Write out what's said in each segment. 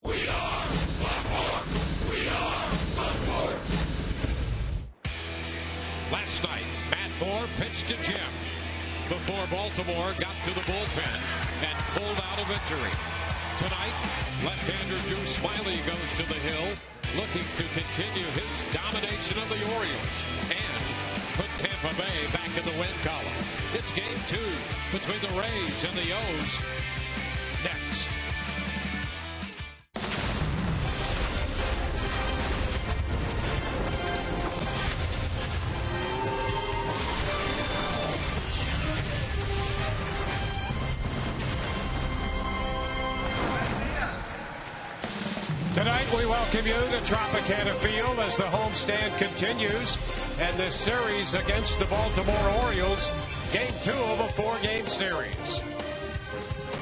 We are Black Hawk. We are Sunforce. Last night, Matt Moore pitched to Jim before Baltimore got to the bullpen and pulled out a victory. Tonight, left-hander Drew Smyly goes to the hill, looking to continue his domination of the Orioles and put Tampa Bay back in the win column. It's game 2 between the Rays and the O's. Next. Tonight we welcome you to Tropicana Field as the homestand continues and this series against the Baltimore Orioles, game 2 of a 4-game series.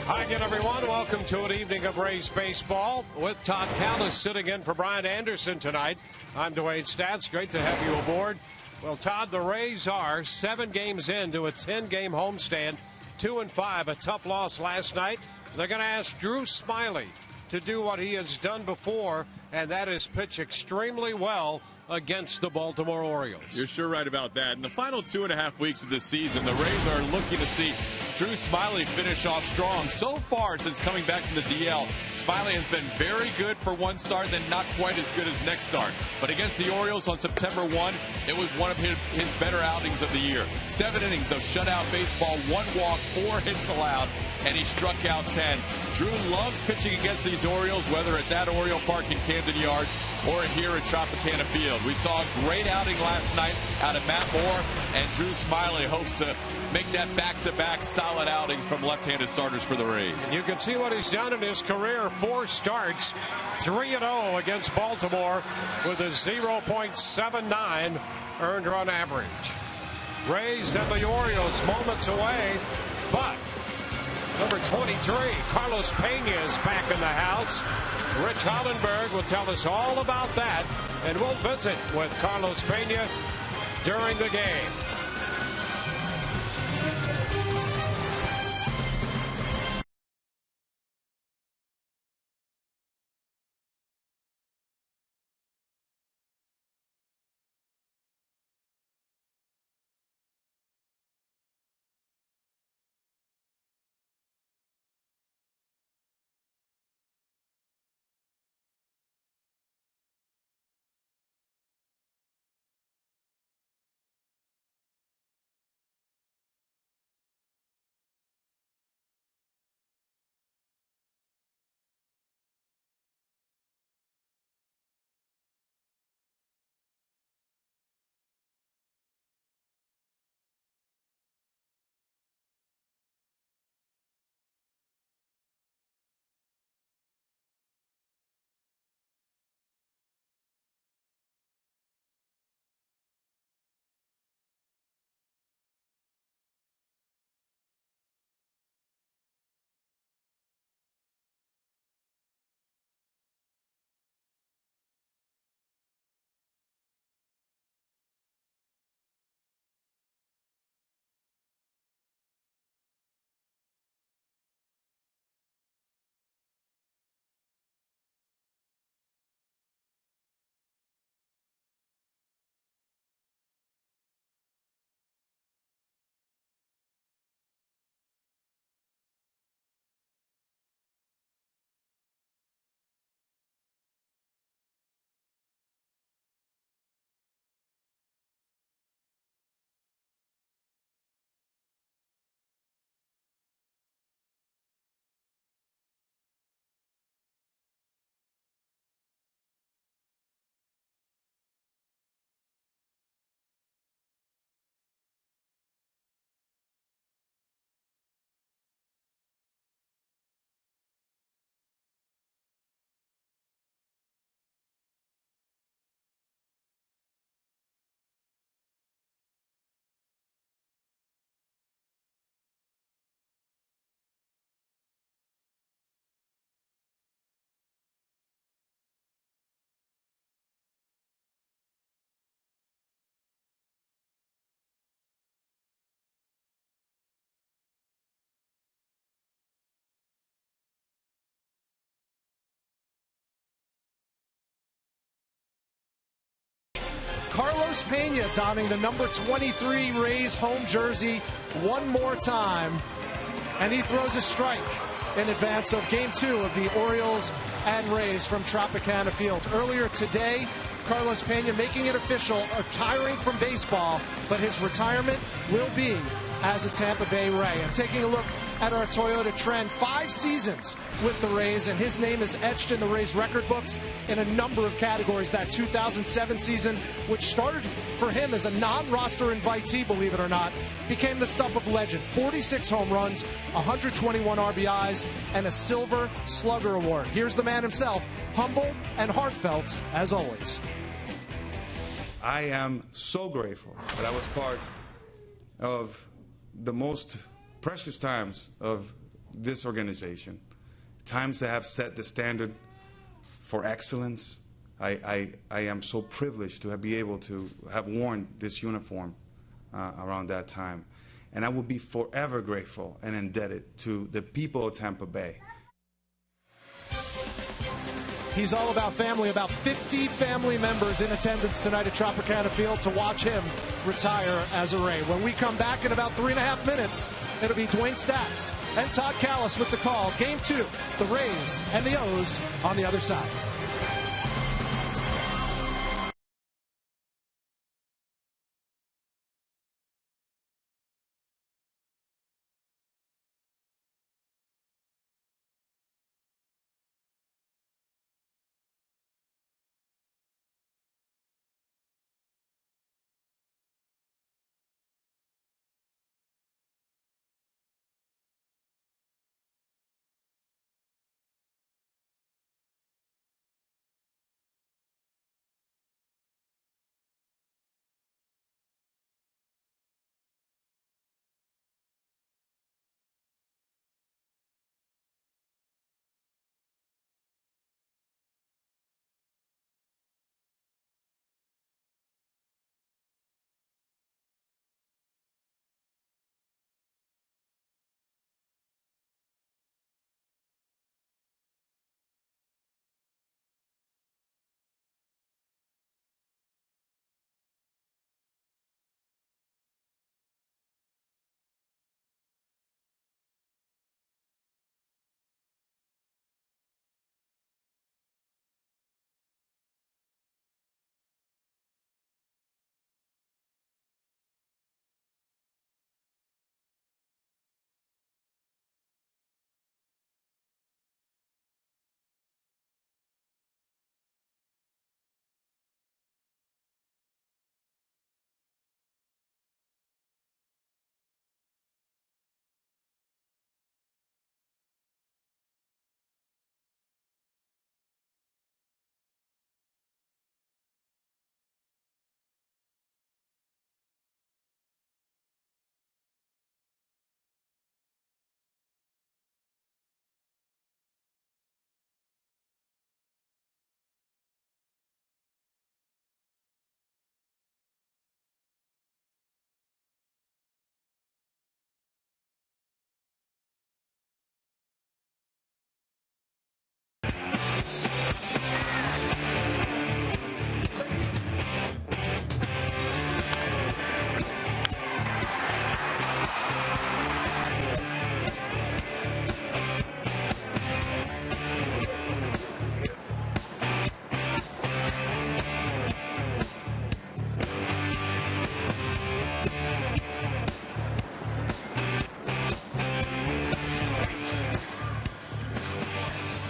Hi again, everyone. Welcome to an evening of Rays baseball with Todd Callis sitting in for Brian Anderson tonight. I'm Dwayne Stats. Great to have you aboard. Well, Todd, the Rays are 7 games into a 10-game homestand, 2-5, a tough loss last night. They're going to ask Drew Smyly to do what he has done before, and that is pitch extremely well against the Baltimore Orioles. You're sure right about that. In the final 2.5 weeks of the season, the Rays are looking to see Drew Smyly finish off strong. So far, since coming back from the DL, Smyly has been very good for one start, then not quite as good as next start. But against the Orioles on September 1, it was one of his better outings of the year. 7 innings of shutout baseball, 1 walk, 4 hits allowed, and he struck out 10. Drew loves pitching against these Orioles, whether it's at Oriole Park in Camden Yards or here at Tropicana Field. We saw a great outing last night out of Matt Moore, and Drew Smyly hopes to make that back-to-back solid outings from left-handed starters for the Rays. You can see what he's done in his career. 4 starts, 3-0 against Baltimore with a 0.79 earned run average. Rays and the Orioles moments away, but number 23, Carlos Pena is back in the house. Rich Hollenberg will tell us all about that, and we'll visit with Carlos Pena during the game. Carlos Pena donning the number 23 Rays home jersey one more time. And he throws a strike in advance of Game 2 of the Orioles and Rays from Tropicana Field. Earlier today, Carlos Pena making it official, retiring from baseball, but his retirement will be as a Tampa Bay Ray. And taking a look at our Toyota trend, 5 seasons with the Rays, and his name is etched in the Rays record books in a number of categories. That 2007 season, which started for him as a non-roster invitee, believe it or not, became the stuff of legend. 46 home runs, 121 RBIs, and a Silver Slugger Award. Here's the man himself, humble and heartfelt as always. I am so grateful that I was part of the most precious times of this organization, times that have set the standard for excellence. I am so privileged to be able to have worn this uniform around that time. And I will be forever grateful and indebted to the people of Tampa Bay. He's all about family, about 50 family members in attendance tonight at Tropicana Field to watch him retire as a Ray. When we come back in about 3.5 minutes, it'll be Dwayne Staats and Todd Callis with the call. Game 2, the Rays and the O's on the other side.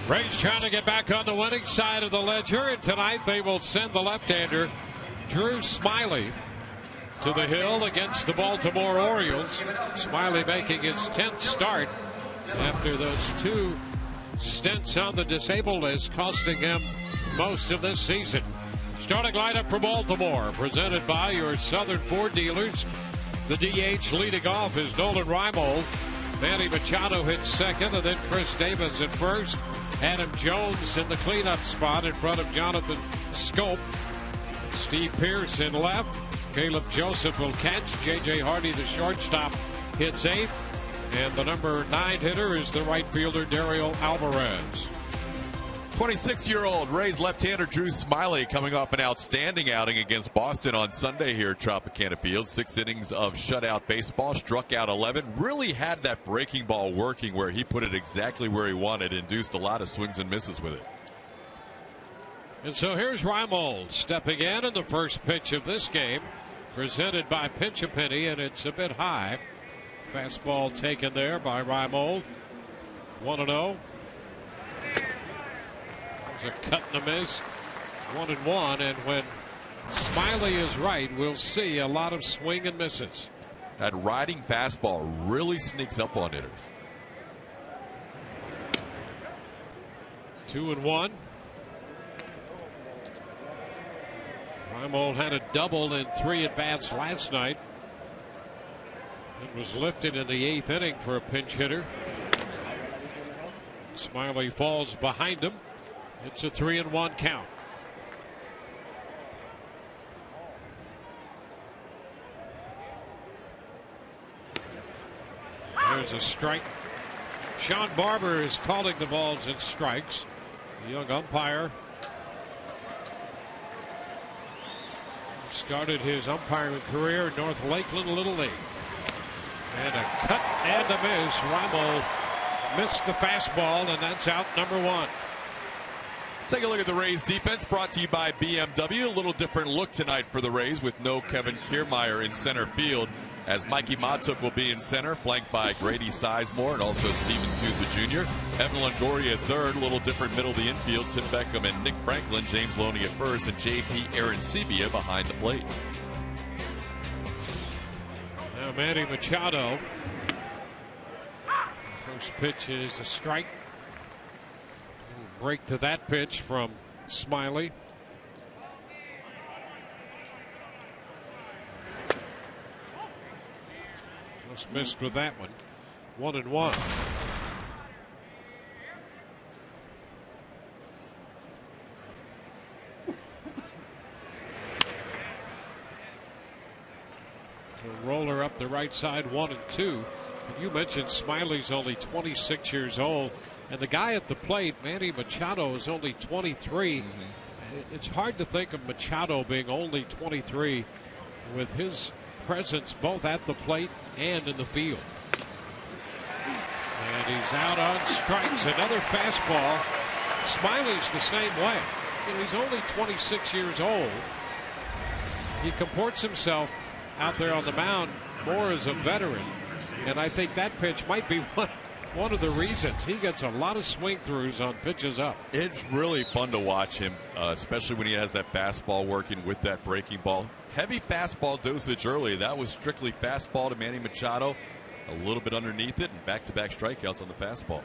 Rays trying to get back on the winning side of the ledger, and tonight they will send the left-hander Drew Smyly to the hill against the Baltimore Orioles. Smyly making his 10th start after those 2 stints on the disabled list, costing him most of this season. Starting lineup for Baltimore, presented by your Southern Ford dealers. The DH leading off is Nolan Reimold. Manny Machado hits second, and then Chris Davis at first. Adam Jones in the cleanup spot in front of Jonathan Scope. Steve Pearce in left. Caleb Joseph will catch. J.J. Hardy, the shortstop, hits 8th. And the number 9 hitter is the right fielder, Dario Alvarez. 26-year-old Rays left-hander Drew Smyly coming off an outstanding outing against Boston on Sunday here at Tropicana Field. 6 innings of shutout baseball, struck out 11. Really had that breaking ball working where he put it exactly where he wanted, induced a lot of swings and misses with it. And so here's Reimold stepping in the first pitch of this game, presented by Pinch a Penny, and it's a bit high. Fastball taken there by Reimold. 1-0. There's a cut and a miss. 1-1, and when Smyly is right, we'll see a lot of swing and misses. That riding fastball really sneaks up on hitters. 2-1. Reimold had a double in 3 at-bats last night. It was lifted in the 8th inning for a pinch hitter. Smyly falls behind him. It's a 3-1 count. There's a strike. Sean Barber is calling the balls and strikes. The young umpire started his umpiring career in North Lakeland Little League. And a cut and a miss. Reimold missed the fastball, and that's out number 1. Let's take a look at the Rays defense, brought to you by BMW. A little different look tonight for the Rays with no Kevin Kiermaier in center field, as Mikey Matuk will be in center, flanked by Grady Sizemore and also Steven Souza Jr. Evan Longoria at third, a little different middle of the infield. Tim Beckham and Nick Franklin, James Loney at first, and J.P. Arancibia behind the plate. Now Manny Machado. First pitch is a strike. Break to that pitch from Smyly. Just missed with that one. 1-1. A roller up the right side, 1-2. You mentioned Smyly's only 26 years old, and the guy at the plate, Manny Machado, is only 23. It's hard to think of Machado being only 23 with his presence both at the plate and in the field. And he's out on strikes. Another fastball. Smyly's the same way. You know, he's only 26 years old. He comports himself out there on the mound more as a veteran. And I think that pitch might be one of the reasons. He gets a lot of swing throughs on pitches up. It's really fun to watch him, especially when he has that fastball working with that breaking ball. Heavy fastball dosage early. That was strictly fastball to Manny Machado. A little bit underneath it, and back-to-back strikeouts on the fastball.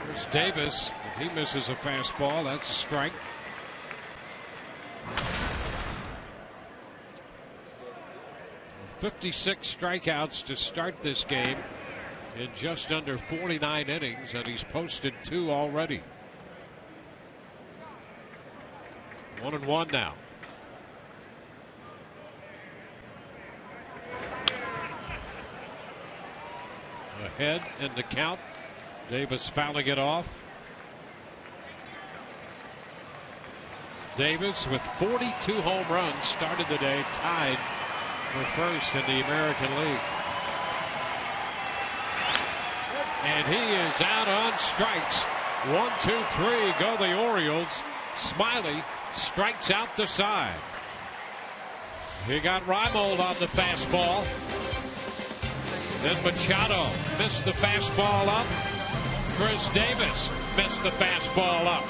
Here's Davis. If he misses a fastball, that's a strike. .56 strikeouts to start this game in just under 49 innings, and he's posted 2 already. 1-1 now. Ahead in the count. Davis fouling it off. Davis with 42 home runs started the day, tied for first in the American League. And he is out on strikes. 1, 2, 3 go the Orioles. Smyly strikes out the side. He got Reimold on the fastball. Then Machado missed the fastball up. Chris Davis missed the fastball up.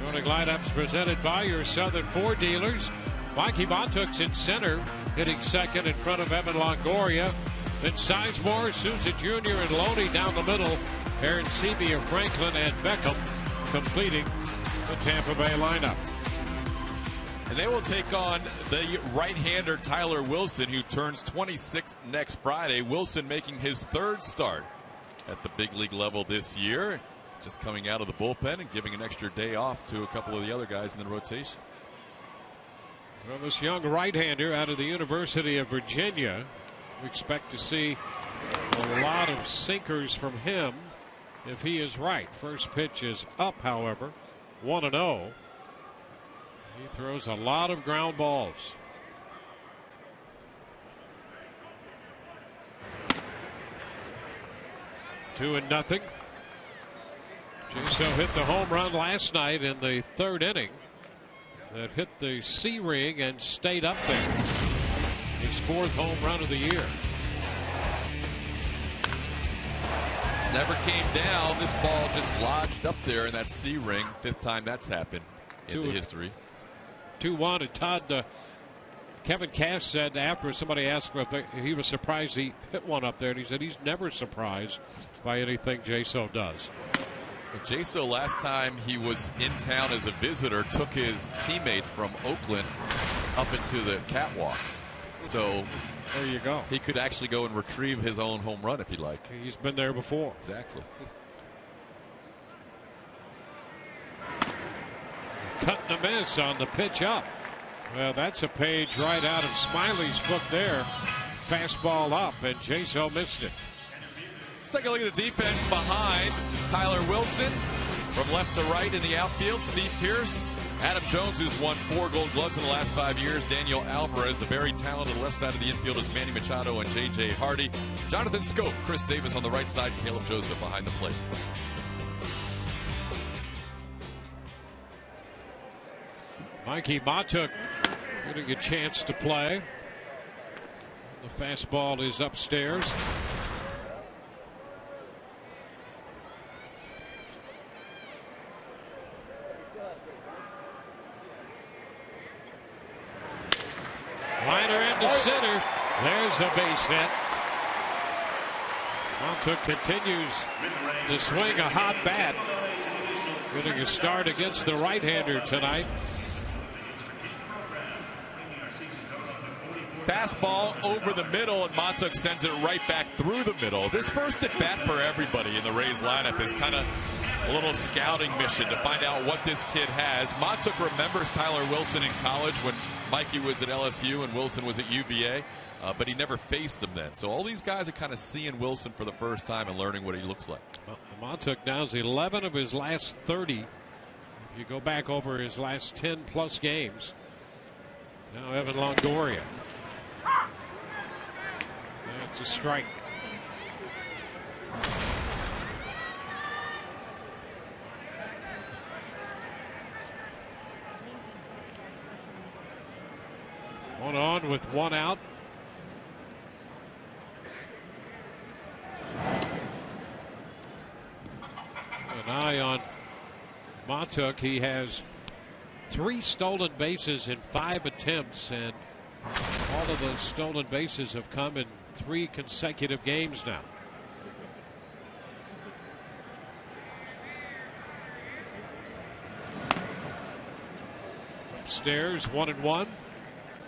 Starting lineups presented by your Southern Ford dealers. Mikey Montook's in center, hitting second in front of Evan Longoria. Then Sizemore, Souza Jr. and Loney down the middle. Aaron Sebia, Franklin, and Beckham completing the Tampa Bay lineup. And they will take on the right-hander Tyler Wilson, who turns 26 next Friday. Wilson making his third start at the big league level this year. Just coming out of the bullpen and giving an extra day off to a couple of the other guys in the rotation. Well, this young right-hander out of the University of Virginia, we expect to see a lot of sinkers from him if he is right. First pitch is up, however, 1-0. He throws a lot of ground balls. Two and nothing. Jaso hit the home run last night in the third inning that hit the C ring and stayed up there. His fourth home run of the year. Never came down. This ball just lodged up there in that C ring. Fifth time that's happened in the history. 2-1. And Todd, Kevin Cash said after somebody asked if he was surprised he hit one up there, and he said he's never surprised by anything Jaso does. Jaso, last time he was in town as a visitor, took his teammates from Oakland up into the catwalks. So there you go. He could actually go and retrieve his own home run if he'd like. He's been there before. Exactly. Cutting a miss on the pitch up. Well, that's a page right out of Smiley's book there. Fastball up, and Jaso missed it. Let's take a look at the defense behind Tyler Wilson. From left to right in the outfield, Steve Pearce. Adam Jones, who's won 4 Gold Gloves in the last 5 years. Daniel Alvarez, the very talented left side of the infield, is Manny Machado and J.J. Hardy. Jonathan Scope, Chris Davis on the right side, Caleb Joseph behind the plate. Mikey Montook getting a chance to play. The fastball is upstairs. Liner into center. There's a base hit. Montook continues to swing a hot bat. Getting a start against the right-hander tonight. Fastball over the middle, and Montook sends it right back through the middle. This first at bat for everybody in the Rays lineup is kind of a little scouting mission to find out what this kid has. Montook remembers Tyler Wilson in college when Mikey was at LSU and Wilson was at UVA, but he never faced him then. So all these guys are kind of seeing Wilson for the first time and learning what he looks like. Well, Montook downs 11 of his last 30. If you go back over his last 10-plus games. Now Evan Longoria. That's a strike. One on with one out. An eye on Montook. He has 3 stolen bases in 5 attempts, and all of those stolen bases have come in 3 consecutive games now. Upstairs, 1-1.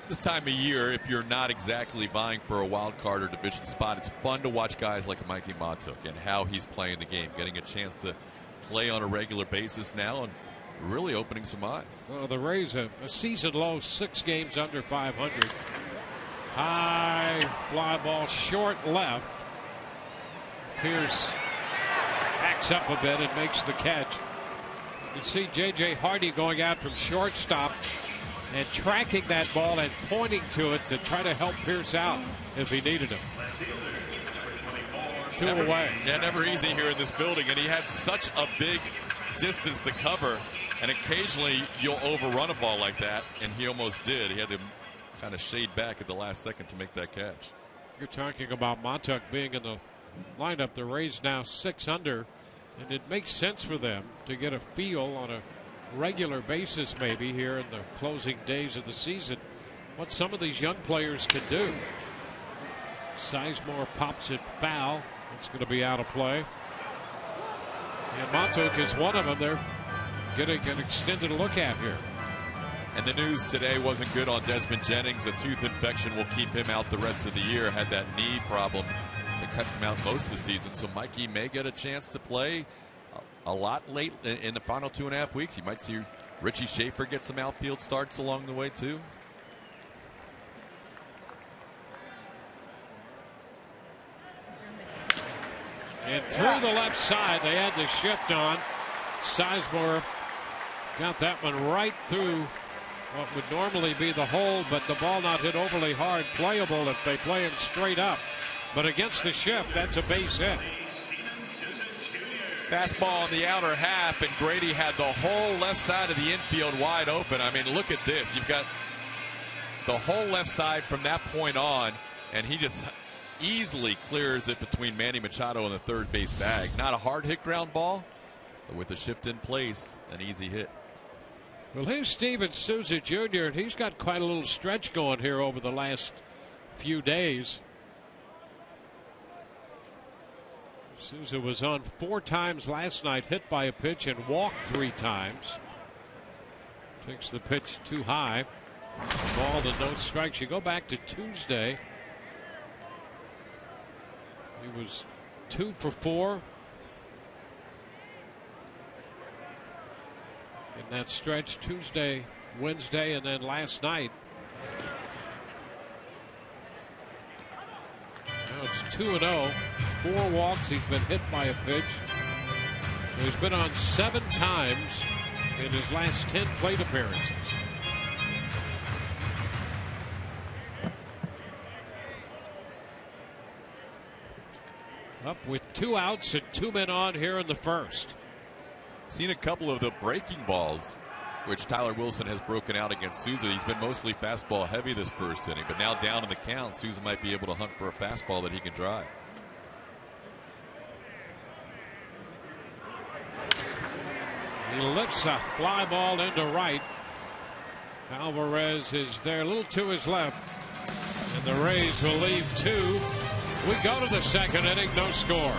This time of year, if you're not exactly vying for a wild card or division spot, it's fun to watch guys like Mikey Montook and how he's playing the game, getting a chance to play on a regular basis now and really opening some eyes. Well, the Rays a season low 6 games under 500. High fly ball short left. Pearce backs up a bit and makes the catch. You can see J.J. Hardy going out from shortstop and tracking that ball and pointing to it to try to help Pearce out if he needed him. 2 away. Yeah, never easy here in this building, and he had such a big distance to cover, and occasionally you'll overrun a ball like that, and he almost did. He had to kind of shade back at the last second to make that catch. You're talking about Montook being in the lineup. The Rays now 6 under, and it makes sense for them to get a feel on a regular basis maybe here in the closing days of the season what some of these young players can do. Sizemore pops it foul. It's going to be out of play. And Montouk is one of them they're getting an extended look at here. And the news today wasn't good on Desmond Jennings. A tooth infection will keep him out the rest of the year. Had that knee problem that cut him out most of the season. So Mikey may get a chance to play a lot late in the final 2.5 weeks. You might see Richie Schaefer get some outfield starts along the way too. And through the left side, they had the shift on. Sizemore got that one right through what would normally be the hole, but the ball not hit overly hard. Playable if they play him straight up. But against the shift, that's a base hit. Fastball in the outer half, and Grady had the whole left side of the infield wide open. I mean, look at this. You've got the whole left side from that point on, and he just easily clears it between Manny Machado and the third base bag. Not a hard hit ground ball, but with the shift in place, an easy hit. Well, here's Steven Souza Jr., and he's got quite a little stretch going here over the last few days. Souza was on 4 times last night, hit by a pitch and walked 3 times. Takes the pitch too high. Ball to no strikes. You go back to Tuesday. He was 2 for 4 in that stretch Tuesday, Wednesday, and then last night. Now it's 2-0. 4 walks. He's been hit by a pitch. So he's been on 7 times in his last 10 plate appearances. Up with 2 outs and 2 men on here in the first. Seen a couple of the breaking balls, which Tyler Wilson has broken out against Souza. He's been mostly fastball heavy this first inning, but now down in the count, Souza might be able to hunt for a fastball that he can drive. He lifts a fly ball into right. Alvarez is there a little to his left, and the Rays will leave 2. We go to the second inning, no score.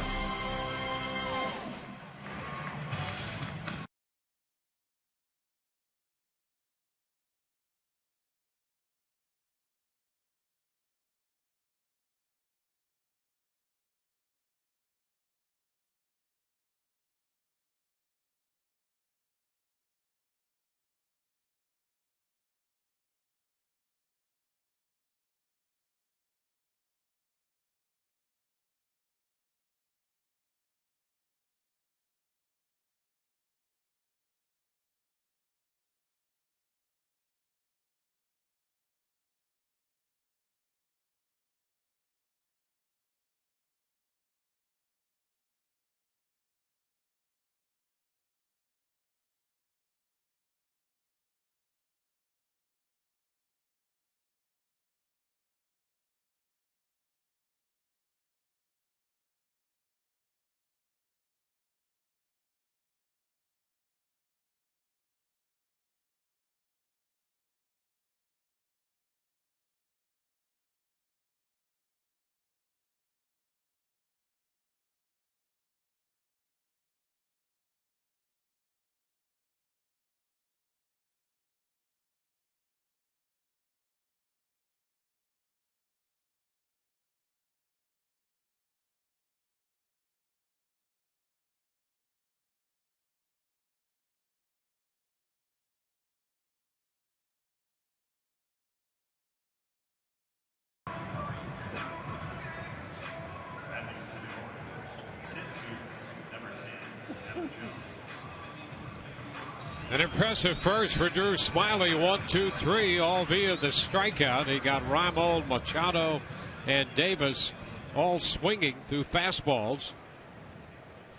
An impressive first for Drew Smyly. 1, 2, 3, all via the strikeout. He got Reimold, Machado, and Davis all swinging through fastballs.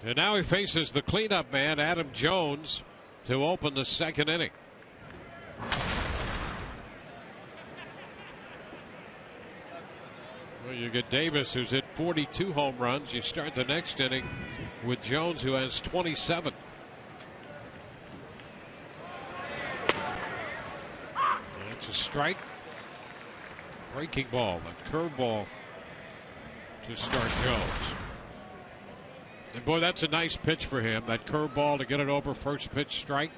And now he faces the cleanup man, Adam Jones, to open the second inning. Well, you get Davis, who's hit 42 home runs. You start the next inning with Jones, who has 27. a strike. Breaking ball, the curveball to start Jones. And boy, that's a nice pitch for him. That curveball to get it over, first pitch strike.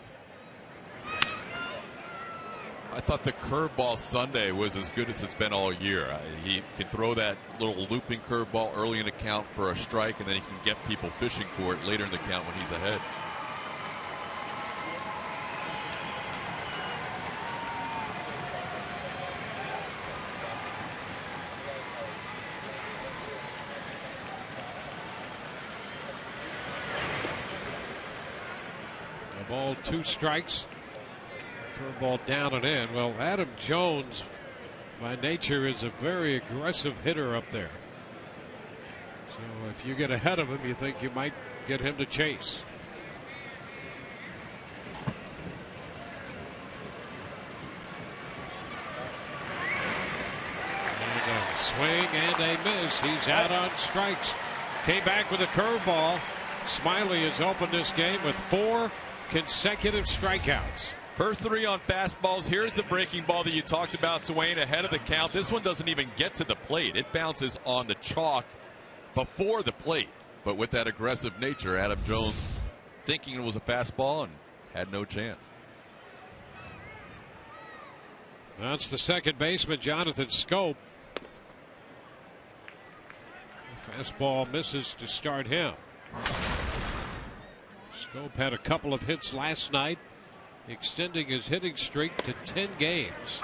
I thought the curveball Sunday was as good as it's been all year. He can throw that little looping curveball early in the count for a strike, and then he can get people fishing for it later in the count when he's ahead. A ball, 2 strikes. Curveball down and in. Well, Adam Jones, by nature, is a very aggressive hitter up there. So if you get ahead of him, you think you might get him to chase. And a swing and a miss. He's out on strikes. Came back with a curveball. Smiley has opened this game with 4 consecutive strikeouts. First 3 on fastballs. Here's the breaking ball that you talked about, Dwayne, ahead of the count. This one doesn't even get to the plate. It bounces on the chalk before the plate. But with that aggressive nature, Adam Jones thinking it was a fastball and had no chance. That's the second baseman, Jonathan Scope. Fastball misses to start him. Scope had a couple of hits last night, extending his hitting streak to 10 games.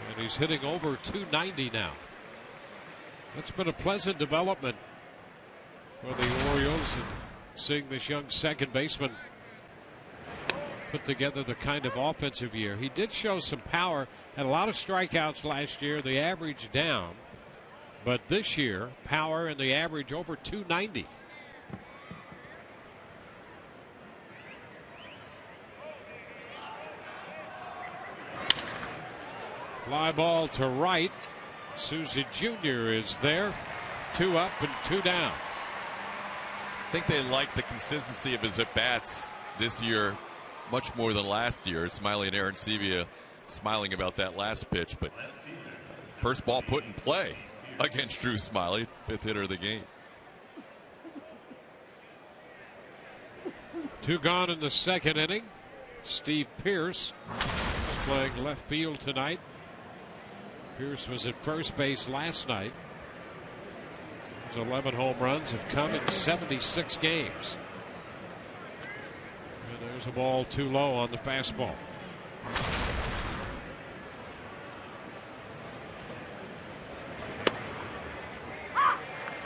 And he's hitting over 290 now. That's been a pleasant development for the Orioles, and seeing this young second baseman put together the kind of offensive year. He did show some power, had a lot of strikeouts last year, the average down. But this year, power and the average over 290. Fly ball to right. Souza Jr. is there. 2 up and 2 down. I think they like the consistency of his at-bats this year much more than last year. Smiley and Aaron Sevilla smiling about that last pitch, but first ball put in play against Drew Smiley, 5th hitter of the game. 2 gone in the second inning. Steve Pearce is playing left field tonight. Pearce was at first base last night. His 11 home runs have come in 76 games. And there's a ball too low on the fastball.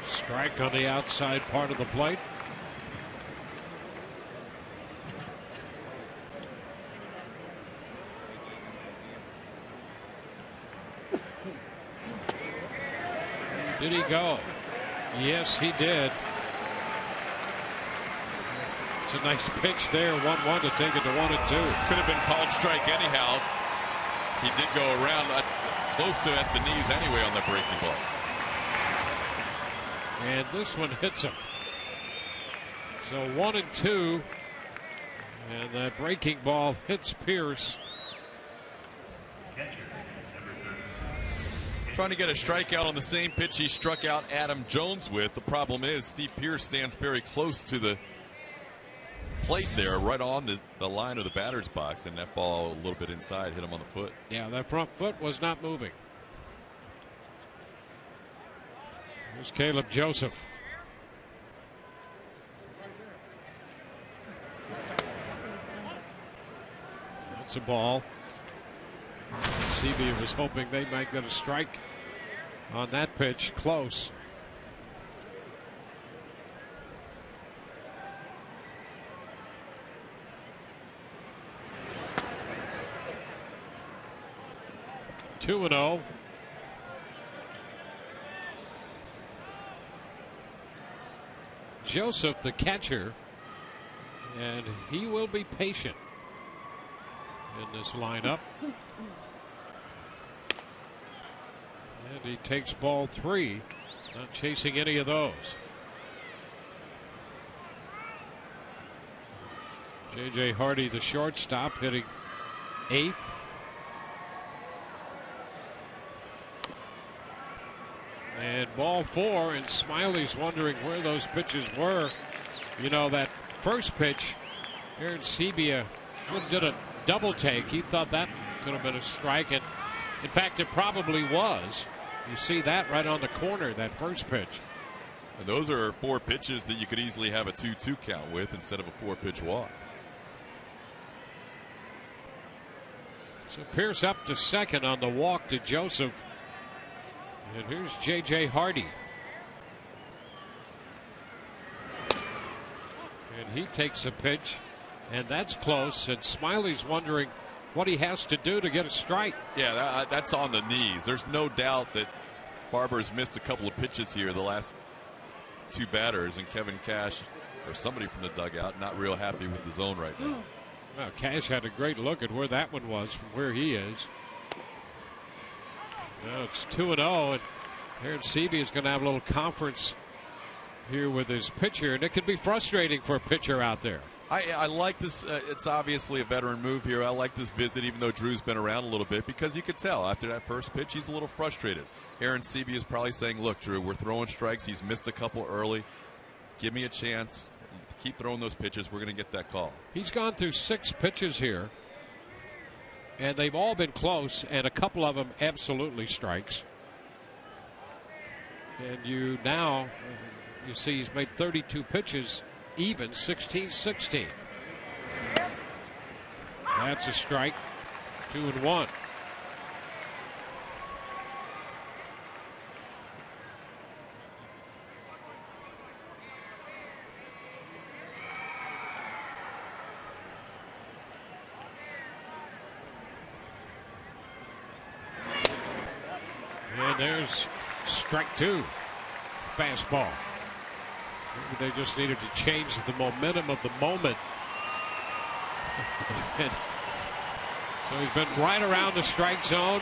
Strike on the outside part of the plate. Did he go? Yes, he did. It's a nice pitch there. 1-1 to take it to 1-2. Could have been called strike anyhow. He did go around close to at the knees anyway on the breaking ball. And this one hits him. So 1-2. And that breaking ball hits Pearce. Trying to get a strikeout on the same pitch he struck out Adam Jones with. The problem is Steve Pearce stands very close to the plate there, right on the line of the batter's box, and that ball a little bit inside hit him on the foot. Yeah, that front foot was not moving. Here's Caleb Joseph. That's a ball. Sevilla was hoping they might get a strike on that pitch. Close. Two and 0. Joseph, the catcher, and he will be patient in this lineup. And he takes ball 3, not chasing any of those. J.J. Hardy, the shortstop, hitting 8th. And ball 4, and Smiley's wondering where those pitches were. You know, that first pitch, Aaron Sebia did a double take. He thought that could have been a strike, and in fact, it probably was. You see that right on the corner, that first pitch. And those are 4 pitches that you could easily have a 2-2 count with instead of a 4-pitch walk. So Pierce up to second on the walk to Joseph. And here's J.J. Hardy. And he takes a pitch, and that's close. And Smiley's wondering what he has to do to get a strike. Yeah, that's on the knees. There's no doubt that Barber's missed a couple of pitches here, the last 2 batters, and Kevin Cash or somebody from the dugout not real happy with the zone right now. Well, Cash had a great look at where that one was from where he is. Now it's 2-0, and Aaron Sebia is going to have a little conference here with his pitcher, and it could be frustrating for a pitcher out there. I like this. It's obviously a veteran move here. I like this visit, even though Drew's been around a little bit, because you could tell after that first pitch he's a little frustrated. Aaron Sebia is probably saying, look, Drew, we're throwing strikes. He's missed a couple early. Give me a chance. Keep throwing those pitches. We're going to get that call. He's gone through 6 pitches here, and they've all been close, and a couple of them absolutely strikes. And you see he's made 32 pitches, even 16-16. That's a strike. 2-1. And there's strike 2. Fastball. Maybe they just needed to change the momentum of the moment. So he's been right around the strike zone.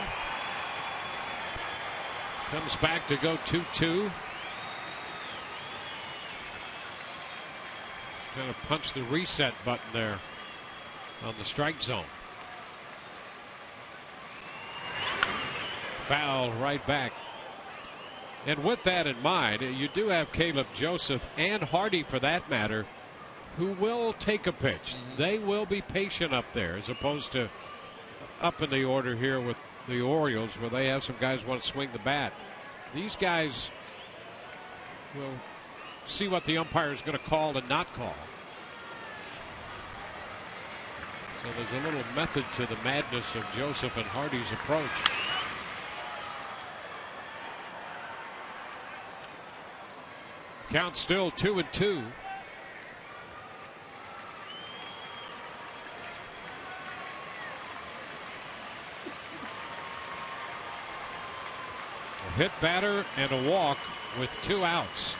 Comes back to go 2-2. He's going to punch the reset button there on the strike zone. Foul right back. And with that in mind, you do have Caleb Joseph and Hardy, for that matter, who will take a pitch. They will be patient up there, as opposed to up in the order here with the Orioles, where they have some guys who want to swing the bat. These guys will see what the umpire is going to call and not call. So there's a little method to the madness of Joseph and Hardy's approach. Count still 2-2. A hit batter and a walk with 2 outs.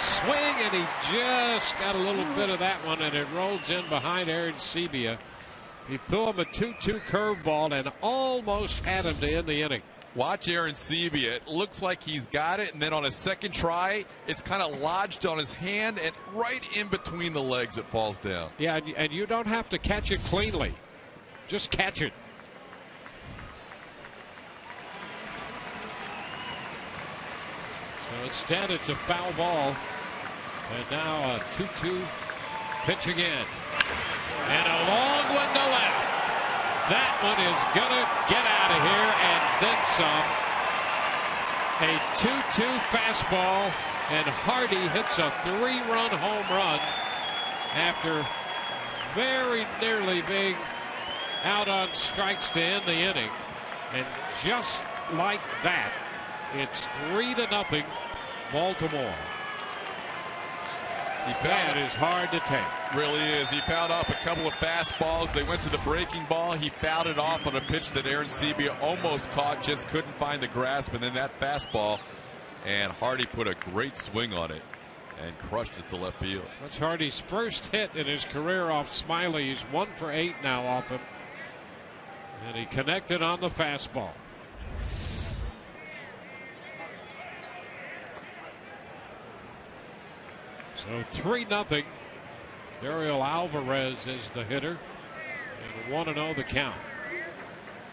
Swing, and he just got a little bit of that one, and it rolls in behind Aaron Sebia. He threw him a 2-2 curveball and almost had him to end the inning. Watch Aaron Sebia. It looks like he's got it, and then on a second try, it's kind of lodged on his hand, and right in between the legs it falls down. Yeah, and you don't have to catch it cleanly. Just catch it. So instead, it's a foul ball. And now a 2-2 pitch again. And a long one to left. That one is going to get out of here and then some. A 2-2 fastball, and Hardy hits a 3-run home run after very nearly being out on strikes to end the inning. And just like that, it's 3-0 Baltimore. That is hard to take. Really is. He fouled off a couple of fastballs. They went to the breaking ball. He fouled it off on a pitch that Aaron Sebia almost caught, just couldn't find the grasp. And then that fastball, and Hardy put a great swing on it and crushed it to left field. That's Hardy's first hit in his career off Smiley. He's 1 for 8 now off him. And he connected on the fastball. So 3-0. Ariel Alvarez is the hitter. And 1-0 the count.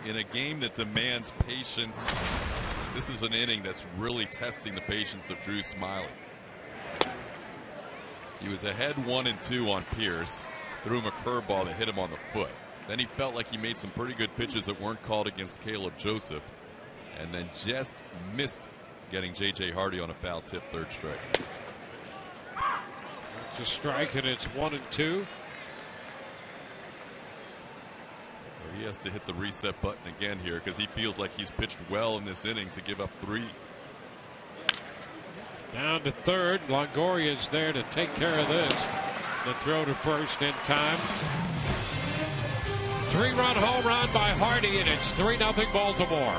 In a game that demands patience, this is an inning that's really testing the patience of Drew Smyly. He was ahead 1-2 on Pierce. Threw him a curveball that hit him on the foot. Then he felt like he made some pretty good pitches that weren't called against Caleb Joseph. And then just missed getting J.J. Hardy on a foul tip third strike. To strike, and it's 1-2. He has to hit the reset button again here because he feels like he's pitched well in this inning to give up 3. Down to third. Longoria's there to take care of this. The throw to first in time. 3-run home run by Hardy, and it's 3-0 Baltimore.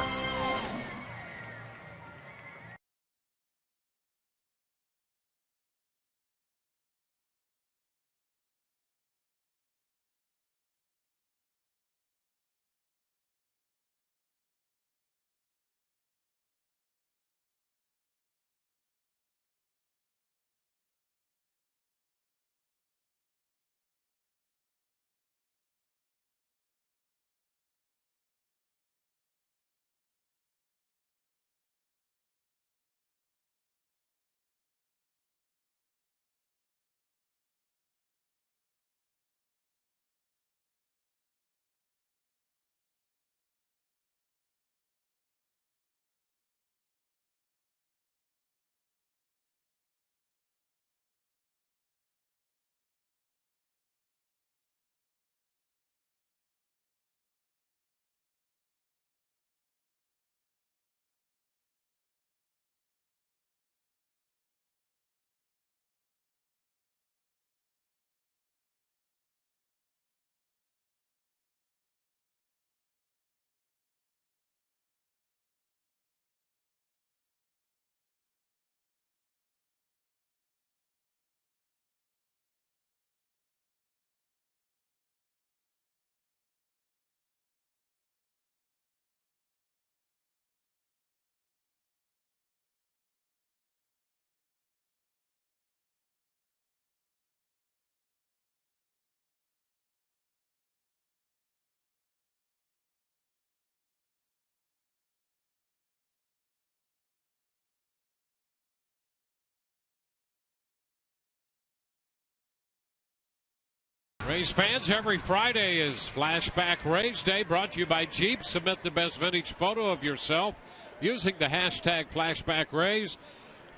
Rays fans, every Friday is Flashback Rays Day, brought to you by Jeep. Submit the best vintage photo of yourself using the hashtag Flashback Rays.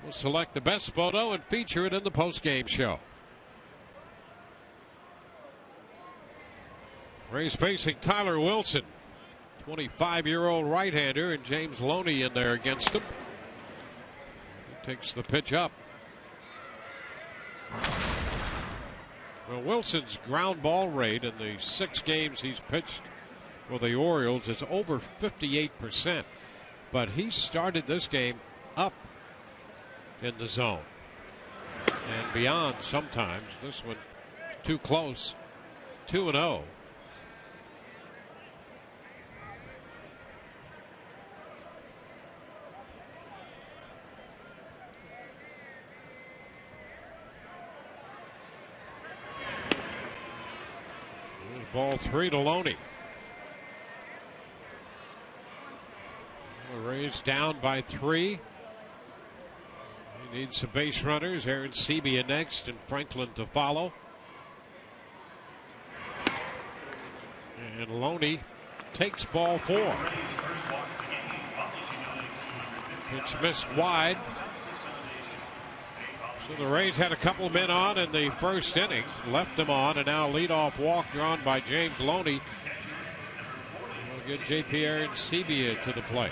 We'll select the best photo and feature it in the postgame show. Rays facing Tyler Wilson, 25-year-old right-hander, and James Loney in there against him. He takes the pitch up. Well, Wilson's ground ball rate in the 6 games he's pitched for the Orioles is over 58%. But he started this game up in the zone and beyond sometimes. This one too close. 2-0. Ball 3 to Loney. The Rays down by 3. He needs some base runners. Aaron Sebia next and Franklin to follow. And Loney takes ball 4. Pitch missed wide. So the Rays had a couple of men on in the first inning, left them on, and now leadoff walk drawn by James Loney. We'll get J.P. Aaron Sebia to the plate.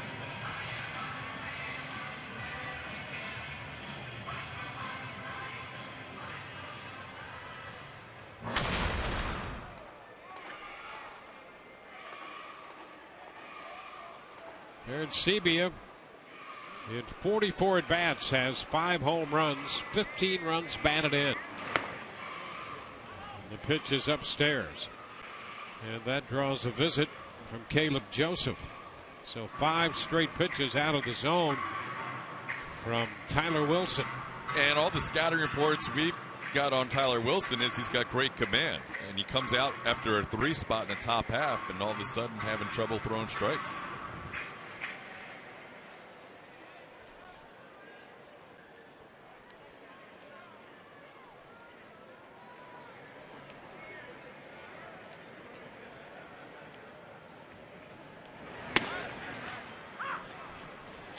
Aaron Sebia, in 44 at-bats, has 5 home runs, 15 runs batted in. And the pitch is upstairs. And that draws a visit from Caleb Joseph. So 5 straight pitches out of the zone from Tyler Wilson. And all the scouting reports we've got on Tyler Wilson is he's got great command, and he comes out after a 3 spot in the top half, and all of a sudden having trouble throwing strikes.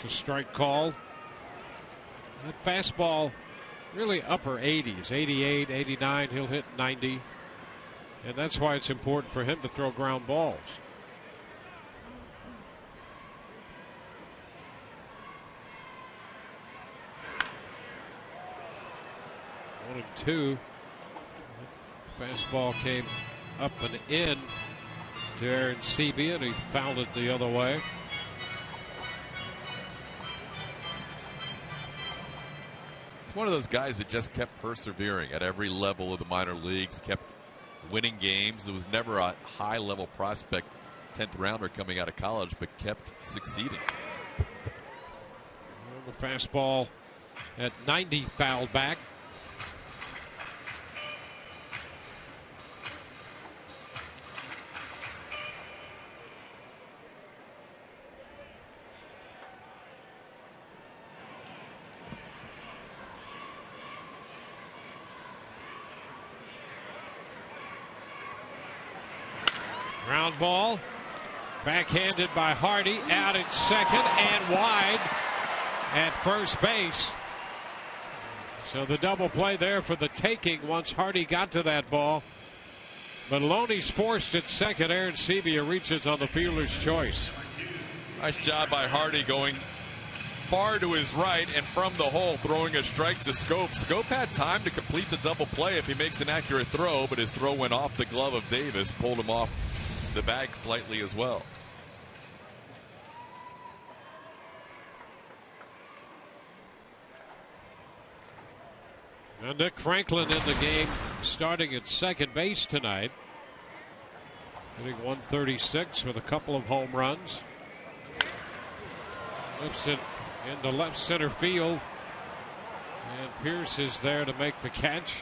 It's a strike call. That fastball really upper 80s, 88, 89. He'll hit 90. And that's why it's important for him to throw ground balls. 1-2. Fastball came up and in to Aaron Sebia, and he fouled it the other way. He's one of those guys that just kept persevering at every level of the minor leagues, kept winning games. There was never a high-level prospect, 10th rounder coming out of college, but kept succeeding. The fastball at 90 fouled back. Ground ball, backhanded by Hardy, out at second and wide at first base. So the double play there for the taking once Hardy got to that ball. But Loney's forced at second. Aaron Sebia reaches on the fielder's choice. Nice job by Hardy going far to his right and from the hole throwing a strike to Scope. Scope had time to complete the double play if he makes an accurate throw, but his throw went off the glove of Davis, pulled him off the bag slightly as well. Now Nick Franklin in the game, starting at second base tonight, hitting 136 with a couple of home runs. Lifts it into left center field, and Pierce is there to make the catch.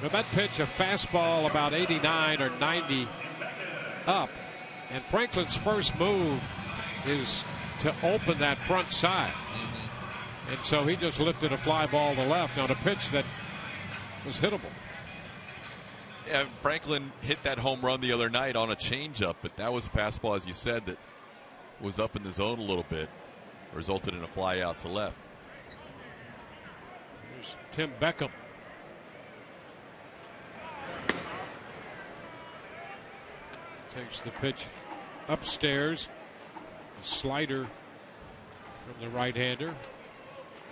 Now that pitch, a fastball about 89 or 90 up, and Franklin's first move is to open that front side. And so he just lifted a fly ball to left on a pitch that was hittable. Yeah, Franklin hit that home run the other night on a changeup, but that was a fastball, as you said, that was up in the zone a little bit, resulted in a fly out to left. Here's Tim Beckham. Takes the pitch upstairs. The slider from the right-hander.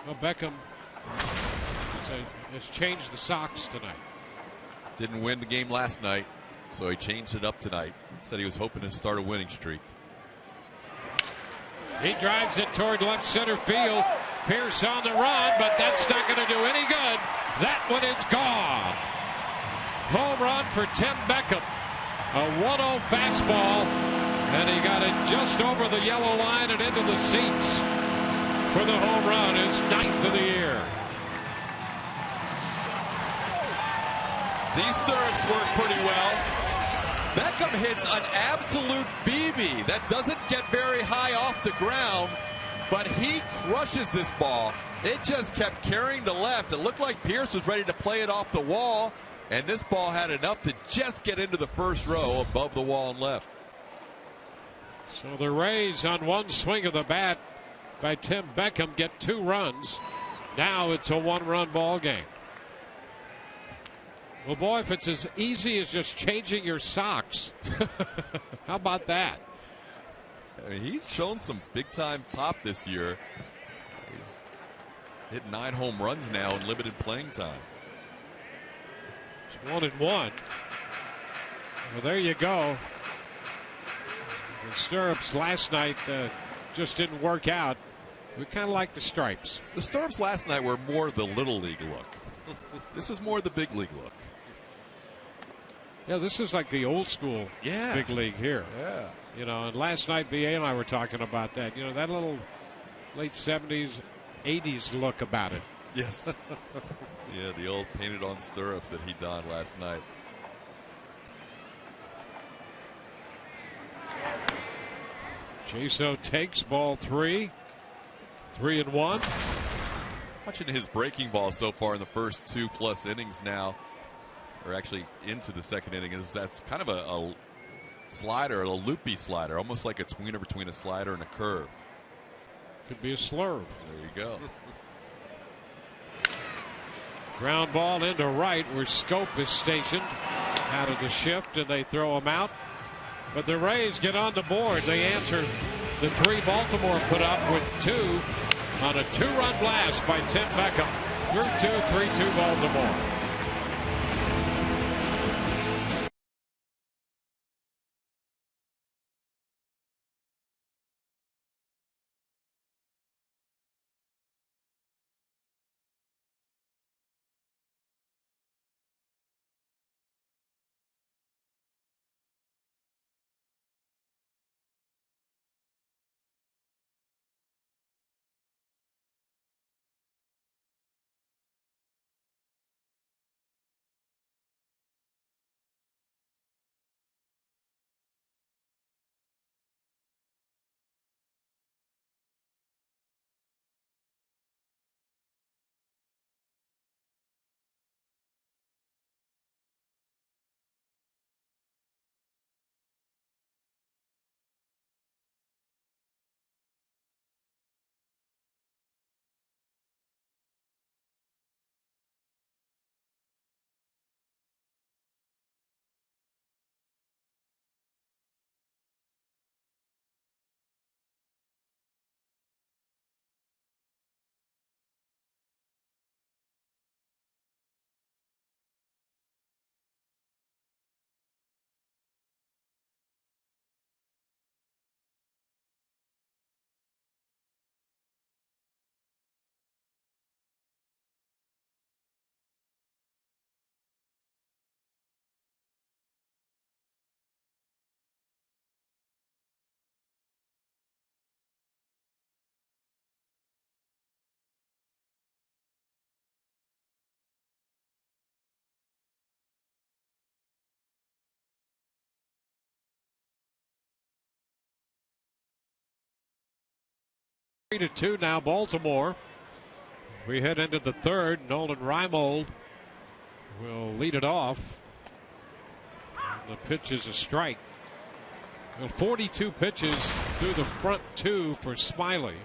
Well, Beckham has changed the socks tonight. Didn't win the game last night, so he changed it up tonight. Said he was hoping to start a winning streak. He drives it toward left center field. Pierce on the run, but that's not going to do any good. That one is gone. Home run for Tim Beckham. A 1-0 fastball, and he got it just over the yellow line and into the seats for the home run, his 9th of the year. These stirrups work pretty well. Beckham hits an absolute BB that doesn't get very high off the ground, but he crushes this ball. It just kept carrying to left. It looked like Pierce was ready to play it off the wall, and this ball had enough to just get into the first row above the wall and left. So the Rays, on one swing of the bat by Tim Beckham, get 2 runs. Now it's a 1-run ball game. Well, boy, if it's as easy as just changing your socks, how about that? I mean, he's shown some big-time pop this year. He's hit 9 home runs now in limited playing time. It's 1-1. Well, there you go. The stirrups last night just didn't work out. We kind of like the stripes. The stirrups last night were more the little league look. This is more the big league look. Yeah, this is like the old school big league here. Yeah. You know, and last night BA and I were talking about that. You know, that little late 70s, 80s look about it. Yes. Yeah, the old painted on stirrups that he donned last night. Jaso takes ball 3. 3-1. Watching his breaking ball so far in the first 2+ innings now, or actually into the second inning, that's kind of a slider, a loopy slider, almost like a tweener between a slider and a curve. Could be a slurve. There you go. Ground ball into right where Scope is stationed. Out of the shift, and they throw him out. But the Rays get on the board. They answer the 3 Baltimore put up with 2 on a 2-run blast by Tim Beckham. Through 2, 3-2 Baltimore. To 2 now, Baltimore. We head into the third. Nolan Reimold will lead it off. And the pitch is a strike. Well, 42 pitches through the front 2 for Smiley,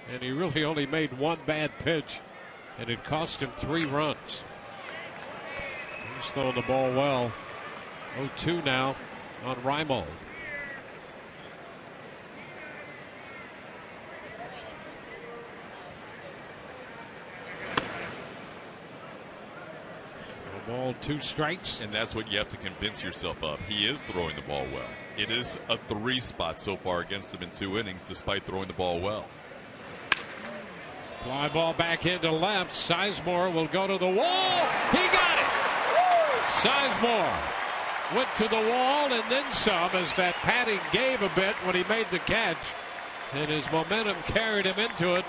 and he really only made 1 bad pitch, and it cost him 3 runs. He's throwing the ball well. 0-2 now on Reimold. Ball, 2 strikes. And that's what you have to convince yourself of. He is throwing the ball well. It is a 3 spot so far against him in 2 innings, despite throwing the ball well. Fly ball back into left. Sizemore will go to the wall. He got it. Sizemore went to the wall and then some, as that padding gave a bit when he made the catch, and his momentum carried him into it,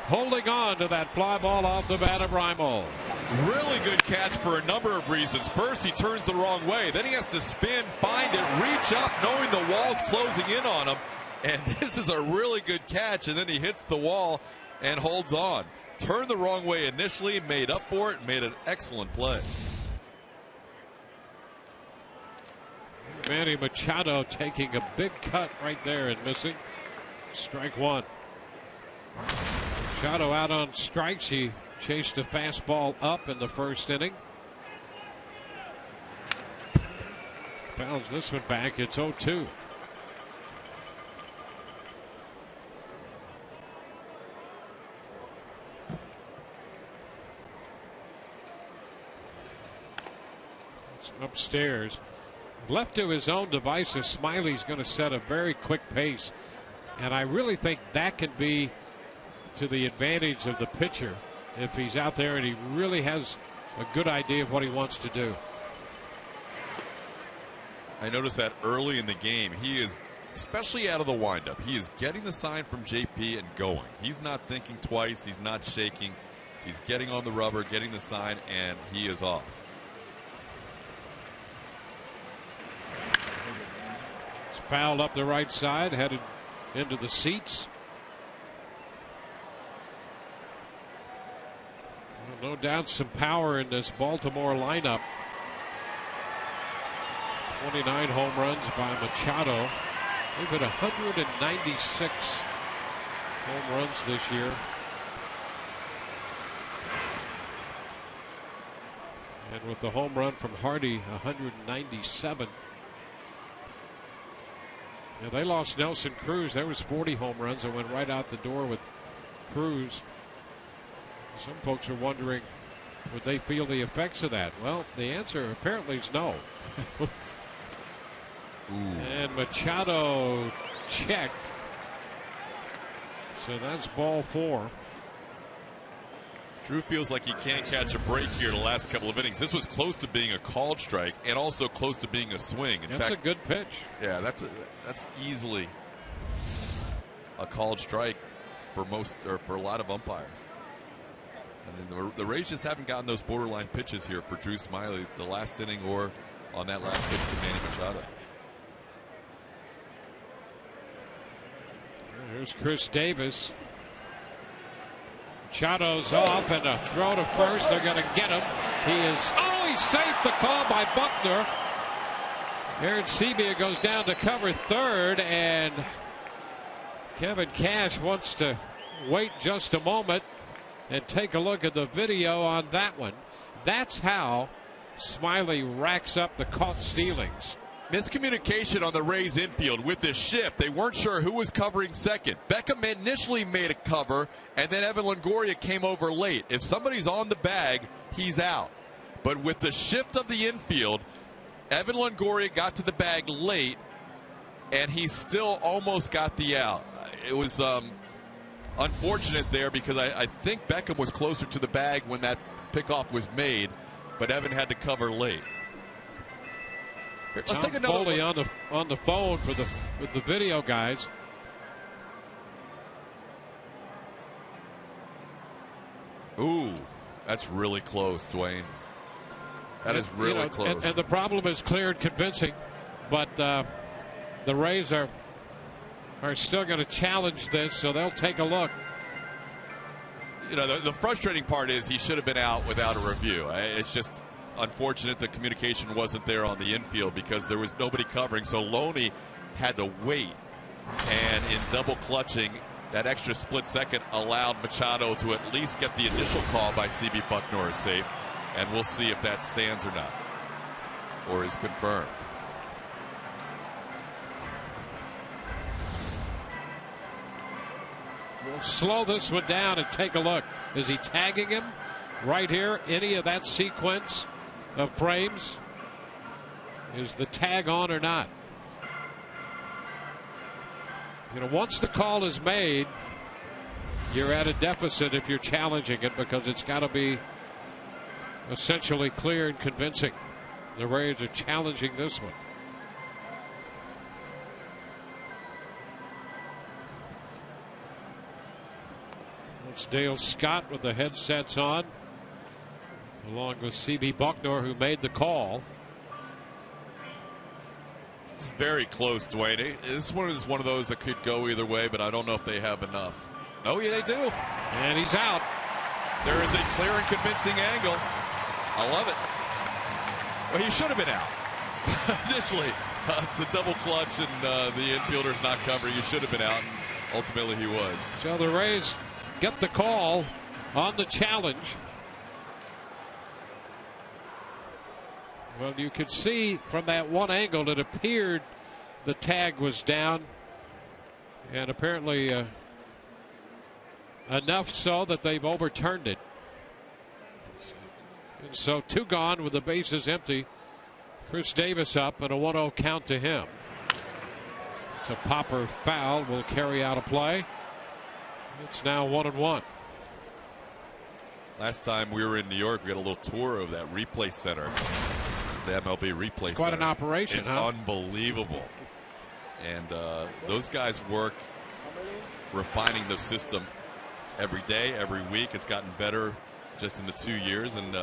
holding on to that fly ball off the bat of Reimold. Really good catch for a number of reasons. First, he turns the wrong way. Then he has to spin, find it, reach up, knowing the wall's closing in on him. And this is a really good catch. And then he hits the wall and holds on. Turned the wrong way initially, made up for it, made an excellent play. Manny Machado taking a big cut right there and missing. Strike 1. Machado out on strikes. He chased a fastball up in the first inning. Fouls this one back. It's 0-2. It's upstairs. Left to his own devices, Smiley's going to set a very quick pace. And I really think that can be to the advantage of the pitcher if he's out there and he really has a good idea of what he wants to do. I noticed that early in the game, he is especially out of the windup. He is getting the sign from JP and going. He's not thinking twice. He's not shaking. He's getting on the rubber, getting the sign, and he is off. It's fouled up the right side, headed into the seats. Well, no doubt some power in this Baltimore lineup. 29 home runs by Machado. They've hit 196 home runs this year. And with the home run from Hardy, 197. Yeah, they lost Nelson Cruz. There was 40 home runs that went right out the door with Cruz. Some folks are wondering, would they feel the effects of that? Well, the answer apparently is no. And Machado checked. So that's ball 4. Drew feels like he can't catch a break here the last couple of innings. This was close to being a called strike and also close to being a swing. In that's fact, a good pitch. Yeah, that's easily a called strike for most, or for a lot of umpires. I mean, the Rays just haven't gotten those borderline pitches here for Drew Smyly the last inning or on that last pitch to Manny Machado. Here's Chris Davis. Machado's off, and a throw to first. They're going to get him. He's safe. The call by Buckner. Aaron Sebia goes down to cover third, and Kevin Cash wants to wait just a moment and take a look at the video on that one. That's how Smyly racks up the caught stealings. Miscommunication on the Rays infield with this shift. They weren't sure who was covering second. Beckham initially made a cover, and then Evan Longoria came over late. If somebody's on the bag, he's out. But with the shift of the infield, Evan Longoria got to the bag late, and he still almost got the out. It was unfortunate there because I think Beckham was closer to the bag when that pickoff was made, but Evan had to cover late. Let's take another Foley on the phone with the video guys. Ooh, that's really close, Dwayne. That is really close. And the problem is clear and convincing, but the Rays are still going to challenge this, so they'll take a look. You know, the frustrating part is he should have been out without a review. It's just unfortunate the communication wasn't there on the infield because there was nobody covering, so Loney had to wait, and in double clutching, that extra split second allowed Machado to at least get the initial call by CB Bucknor as safe, and we'll see if that stands or not, or is confirmed. We'll slow this one down and take a look. Is he tagging him right here? Any of that sequence of frames? Is the tag on or not? You know, once the call is made, you're at a deficit if you're challenging it because it's got to be essentially clear and convincing. The Rays are challenging this one. It's Dale Scott with the headsets on, along with CB Bucknor, who made the call. It's very close, Dwayne. This one is one of those that could go either way, but I don't know if they have enough. Oh, yeah, they do. And he's out. There is a clear and convincing angle. I love it. Well, he should have been out. Initially, the double clutch and the infielder's not covering. He should have been out. And ultimately, he was. So the Rays get the call on the challenge. Well, you could see from that one angle it appeared the tag was down, and apparently enough so that they've overturned it. And so 2 gone with the bases empty. Chris Davis up and a 1-0 count to him. It's a popper foul, will carry out a play. It's now 1-1. Last time we were in New York, we had a little tour of that replay center. The MLB replay center. Quite an operation, it's huh? Unbelievable. And those guys work refining the system every day, every week. It's gotten better just in the 2 years, and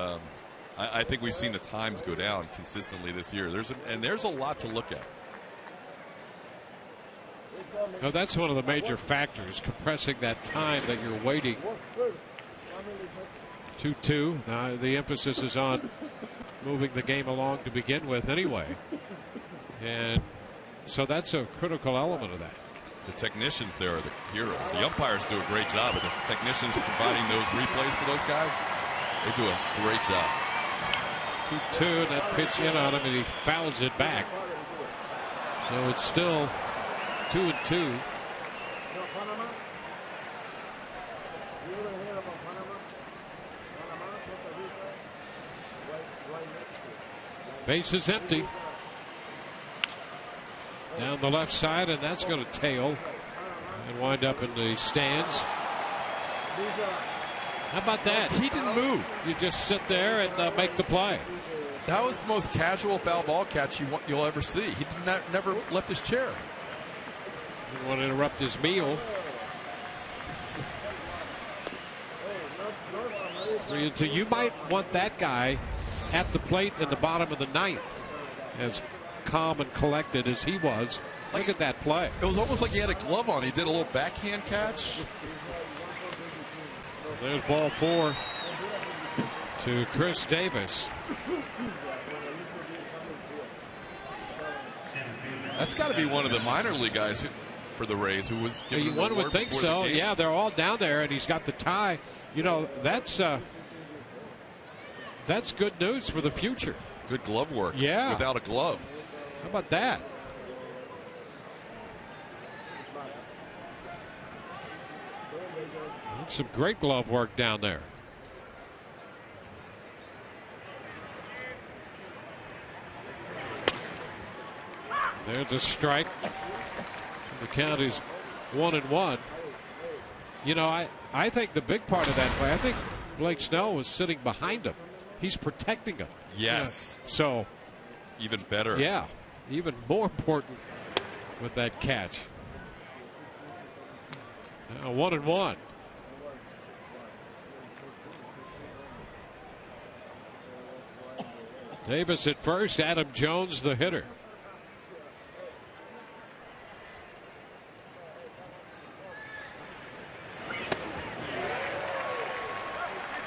I think we've seen the times go down consistently this year. There's a lot to look at. Now that's one of the major factors, compressing that time that you're waiting. 2-2. Now the emphasis is on moving the game along to begin with anyway. And so that's a critical element of that. The technicians there are the heroes. The umpires do a great job, but the technicians providing those replays for those guys, they do a great job. 2-2, and that pitch in on him, and he fouls it back. So it's still 2-2. Base is empty. Down the left side, and that's going to tail and wind up in the stands. How about that? He didn't move. You just sit there and make the play. That was the most casual foul ball catch you'll ever see. He never left his chair. Didn't want to interrupt his meal. 3-2. You might want that guy at the plate in the bottom of the ninth, as calm and collected as he was. Look at that play. It was almost like he had a glove on. He did a little backhand catch. There's ball 4 to Chris Davis. That's got to be one of the minor league guys for the Rays who was given One would think so. Yeah, they're all down there, and he's got the tie. You know, that's good news for the future. Good glove work. Yeah. Without a glove. How about that? That's some great glove work down there. There's a strike. The count is 1-1. You know, I think the big part of that play, I think Blake Snell was sitting behind him. He's protecting him. Yes. You know, so even better. Yeah. Even more important with that catch. Now 1-1. Davis at first, Adam Jones the hitter.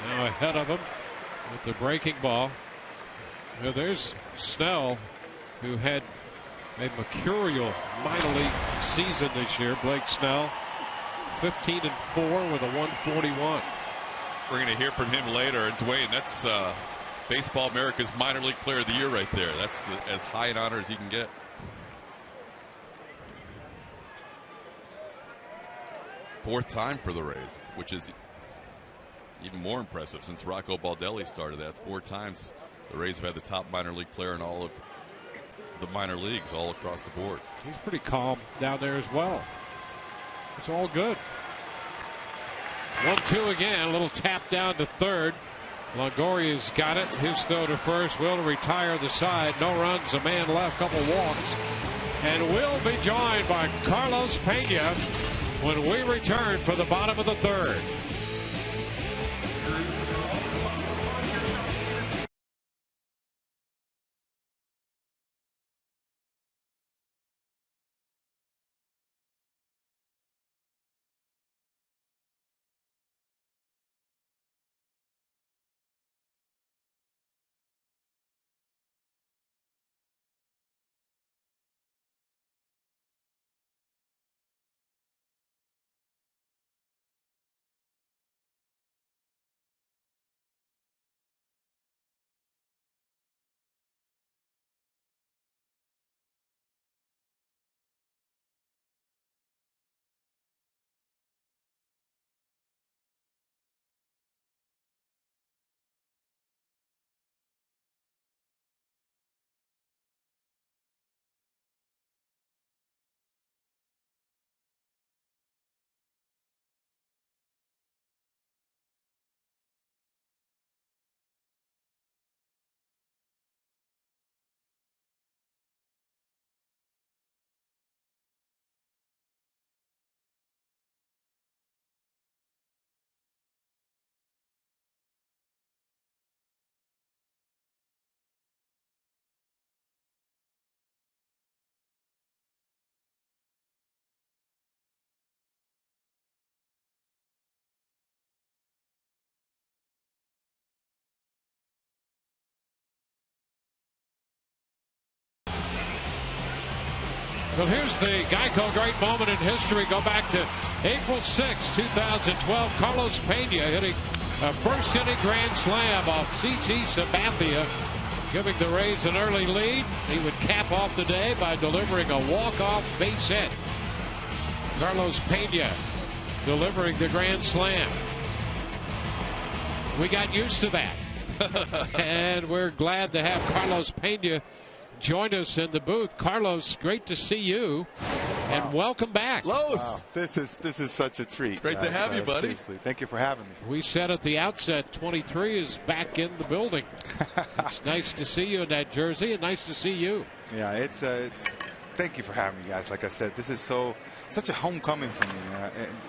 Now ahead of him with the breaking ball. Now there's Snell, who had a mercurial minor league season this year. Blake Snell, 15-4 with a 141. We're going to hear from him later. And Dwayne, that's Baseball America's minor league player of the year right there. That's as high an honor as you can get. Fourth time for the Rays, which is even more impressive since Rocco Baldelli started that. 4 times the Rays have had the top minor league player in all of the minor leagues all across the board. He's pretty calm down there as well. It's all good. 1-2 again. A little tap down to third. Longoria's got it. His throw to first. Will retire the side. No runs. A man left. Couple walks. And we'll be joined by Carlos Pena when we return for the bottom of the third. Well, here's the Geico great moment in history. Go back to April 6, 2012. Carlos Pena hitting a first inning grand slam off C.T. Sabathia, giving the Rays an early lead. He would cap off the day by delivering a walk-off base hit. Carlos Pena delivering the grand slam. We got used to that. And we're glad to have Carlos Pena join us in the booth. Carlos, great to see you, and welcome back. Los, wow. This is such a treat. Great to have you, buddy. Seriously, thank you for having me. We said at the outset, 23 is back in the building. It's nice to see you in that jersey, and nice to see you. Yeah, it's thank you for having me, guys. Like I said, this is such a homecoming for me.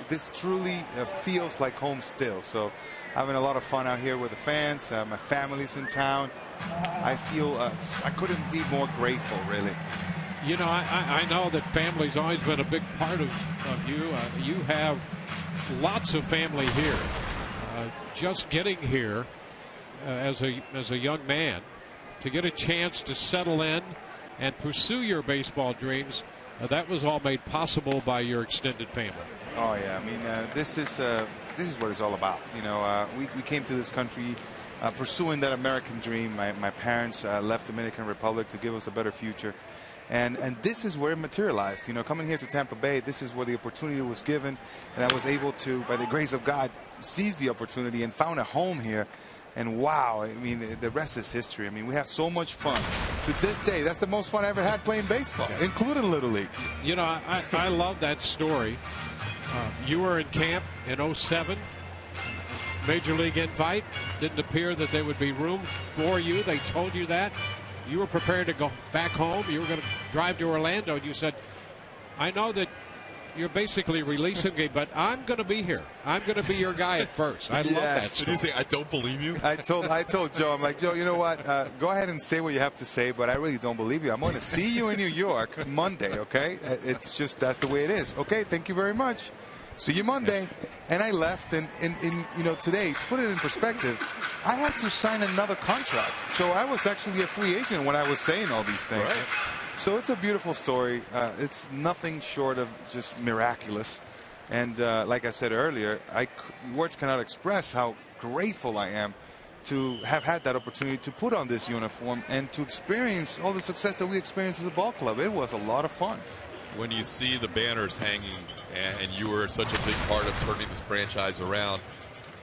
This truly feels like home still. So having a lot of fun out here with the fans. My family's in town. I feel I couldn't be more grateful, really. You know, I know that family's always been a big part of you. You have lots of family here. Just getting here as a young man to get a chance to settle in and pursue your baseball dreams, that was all made possible by your extended family. Oh yeah, I mean this is what it's all about. You know, we came to this country pursuing that American dream. My parents left Dominican Republic to give us a better future, and this is where it materialized. You know, coming here to Tampa Bay, this is where the opportunity was given, and I was able to, by the grace of God, seize the opportunity and found a home here. And wow, I mean, the rest is history. I mean, we had so much fun. To this day, that's the most fun I ever had playing baseball, including Little League. You know, I love that story. You were in camp in 07. Major League invite. Didn't appear that there would be room for you. They told you that. You were prepared to go back home. You were going to drive to Orlando. And you said, I know that you're basically releasing me, but I'm going to be here. I'm going to be your guy at first. I love that story. Did you say, I don't believe you? I told Joe, I'm like, Joe, you know what? Go ahead and say what you have to say, but I really don't believe you. I'm going to see you in New York Monday, okay? It's just, that's the way it is. Okay, thank you very much. See you Monday. And I left, and you know, today, to put it in perspective, I had to sign another contract. So I was actually a free agent when I was saying all these things. Right. So it's a beautiful story. It's nothing short of just miraculous. And like I said earlier, words cannot express how grateful I am to have had that opportunity to put on this uniform and to experience all the success that we experienced as a ball club. It was a lot of fun. When you see the banners hanging and you were such a big part of turning this franchise around,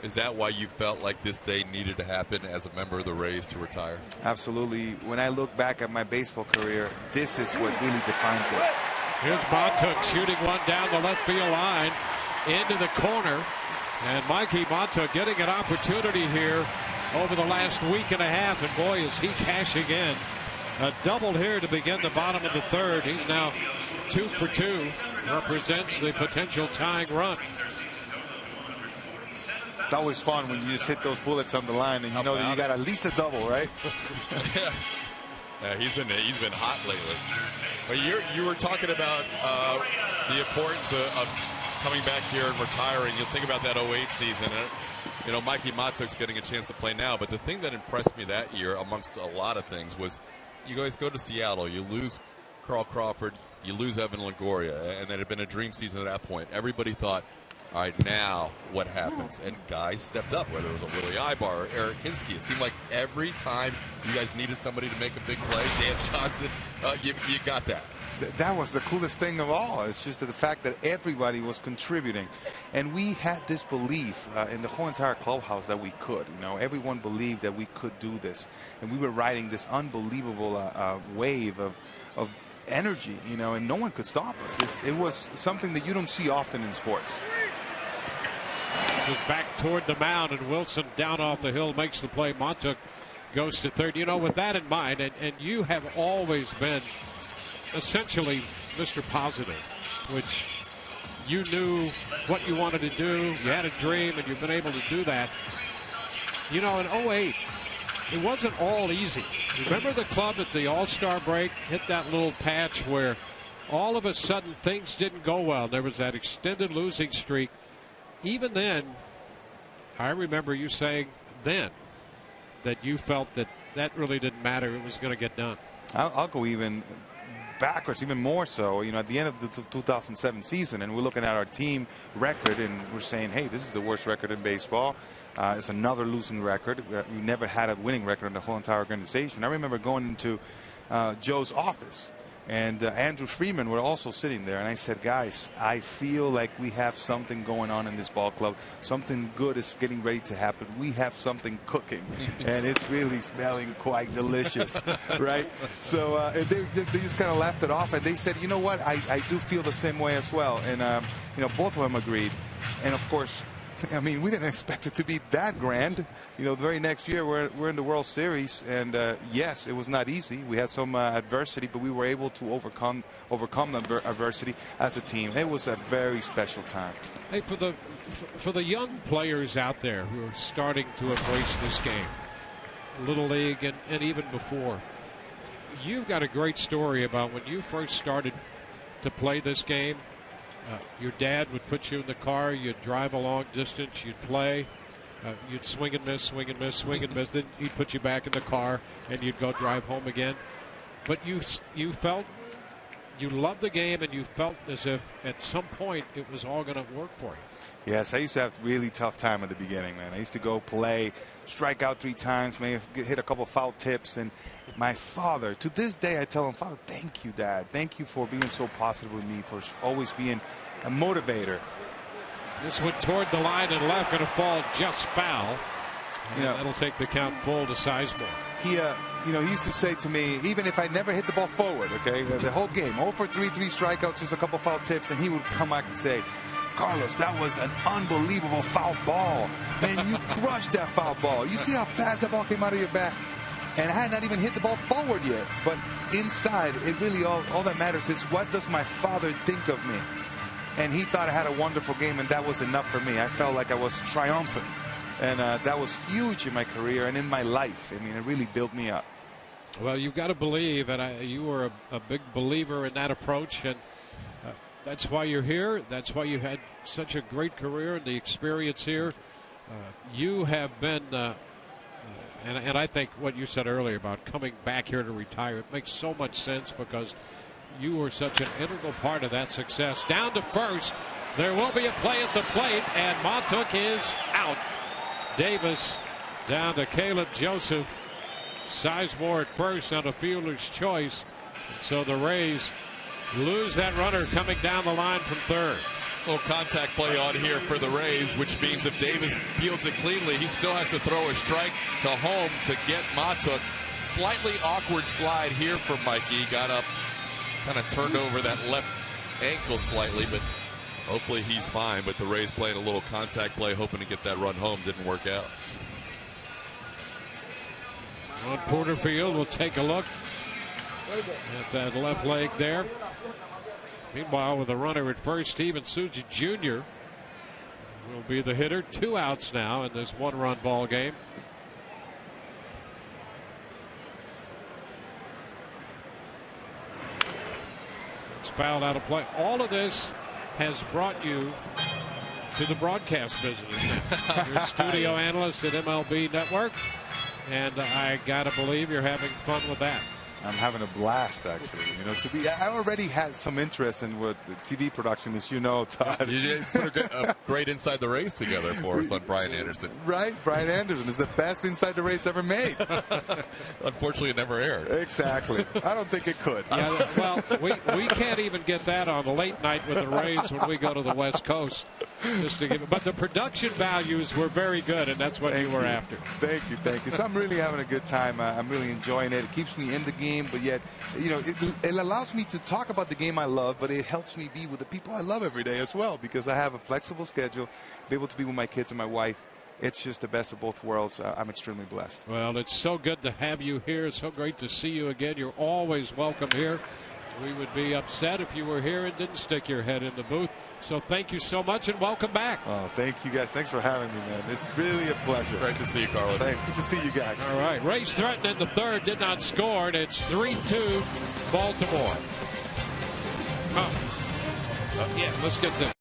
is that why you felt like this day needed to happen as a member of the Rays to retire? Absolutely. When I look back at my baseball career, this is what really defines it. Here's Montook shooting one down the left field line into the corner. And Mikey Montook getting an opportunity here over the last week and a half. And boy, is he cashing in. A double here to begin the bottom of the third. He's now 2 for 2. Represents the potential tying run. It's always fun when you just hit those bullets on the line and you know that you got at least a double, right? Yeah, he's been hot lately. But you were talking about the importance of coming back here and retiring. You think about that 08 season. You know, Mikey Montook's getting a chance to play now. But the thing that impressed me that year, amongst a lot of things, was you guys go to Seattle, you lose Carl Crawford, you lose Evan Longoria, and it had been a dream season at that point. Everybody thought, all right, now what happens? And guys stepped up, whether it was a Willie Ibar or Eric Hinsky. It seemed like every time you guys needed somebody to make a big play, Dan Johnson, you got that. That was the coolest thing of all. It's just the fact that everybody was contributing. And we had this belief in the whole entire clubhouse that we could. You know, everyone believed that we could do this. And we were riding this unbelievable wave of energy, you know, and no one could stop us. It was something that you don't see often in sports. This is back toward the mound, and Wilson down off the hill makes the play. Montook goes to third. You know, with that in mind, and you have always been essentially Mr. Positive, which you knew what you wanted to do. You had a dream, and you've been able to do that. You know, in 08, it wasn't all easy. Remember the club at the All-Star break hit that little patch where all of a sudden things didn't go well. There was that extended losing streak. Even then, I remember you saying then that you felt that really didn't matter. It was going to get done. I'll go even backwards, even more so, at the end of the 2007 season, and we're looking at our team record, and we're saying, hey, this is the worst record in baseball. It's another losing record. We never had a winning record in the whole entire organization. I remember going into Joe's office, and Andrew Freeman were also sitting there, and I said, guys, I feel like we have something going on in this ball club. Something good is getting ready to happen. We have something cooking, and it's really smelling quite delicious, right? So and they just kind of laughed it off, and they said, you know what, I do feel the same way as well. And both of them agreed. And of course, I mean, we didn't expect it to be that grand. The very next year we're in the World Series, and yes, it was not easy. We had some adversity, but we were able to overcome the adversity as a team. It was a very special time. Hey, for the young players out there who are starting to embrace this game, Little League and even before, you've got a great story about when you first started to play this game. Your dad would put you in the car, you'd drive a long distance, you'd play, you'd swing and miss, swing and miss, swing and miss, then he'd put you back in the car and you'd go drive home again. But you felt you loved the game, and you felt as if at some point it was all going to work for you. Yes, I used to have a really tough time at the beginning, man. I used to go play, strike out 3 times, maybe hit a couple foul tips, and my father, to this day, I tell him, Father, thank you, Dad. Thank you for being so positive with me, for always being a motivator. This went toward the line and left, going to fall just foul. That'll take the count full to Sizemore. He used to say to me, even if I never hit the ball forward, okay, the whole game, 0 for 3 strikeouts, just a couple foul tips, and he would come back and say, Carlos, that was an unbelievable foul ball. Man, you crushed that foul ball. You see how fast that ball came out of your bat? And I had not even hit the ball forward yet. But inside, it really all that matters is, what does my father think of me? And he thought I had a wonderful game, and that was enough for me. I felt like I was triumphant. And that was huge in my career and in my life. I mean, it really built me up. Well, you've got to believe, and you were a big believer in that approach, and that's why you're here. That's why you had such a great career and the experience here. You have been, and I think what you said earlier about coming back here to retire, it makes so much sense, because you were such an integral part of that success. Down to first. There will be a play at the plate, and Montook is out. Davis down to Caleb Joseph. Sizemore at first on a fielder's choice. And so the Rays lose that runner coming down the line from third. Little contact play on here for the Rays, which means if Davis fields it cleanly, he still has to throw a strike to home to get Montook. Slightly awkward slide here from Mikey. He got up, kind of turned over that left ankle slightly, but hopefully he's fine. But the Rays playing a little contact play, hoping to get that run home. Didn't work out. On Porterfield will take a look at that left leg there. Meanwhile, with a runner at first, Steven Suji Jr. will be the hitter. 2 outs now in this 1-run ball game. It's fouled out of play. All of this has brought you to the broadcast business now. You're a studio analyst at MLB Network, and I gotta believe you're having fun with that. I'm having a blast, actually. I already had some interest in what the TV production, as you know, Todd. You did put a great Inside the Race together for us on Brian Anderson. Right, Brian Anderson is the best Inside the Race ever made. Unfortunately, it never aired. Exactly. I don't think it could. Yeah, well, we can't even get that on a late night with the Rays when we go to the West Coast. Just to give it, but the production values were very good, and that's what you were after. Thank you. So I'm really having a good time. I'm really enjoying it. It keeps me in the game, but yet, it allows me to talk about the game I love, but it helps me be with the people I love every day as well, because I have a flexible schedule, be able to be with my kids and my wife. It's just the best of both worlds. I'm extremely blessed. Well, it's so good to have you here. It's so great to see you again. You're always welcome here. We would be upset if you were here and didn't stick your head in the booth. So thank you so much, and welcome back. Oh, thank you guys. Thanks for having me, man. It's really a pleasure. Great to see you, Carlos. Thanks. Good to see you guys. All right. Rays threatened in the third, did not score, and it's 3-2 Baltimore. Yeah, let's get this.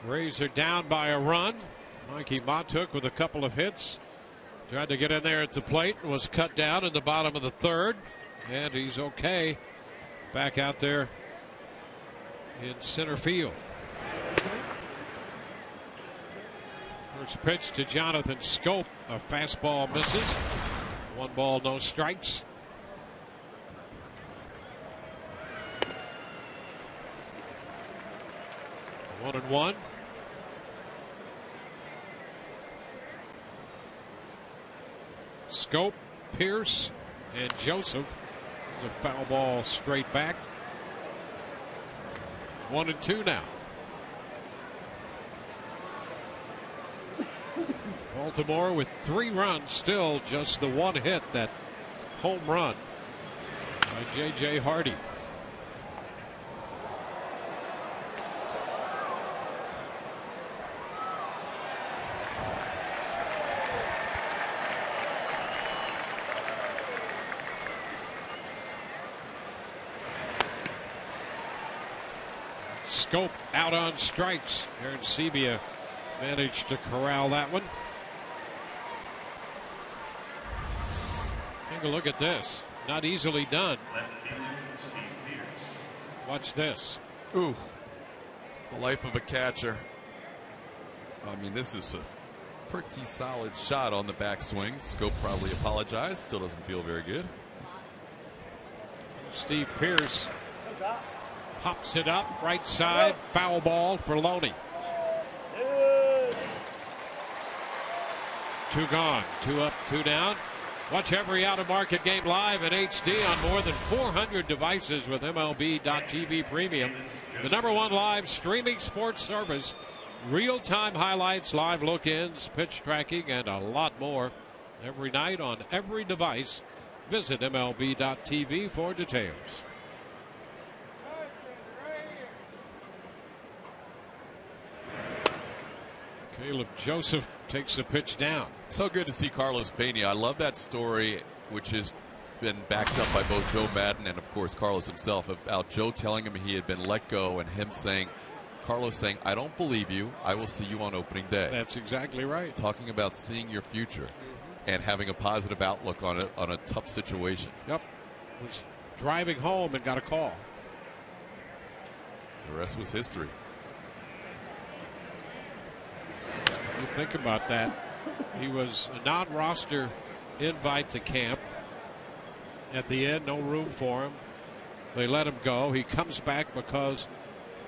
Rays are down by a run. Mikey Matuk with a couple of hits. Tried to get in there at the plate and was cut down in the bottom of the third. And he's okay. Back out there in center field. First pitch to Jonathan Scope. A fastball misses. 1 ball, no strikes. One and one. Scope, Pierce, and Joseph. The foul ball straight back. 1 and 2 now. Baltimore with 3 runs, still just the 1 hit, that home run by J.J. Hardy. Scope out on strikes. Aaron Sebia managed to corral that one. Take a look at this. Not easily done. Watch this. Ooh. The life of a catcher. I mean, this is a pretty solid shot on the backswing. Scope probably apologized. Still doesn't feel very good. Steve Pierce pops it up right side. Foul ball for Loney. 2 gone. 2 up, 2 down. Watch every out-of-market game live in HD on more than 400 devices with MLB.TV Premium. The #1 live streaming sports service. Real-time highlights, live look-ins, pitch tracking, and a lot more. Every night on every device. Visit MLB.TV for details. Caleb Joseph takes the pitch down. So good to see Carlos Pena. I love that story, which has been backed up by both Joe Madden and, of course, Carlos himself, about Joe telling him he had been let go and him saying, Carlos saying, I don't believe you. I will see you on opening day. That's exactly right. Talking about seeing your future and having a positive outlook on a tough situation. Yep. Was driving home and got a call. The rest was history. You think about that. He was a non-roster invite to camp. At the end, no room for him. They let him go. He comes back because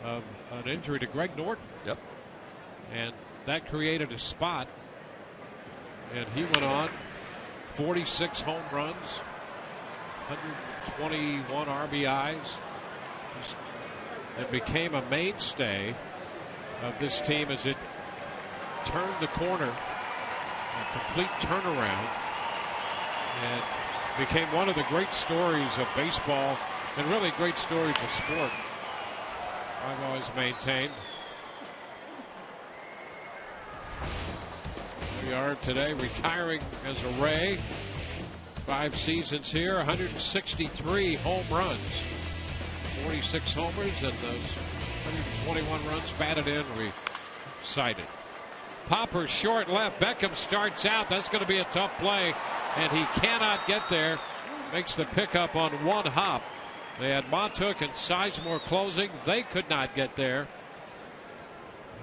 of an injury to Greg Norton. Yep. And that created a spot. And he went on 46 home runs, 121 RBIs, and became a mainstay of this team as it turned the corner, a complete turnaround, and became one of the great stories of baseball and really great stories of sport. I've always maintained. We are today retiring as a Ray. 5 seasons here, 163 home runs, 46 homers, and those 121 runs batted in, recited. Popper short left. Beckham starts out. That's going to be a tough play, and he cannot get there. Makes the pickup on 1 hop. They had Matuk and Sizemore closing. They could not get there.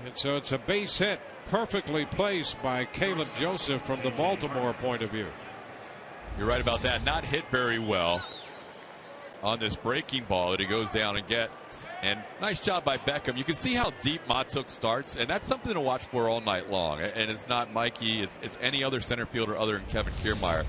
And so it's a base hit, perfectly placed by Caleb Joseph from the Baltimore point of view. You're right about that. Not hit very well on this breaking ball that he goes down and gets. And nice job by Beckham. You can see how deep Matuk starts, and that's something to watch for all night long. And it's not Mikey, it's any other center fielder other than Kevin Kiermaier.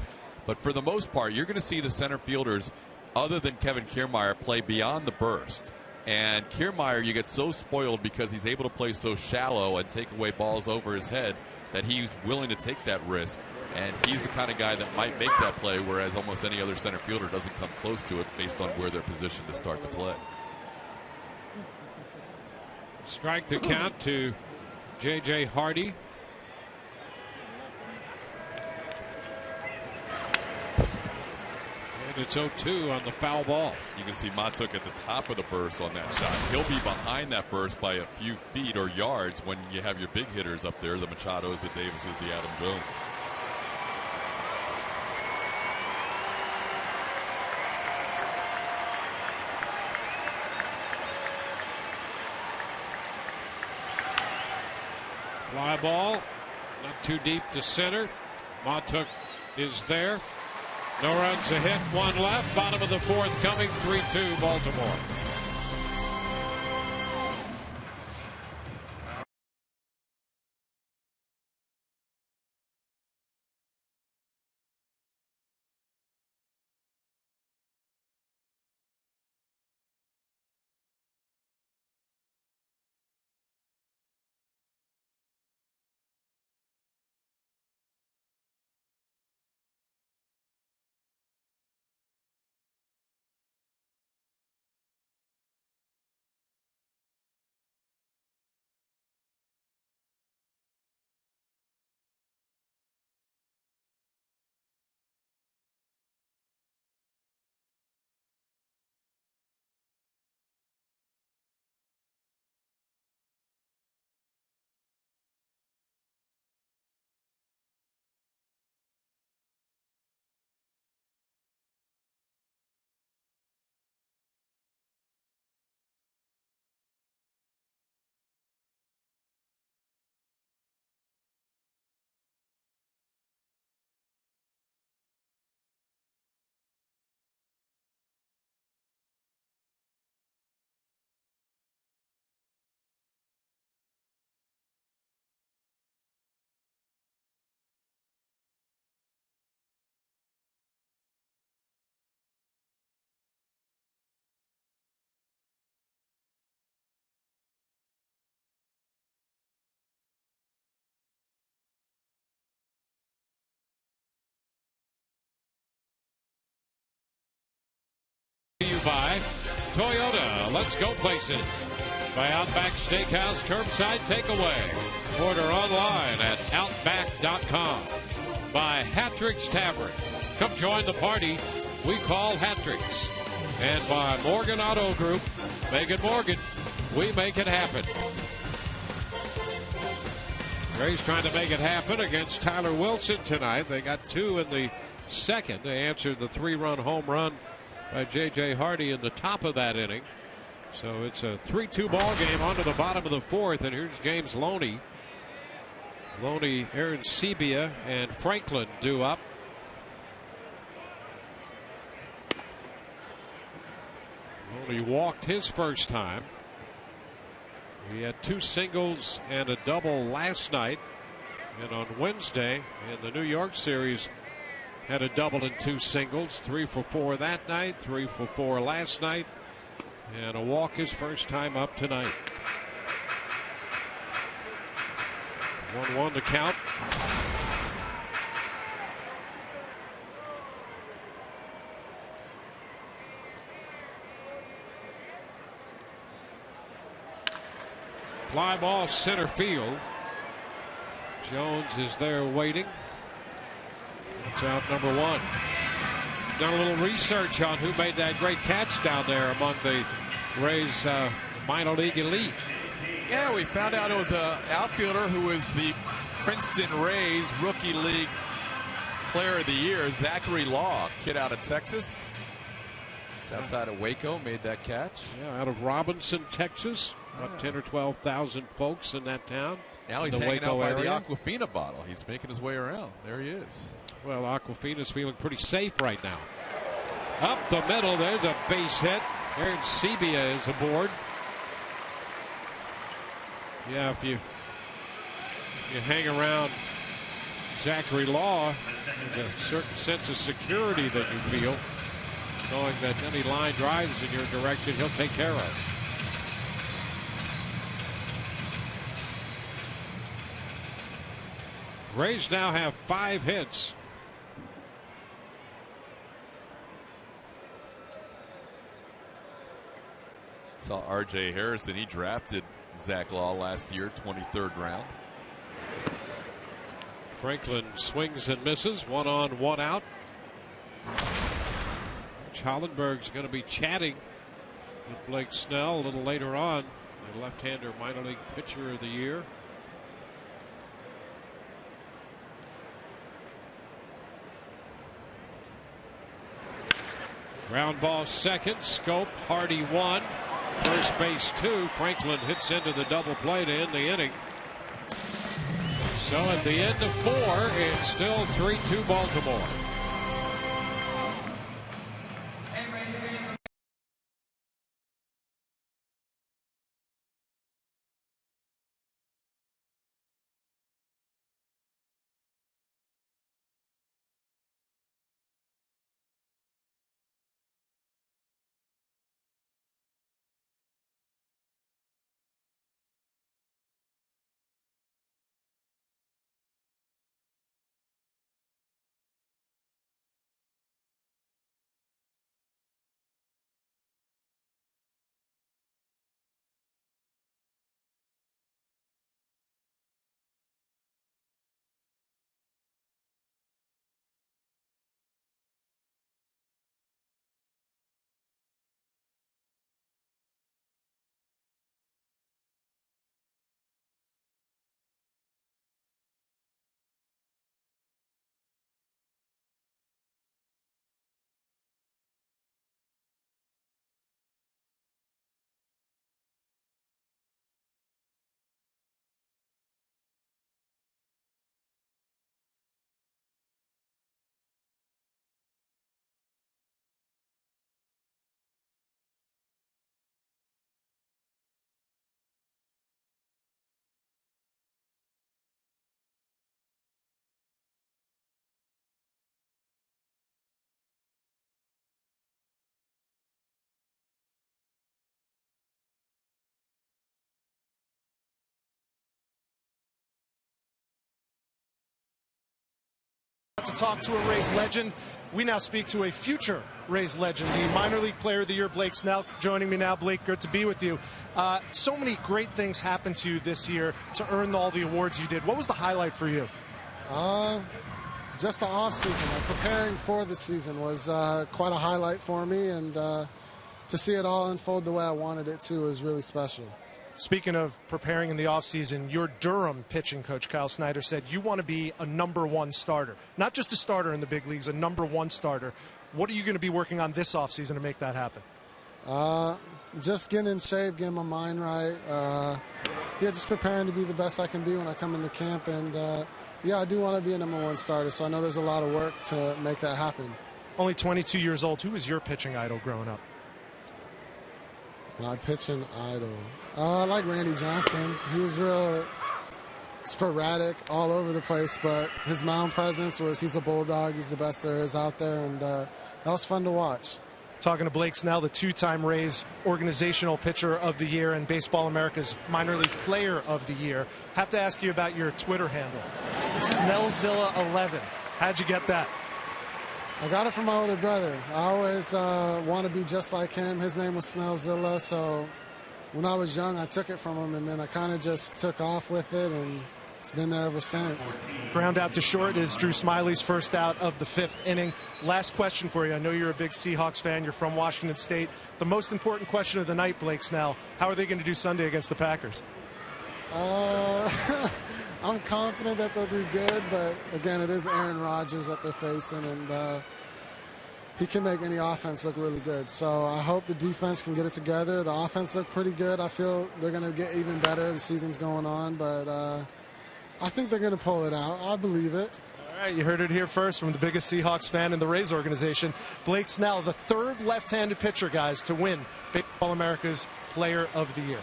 But for the most part, you're going to see the center fielders other than Kevin Kiermaier play beyond the burst. And Kiermaier, you get so spoiled because he's able to play so shallow and take away balls over his head that he's willing to take that risk. And he's the kind of guy that might make that play, whereas almost any other center fielder doesn't come close to it based on where they're positioned to start the play. Strike the count to J.J. Hardy. And and it's 0-2 on the foul ball. You can see Matuk at the top of the burst on that shot. He'll be behind that burst by a few feet or yards when you have your big hitters up there, the Machados, the Davises, the Adam Jones. Fly ball, not too deep to center. Matuk is there. No runs, a hit, one left. Bottom of the fourth coming, 3-2 Baltimore. You buy Toyota. Let's go places. By Outback Steakhouse Curbside Takeaway. Order online at Outback.com. By Hattrick's Tavern. Come join the party we call Hattrick's. And by Morgan Auto Group. Megan Morgan. We make it happen. Rays trying to make it happen against Tyler Wilson tonight. They got two in the second. They answered the 3-run home run by J.J. Hardy in the top of that inning. So it's a 3-2 ball game on to the bottom of the fourth. And here's James Loney. Loney, Aaron Sebia, and Franklin due up. Loney walked his first time. He had 2 singles and a double last night. And on Wednesday in the New York series, had a double and 2 singles, 3 for 4 that night, 3 for 4 last night, and a walk his first time up tonight. 1-1 to count. Fly ball center field. Jones is there waiting. It's out number 1. Done a little research on who made that great catch down there among the Rays minor league elite. Yeah, we found out it was an outfielder who was the Princeton Rays Rookie League Player of the Year, Zachary Law, kid out of Texas. It's outside of Waco, made that catch. Yeah, out of Robinson, Texas. About 10 or 12,000 folks in that town. Now he's hanging out by the Aquafina bottle. He's making his way around. There he is. Well, Aquafina's feeling pretty safe right now. Up the middle, there's a base hit. Aaron Sebia is aboard. Yeah, if you hang around Zachary Law, there's a certain sense of security that you feel, knowing that any line drives in your direction, he'll take care of. Rays now have 5 hits. Saw R.J. Harrison. He drafted Zach Law last year, 23rd round. Franklin swings and misses. 1 on, 1 out. Coach Hollenberg's going to be chatting with Blake Snell a little later on, the left-hander minor league pitcher of the year. Ground ball second, Scope, Hardy 1, first base 2. Franklin hits into the double play to end the inning. So at the end of 4, it's still 3-2 Baltimore. To talk to a Rays legend, we now speak to a future Rays legend, the minor league player of the year, Blake Snell, joining me now. Blake, good to be with you. So many great things happened to you this year to earn all the awards you did. What was the highlight for you? Just the off season. Preparing for the season was quite a highlight for me, and to see it all unfold the way I wanted it to was really special. Speaking of preparing in the offseason, your Durham pitching coach, Kyle Snyder, said you want to be a #1 starter. Not just a starter in the big leagues, a #1 starter. What are you going to be working on this offseason to make that happen? Just getting in shape, getting my mind right. Yeah, just preparing to be the best I can be when I come into camp. And, yeah, I do want to be a #1 starter, so I know there's a lot of work to make that happen. Only 22 years old. Who was your pitching idol growing up? My pitching idol. I like Randy Johnson. He was real sporadic, all over the place, but his mound presence he's a bulldog. He's the best there is out there, and that was fun to watch. Talking to Blake Snell, the 2-time Rays organizational pitcher of the year and Baseball America's minor league player of the year. Have to ask you about your Twitter handle, Snellzilla11. How'd you get that? I got it from my older brother. I always want to be just like him. His name was Snellzilla, so when I was young, I took it from him, and then I kind of just took off with it, and it's been there ever since. Ground out to short is Drew Smyly's first out of the 5th inning. Last question for you. I know you're a big Seahawks fan. You're from Washington State. The most important question of the night, Blake Snell, how are they going to do Sunday against the Packers? I'm confident that they'll do good, but again, it is Aaron Rodgers that they're facing, and he can make any offense look really good. So I hope the defense can get it together. The offense looked pretty good. I feel they're going to get even better. The season's going on, but I think they're going to pull it out. I believe it. All right, you heard it here first from the biggest Seahawks fan in the Rays organization, Blake Snell, the 3rd left-handed pitcher, guys, to win Baseball America's Player of the Year.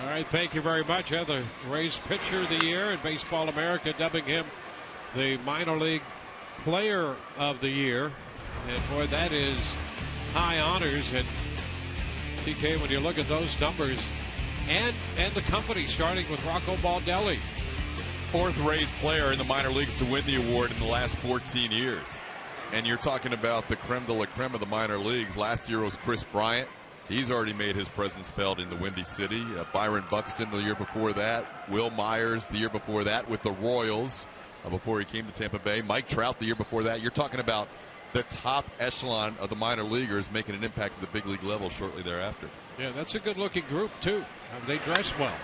All right, thank you very much. The Rays pitcher of the year, and Baseball America dubbing him the minor league player of the year. And boy, that is high honors. And TK, when you look at those numbers and the company, starting with Rocco Baldelli. 4th Rays player in the minor leagues to win the award in the last 14 years. And you're talking about the creme de la creme of the minor leagues. Last year was Chris Bryant. He's already made his presence felt in the Windy City. Byron Buxton the year before that. Will Myers the year before that with the Royals before he came to Tampa Bay. Mike Trout the year before that. You're talking about the top echelon of the minor leaguers making an impact at the big league level shortly thereafter. Yeah, that's a good-looking group, too. They dress well.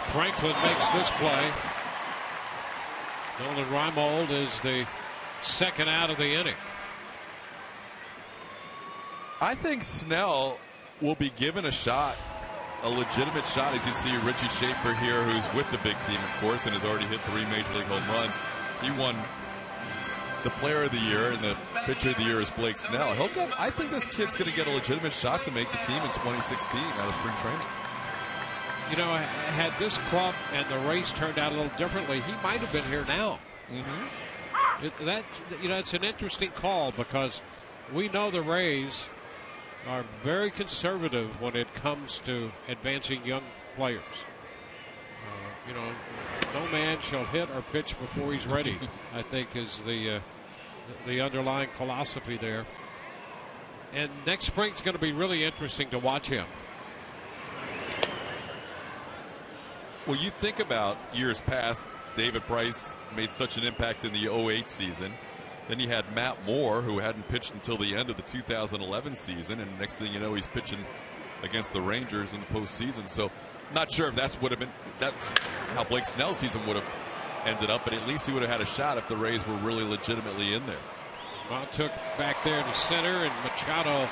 Franklin makes this play. Nolan Reimold is the second out of the inning. I think Snell will be given a shot, a legitimate shot, as you see Richie Schaefer here, who's with the big team, of course, and has already hit 3 Major League home runs. He won the Player of the Year, and the Pitcher of the Year is Blake Snell. I think this kid's going to get a legitimate shot to make the team in 2016 out of spring training. You know, had this club and the race turned out a little differently, he might have been here now. It's an interesting call because we know the Rays are very conservative when it comes to advancing young players. No man shall hit or pitch before he's ready, I think is the underlying philosophy there. And next spring's going to be really interesting to watch him. Well, you think about years past, David Price made such an impact in the 08 season. Then you had Matt Moore, who hadn't pitched until the end of the 2011 season, and next thing you know, he's pitching against the Rangers in the postseason. So, not sure if that's how Blake Snell's season would have ended up, but at least he would have had a shot if the Rays were really legitimately in there. Well, took back there to center, and Machado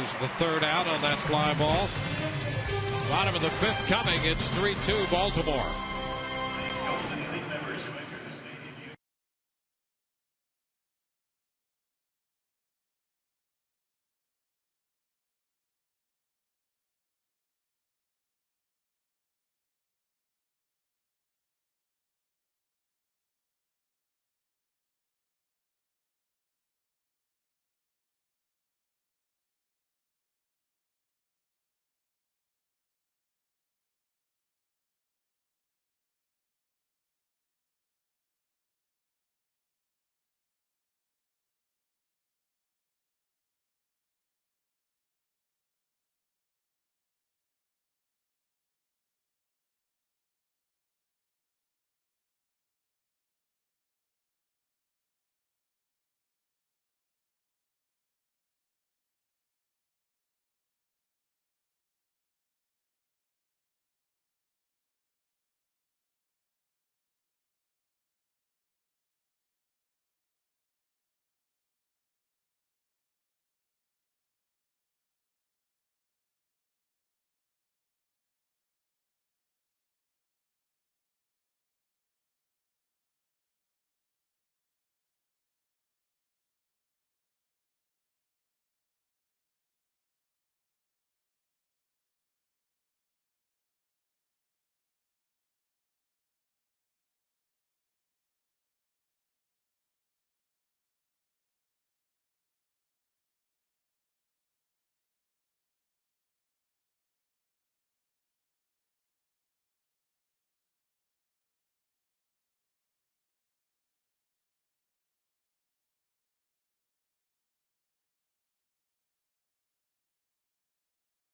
is the third out on that fly ball. Bottom of the fifth coming. It's 3-2 Baltimore.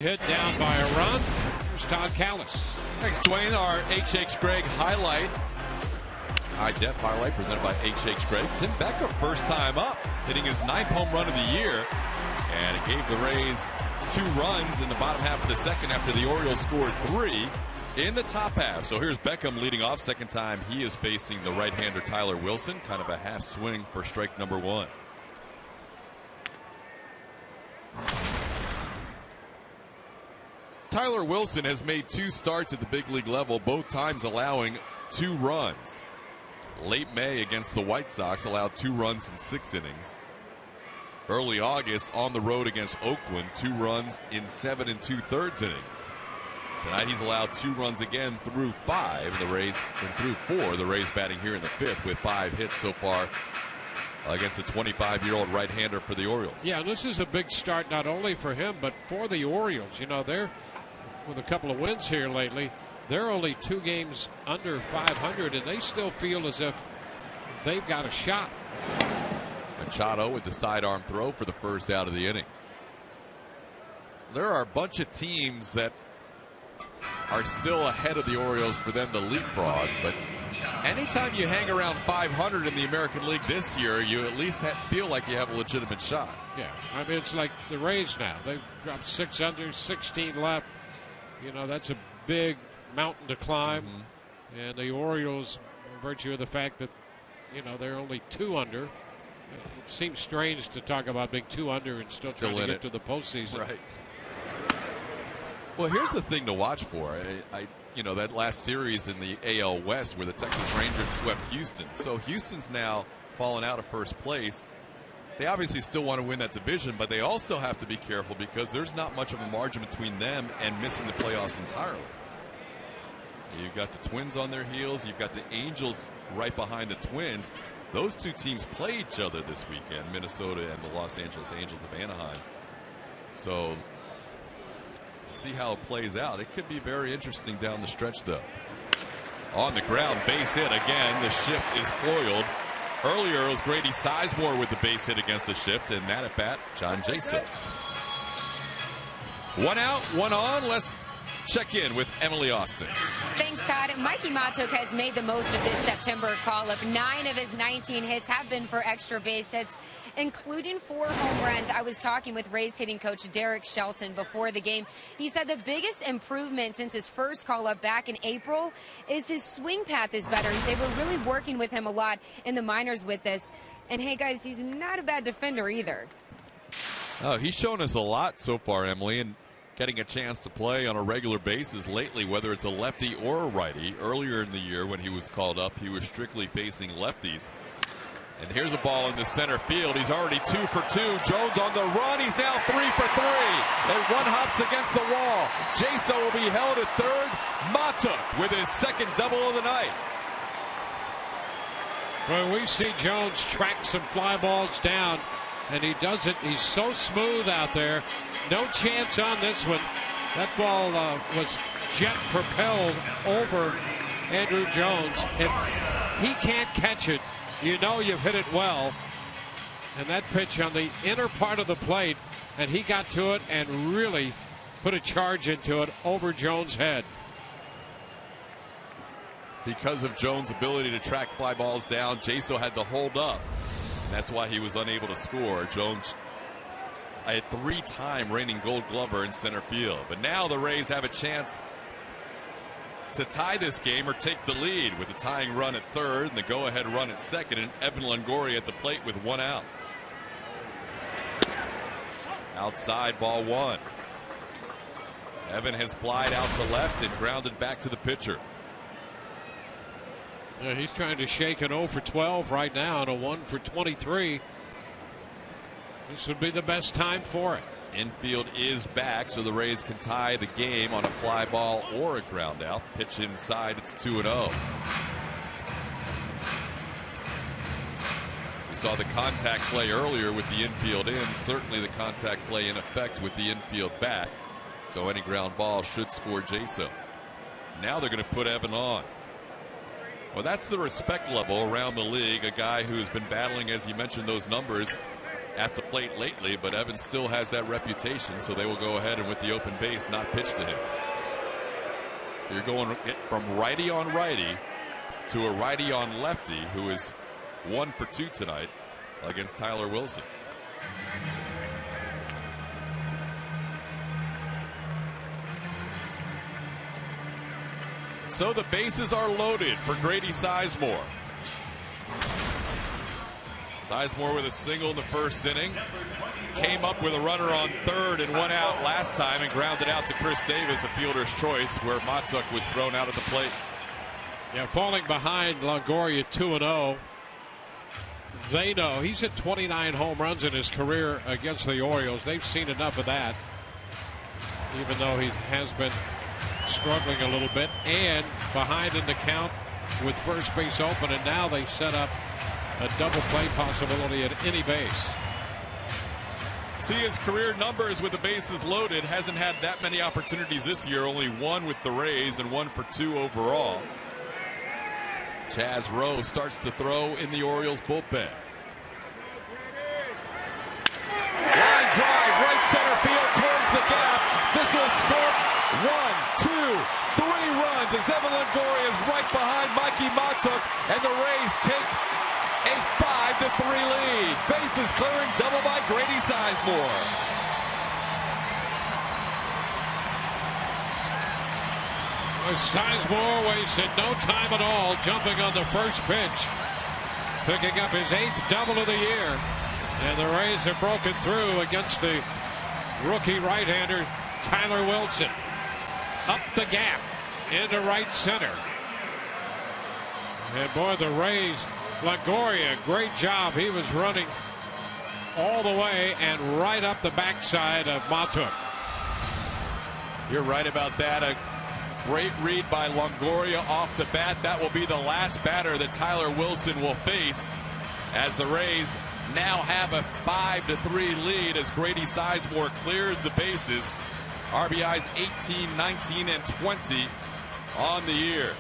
Hit down by a run. Here's Todd Callis. Thanks, Dwayne. Our H.H. Gregg highlight. High def highlight presented by H.H. Gregg. Tim Beckham, first time up, hitting his 9th home run of the year. And it gave the Rays 2 runs in the bottom half of the second after the Orioles scored 3 in the top half. So here's Beckham leading off. Second time he is facing the right-hander Tyler Wilson. Kind of a half swing for strike number 1. Tyler Wilson has made 2 starts at the big league level, both times allowing 2 runs. Late May against the White Sox allowed 2 runs in 6 innings. Early August on the road against Oakland, 2 runs in 7 2/3 innings. Tonight he's allowed 2 runs again through 5. The Rays and through 4. The Rays batting here in the 5th with 5 hits so far against the 25-year-old right-hander for the Orioles. Yeah, this is a big start not only for him but for the Orioles. You know, they're with a couple of wins here lately. They're only 2 games under 500, and they still feel as if they've got a shot. Machado with the sidearm throw for the first out of the inning. There are a bunch of teams that are still ahead of the Orioles for them to leapfrog, but Anytime you hang around 500 in the American League this year, you at least feel like you have a legitimate shot. Yeah, I mean, it's like the Rays now. They've dropped 6 under, 16 left. You know, that's a big mountain to climb. And the Orioles, by virtue of the fact that, you know, they're only 2 under. It seems strange to talk about being 2 under and still trying to get to the postseason. Right. Well, here's the thing to watch for. You know, that last series in the AL West where the Texas Rangers swept Houston. So Houston's now fallen out of first place. They obviously still want to win that division, but they also have to be careful because there's not much of a margin between them and missing the playoffs entirely. You've got the Twins on their heels. You've got the Angels right behind the Twins. Those two teams play each other this weekend, Minnesota and the Los Angeles Angels of Anaheim. So see how it plays out. It could be very interesting down the stretch, though. On the ground, base hit again. The shift is foiled. Earlier, it was Grady Sizemore with the base hit against the shift, and that at bat, John Jaso. 1 out, 1 on. Let's check in with Emily Austin. Thanks, Todd. Mikey Matuk has made the most of this September call-up. 9 of his 19 hits have been for extra base hits, including 4 home runs. I was talking with Rays hitting coach Derek Shelton before the game. He said the biggest improvement since his first call-up back in April is his swing path is better. They were really working with him a lot in the minors with this. And hey, guys, he's not a bad defender either. Oh, he's shown us a lot so far, Emily, and getting a chance to play on a regular basis lately, whether it's a lefty or a righty. Earlier in the year when he was called up, he was strictly facing lefties. And here's a ball in the center field. He's already 2 for 2. Jones on the run. He's now 3 for 3. And 1 hops against the wall. Jaso will be held at third. Matuk with his second double of the night. Well, we see Jones track some fly balls down, and he does it. He's so smooth out there. No chance on this one. That ball was jet propelled over Andrew Jones. If he can't catch it, you know you've hit it well. And that pitch on the inner part of the plate, and he got to it and really put a charge into it over Jones' head. Because of Jones' ability to track fly balls down, Jaso had to hold up. And that's why he was unable to score. Jones, a 3-time reigning Gold Glover in center field. But now the Rays have a chance to tie this game or take the lead with the tying run at third and the go-ahead run at second, and Evan Longoria at the plate with 1 out. Outside, ball 1. Evan has flied out to left and grounded back to the pitcher. Yeah, he's trying to shake an 0 for 12 right now and a 1 for 23. This would be the best time for it. Infield is back, so the Rays can tie the game on a fly ball or a ground out. Pitch inside, it's 2-0. We saw the contact play earlier with the infield in. Certainly the contact play in effect with the infield back. So any ground ball should score Jaso. Now they're going to put Evan on. Well, that's the respect level around the league. A guy who's been battling, as you mentioned, those numbers at the plate lately, but Evans still has that reputation, so they will go ahead and with the open base not pitch to him. So you're going from righty on righty to a righty on lefty, who is 1 for 2 tonight against Tyler Wilson. So the bases are loaded for Grady Sizemore. Sizemore with a single in the first inning. Came up with a runner on third and 1 out last time and grounded out to Chris Davis, a fielder's choice, where Matuk was thrown out at the plate. Yeah, falling behind Longoria 2-0. They know he's hit 29 home runs in his career against the Orioles. They've seen enough of that, even though he has been struggling a little bit and behind in the count with first base open, and now they set up a double play possibility at any base. See his career numbers with the bases loaded. Hasn't had that many opportunities this year. Only 1 with the Rays and 1 for 2 overall. Chaz Rowe starts to throw in the Orioles bullpen. Line drive, right center field towards the gap. This will score 1, 2, 3 runs as Evan Longoria's right right behind Mikey Matuk, and the Rays take a 5-3 lead. Bases clearing, double by Grady Sizemore. Sizemore wasted no time at all jumping on the first pitch, picking up his 8th double of the year. And the Rays have broken through against the rookie right-hander Tyler Wilson. Up the gap into right center. And boy, the Rays, Longoria, great job. He was running all the way and right up the backside of Matuk. You're right about that. A great read by Longoria off the bat. That will be the last batter that Tyler Wilson will face, as the Rays now have a 5-3 lead as Grady Sizemore clears the bases. RBIs 18, 19, and 20 on the year.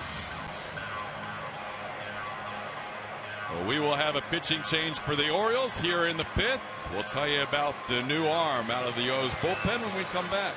Well, we will have a pitching change for the Orioles here in the 5th. We'll tell you about the new arm out of the O's bullpen when we come back.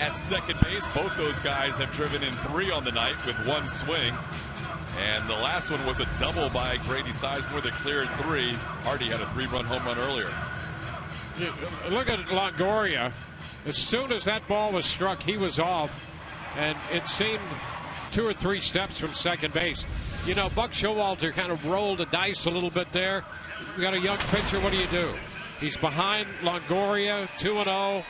At second base, both those guys have driven in 3 on the night with 1 swing. And the last one was a double by Grady Sizemore that cleared 3. Hardy had a 3-run home run earlier. Look at Longoria. As soon as that ball was struck, he was off. And it seemed 2 or 3 steps from second base. You know, Buck Showalter kind of rolled the dice a little bit there. You got a young pitcher, what do? He's behind Longoria, 2-0.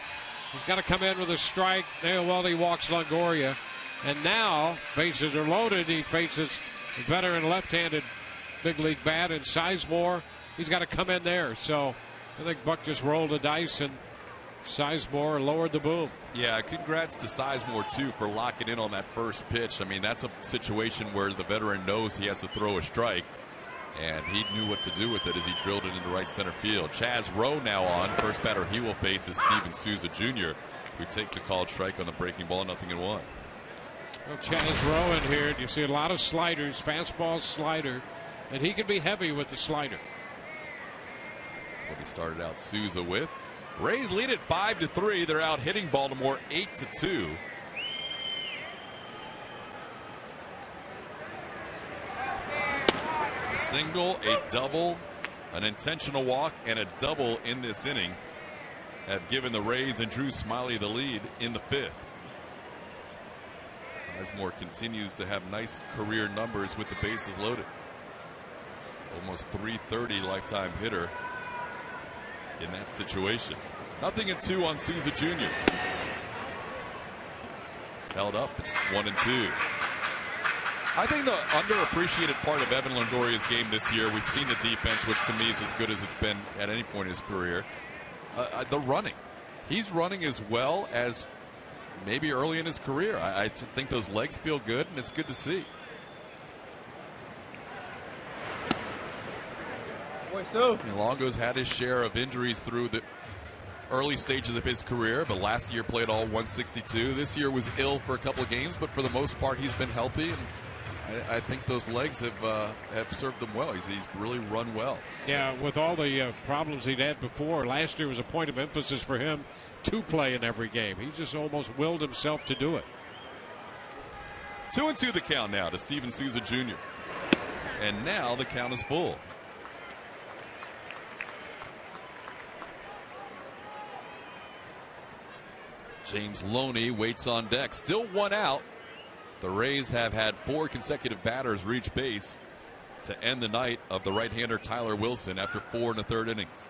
He's got to come in with a strike. Well, he walks Longoria. And now, bases are loaded. He faces a veteran left-handed big league bat in Sizemore. He's got to come in there. So I think Buck just rolled the dice and Sizemore lowered the boom. Yeah, congrats to Sizemore, too, for locking in on that first pitch. I mean, that's a situation where the veteran knows he has to throw a strike. And he knew what to do with it as he drilled it into right center field. Chaz Rowe now on. First batter he will face is Steven Souza Jr., who takes a called strike on the breaking ball, 0-1. Well, Chaz Rowe in here. You see a lot of sliders, fastball, slider, and he can be heavy with the slider. What he started out Souza with. Rays lead at 5-3. They're out hitting Baltimore 8-2. Single, a double, an intentional walk, and a double in this inning have given the Rays and Drew Smyly the lead in the 5th. Sizemore continues to have nice career numbers with the bases loaded. Almost .330 lifetime hitter in that situation. 0-2 on Souza Jr. Held up. It's 1-2. I think the underappreciated part of Evan Longoria's game this year, we've seen the defense, which to me is as good as it's been at any point in his career. The running. He's running as well as maybe early in his career. I think those legs feel good, and it's good to see. Longo's had his share of injuries through the early stages of his career, but last year played all 162. This year was ill for a couple of games, but for the most part he's been healthy, and I think those legs have served him well. He's really run well. Yeah, with all the problems he'd had before, last year was a point of emphasis for him to play in every game. He just almost willed himself to do it. 2-2 the count now to Steven Souza Jr. And now the count is full. James Loney waits on deck. Still one out. The Rays have had 4 consecutive batters reach base to end the night of the right-hander Tyler Wilson after 4 1/3 innings.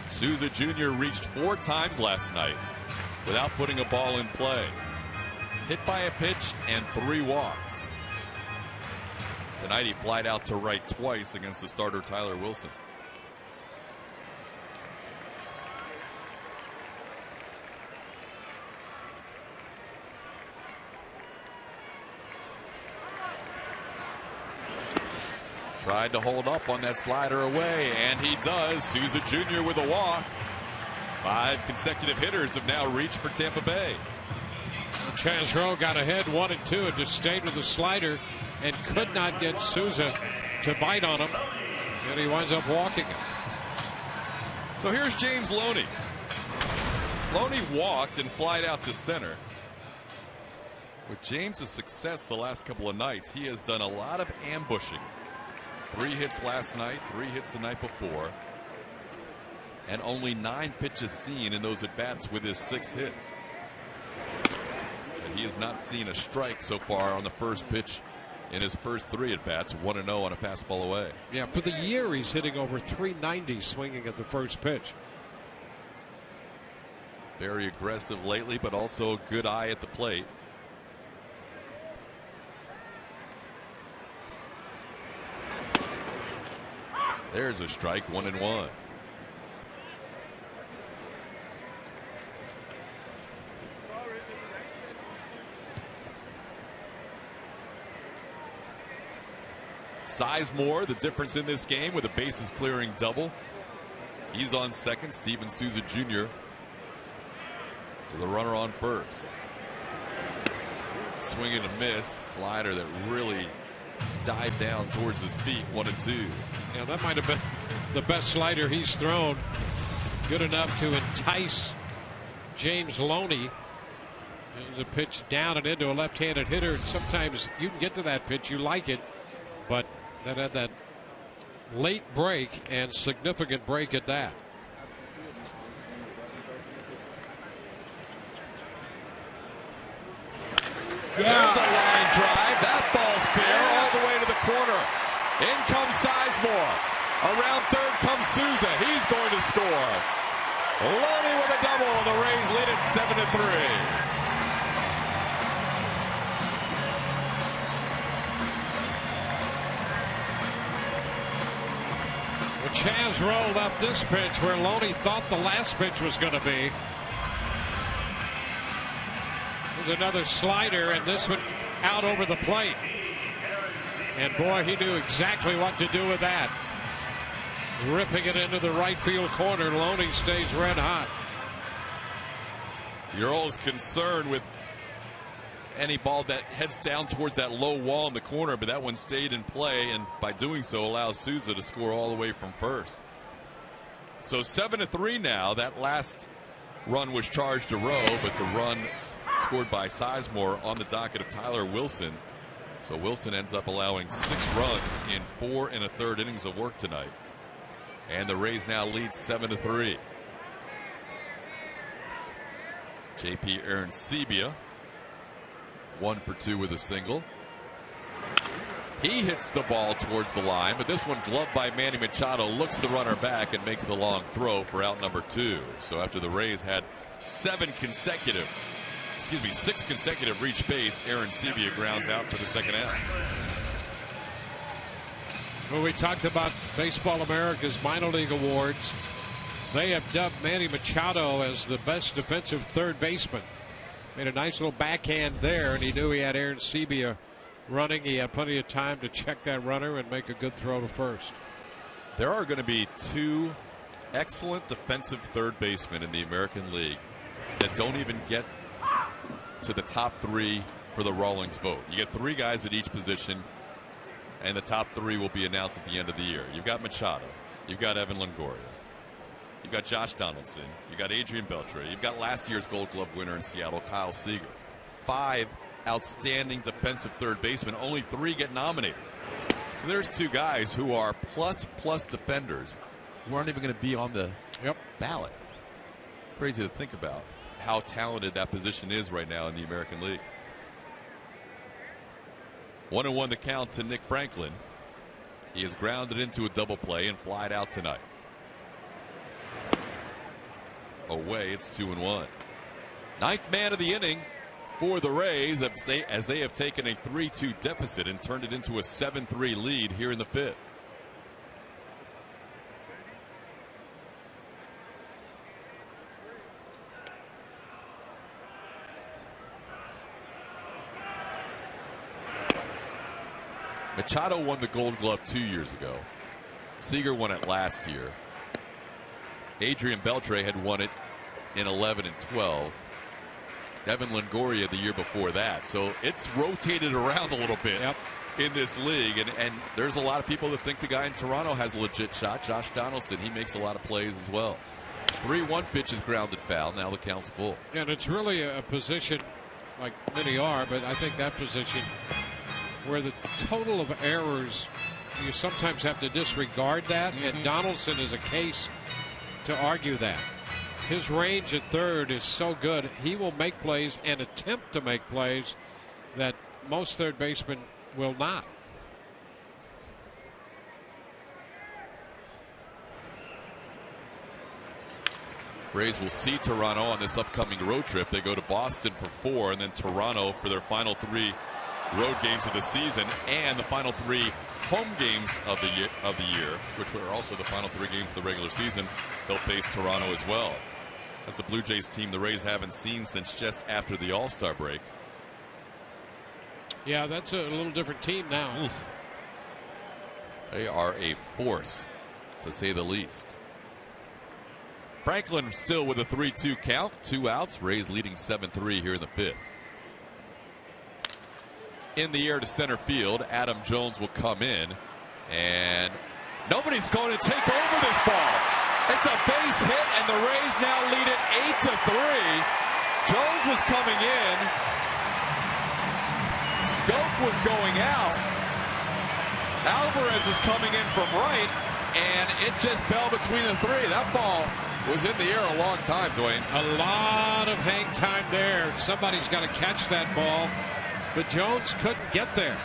Souza Jr. reached 4 times last night without putting a ball in play. Hit by a pitch and 3 walks. Tonight he flied out to right twice against the starter Tyler Wilson. Tried to hold up on that slider away, and he does. Souza Jr. with a walk. 5 consecutive hitters have now reached for Tampa Bay. Chaz Rowe got ahead 1-2 and just stayed with the slider and could not get Souza to bite on him, and he winds up walking him. So here's James Loney. Loney walked and flied out to center. With James' success the last couple of nights, he has done a lot of ambushing. 3 hits last night, 3 hits the night before, and only 9 pitches seen in those at-bats with his 6 hits. And he has not seen a strike so far on the first pitch in his first 3 at-bats, 1-0 on a fastball away. Yeah, for the year he's hitting over .390 swinging at the first pitch. Very aggressive lately, but also a good eye at the plate. There's a strike, 1-1. Sizemore, the difference in this game with a bases clearing double. He's on second. Steven Souza Jr. the runner on first. Swing and a miss. Slider that really dived down towards his feet. 1-2. Yeah, that might have been the best slider he's thrown. Good enough to entice James Loney. It was a pitch down and into a left-handed hitter. And sometimes you can get to that pitch, you like it, but that had that late break and significant break at that. There's a line drive. That ball's fair all the way to the corner. In comes Sizemore. Around third comes Souza. He's going to score. Loney with a double. The Rays lead it 7-3. Chaz rolled up this pitch where Loney thought the last pitch was going to be. There's another slider, and this one out over the plate. And boy, he knew exactly what to do with that. Ripping it into the right field corner. Loney stays red hot. You're always concerned with any ball that heads down towards that low wall in the corner, but that one stayed in play, and by doing so allows Souza to score all the way from first. So 7-3 now. That last run was charged to Rowe, but the run scored by Sizemore on the docket of Tyler Wilson. So Wilson ends up allowing 6 runs in 4 1/3 innings of work tonight. And the Rays now lead 7-3. JP Arencibia 1 for 2 with a single. He hits the ball towards the line, but this one gloved by Manny Machado, looks the runner back and makes the long throw for out number 2. So after the Rays had 6 consecutive reach base, Arencibia grounds out for the second out. Well, we talked about Baseball America's minor league awards. They have dubbed Manny Machado as the best defensive third baseman. Made a nice little backhand there, and he knew he had Aaron Sebia running. He had plenty of time to check that runner and make a good throw to first. There are going to be 2 excellent defensive third basemen in the American League that don't even get to the top 3 for the Rawlings vote. You get 3 guys at each position, and the top 3 will be announced at the end of the year. You've got Machado. You've got Evan Longoria. You've got Josh Donaldson. You've got Adrian Beltre. You've got last year's Gold Glove winner in Seattle, Kyle Seager. 5 outstanding defensive third basemen. Only 3 get nominated. So there's 2 guys who are plus defenders who aren't even going to be on the ballot. Crazy to think about how talented that position is right now in the American League. 1-1 the count to Nick Franklin. He is grounded into a double play and flied out tonight. Away, it's 2-1. 9th man of the inning for the Rays as they have taken a 3-2 deficit and turned it into a 7-3 lead here in the 5th. Machado won the Gold Glove 2 years ago. Seager won it last year. Adrian Beltre had won it in 11 and 12. Evan Longoria the year before that. So it's rotated around a little bit in this league. And there's a lot of people that think the guy in Toronto has a legit shot. Josh Donaldson, he makes a lot of plays as well. 3-1 pitch is grounded foul. Now the count's full. Yeah, and it's really a position like many are, but I think that position where the total of errors, you sometimes have to disregard that. And Donaldson is a case to argue that. His range at third is so good. He will make plays and attempt to make plays that most third basemen will not. Rays will see Toronto on this upcoming road trip. They go to Boston for 4 and then Toronto for their final 3 road games of the season and the final 3 home games of the year, which were also the final 3 games of the regular season. They'll face Toronto as well. That's a Blue Jays team the Rays haven't seen since just after the All-Star break. Yeah, that's a little different team now. They are a force, to say the least. Franklin still with a 3-2 count, 2 outs. Rays leading 7-3 here in the 5th. In the air to center field, Adam Jones will come in, and nobody's going to take over this ball. It's a base hit, and the Rays now lead it 8-3. Jones was coming in. Scope was going out. Alvarez was coming in from right, and it just fell between the 3. That ball was in the air a long time, Dwayne. A lot of hang time there. Somebody's got to catch that ball, but Jones couldn't get there.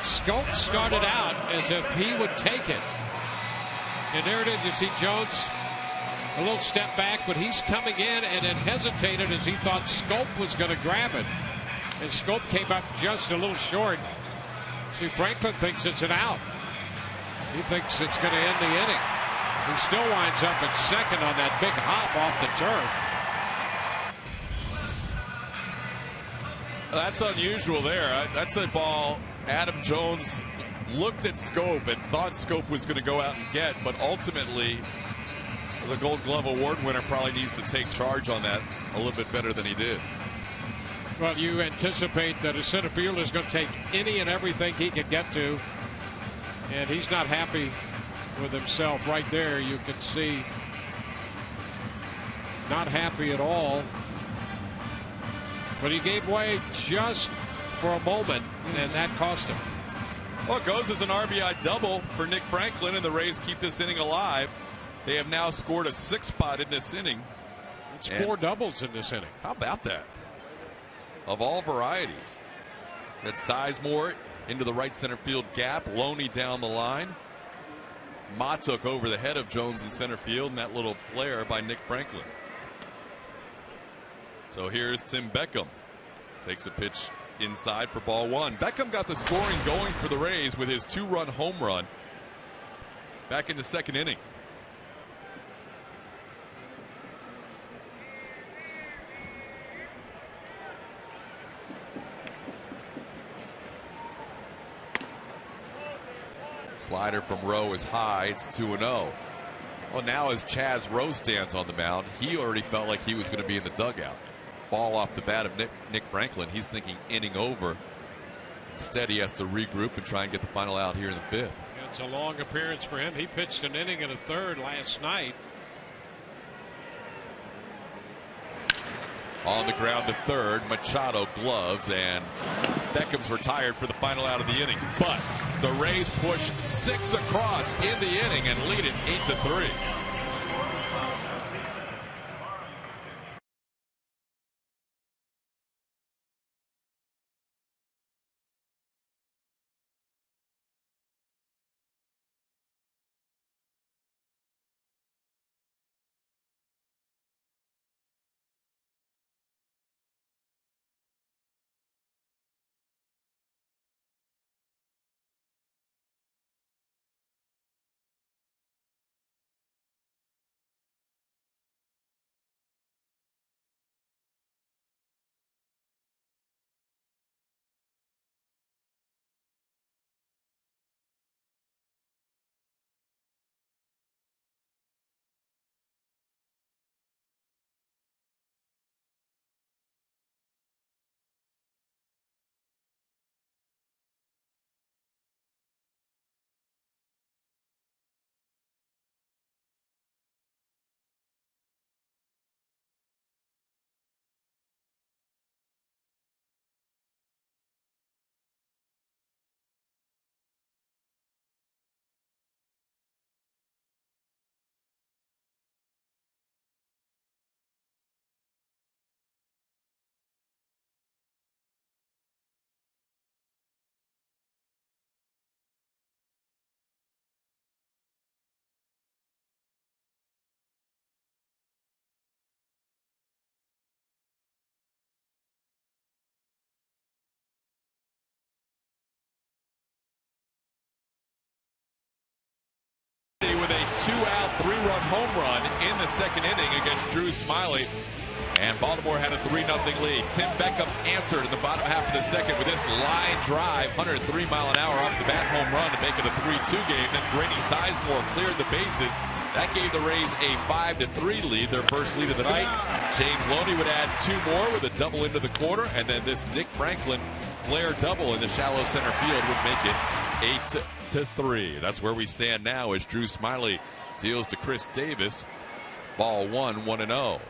Scope started out as if he would take it. And there it is. You see Jones a little step back, but he's coming in and then hesitated as he thought Scope was going to grab it. And Scope came up just a little short. See, Franklin thinks it's an out. He thinks it's going to end the inning. He still winds up at second on that big hop off the turf. That's unusual there. That's a ball Adam Jones looked at Scope and thought Scope was going to go out and get, but ultimately the Gold Glove Award winner probably needs to take charge on that a little bit better than he did. Well, you anticipate that a center fielder is going to take any and everything he can get to, and he's not happy with himself right there. You can see not happy at all, but he gave way just for a moment, and that cost him. Well, it goes as an RBI double for Nick Franklin, and the Rays keep this inning alive. They have now scored a 6th spot in this inning. It's 4 doubles in this inning. How about that? Of all varieties. That Sizemore into the right center field gap. Loney down the line. Ma took over the head of Jones in center field, and that little flare by Nick Franklin. So here's Tim Beckham. Takes a pitch inside for ball 1. Beckham got the scoring going for the Rays with his 2-run home run back in the 2nd inning. Slider from Rowe is high. It's 2-0. Well, now as Chaz Rowe stands on the mound, he already felt like he was going to be in the dugout. Ball off the bat of Nick Franklin. He's thinking inning over. Instead, he has to regroup and try and get the final out here in the fifth. It's a long appearance for him. He pitched an inning and a third last night. On the ground to third, Machado gloves, and Beckham's retired for the final out of the inning. But the Rays push 6 across in the inning and lead it 8-3. With a 2-out, 3-run home run in the second inning against Drew Smyly. And Baltimore had a 3-0 lead. Tim Beckham answered in the bottom half of the second with this line drive, 103 mile an hour off the bat home run to make it a 3-2 game. Then Grady Sizemore cleared the bases. That gave the Rays a 5-3 lead, their first lead of the night. James Loney would add 2 more with a double into the corner, and then this Nick Franklin flare double in the shallow center field would make it 8-3. That's where we stand now as Drew Smyly deals to Chris Davis. Ball 1-0.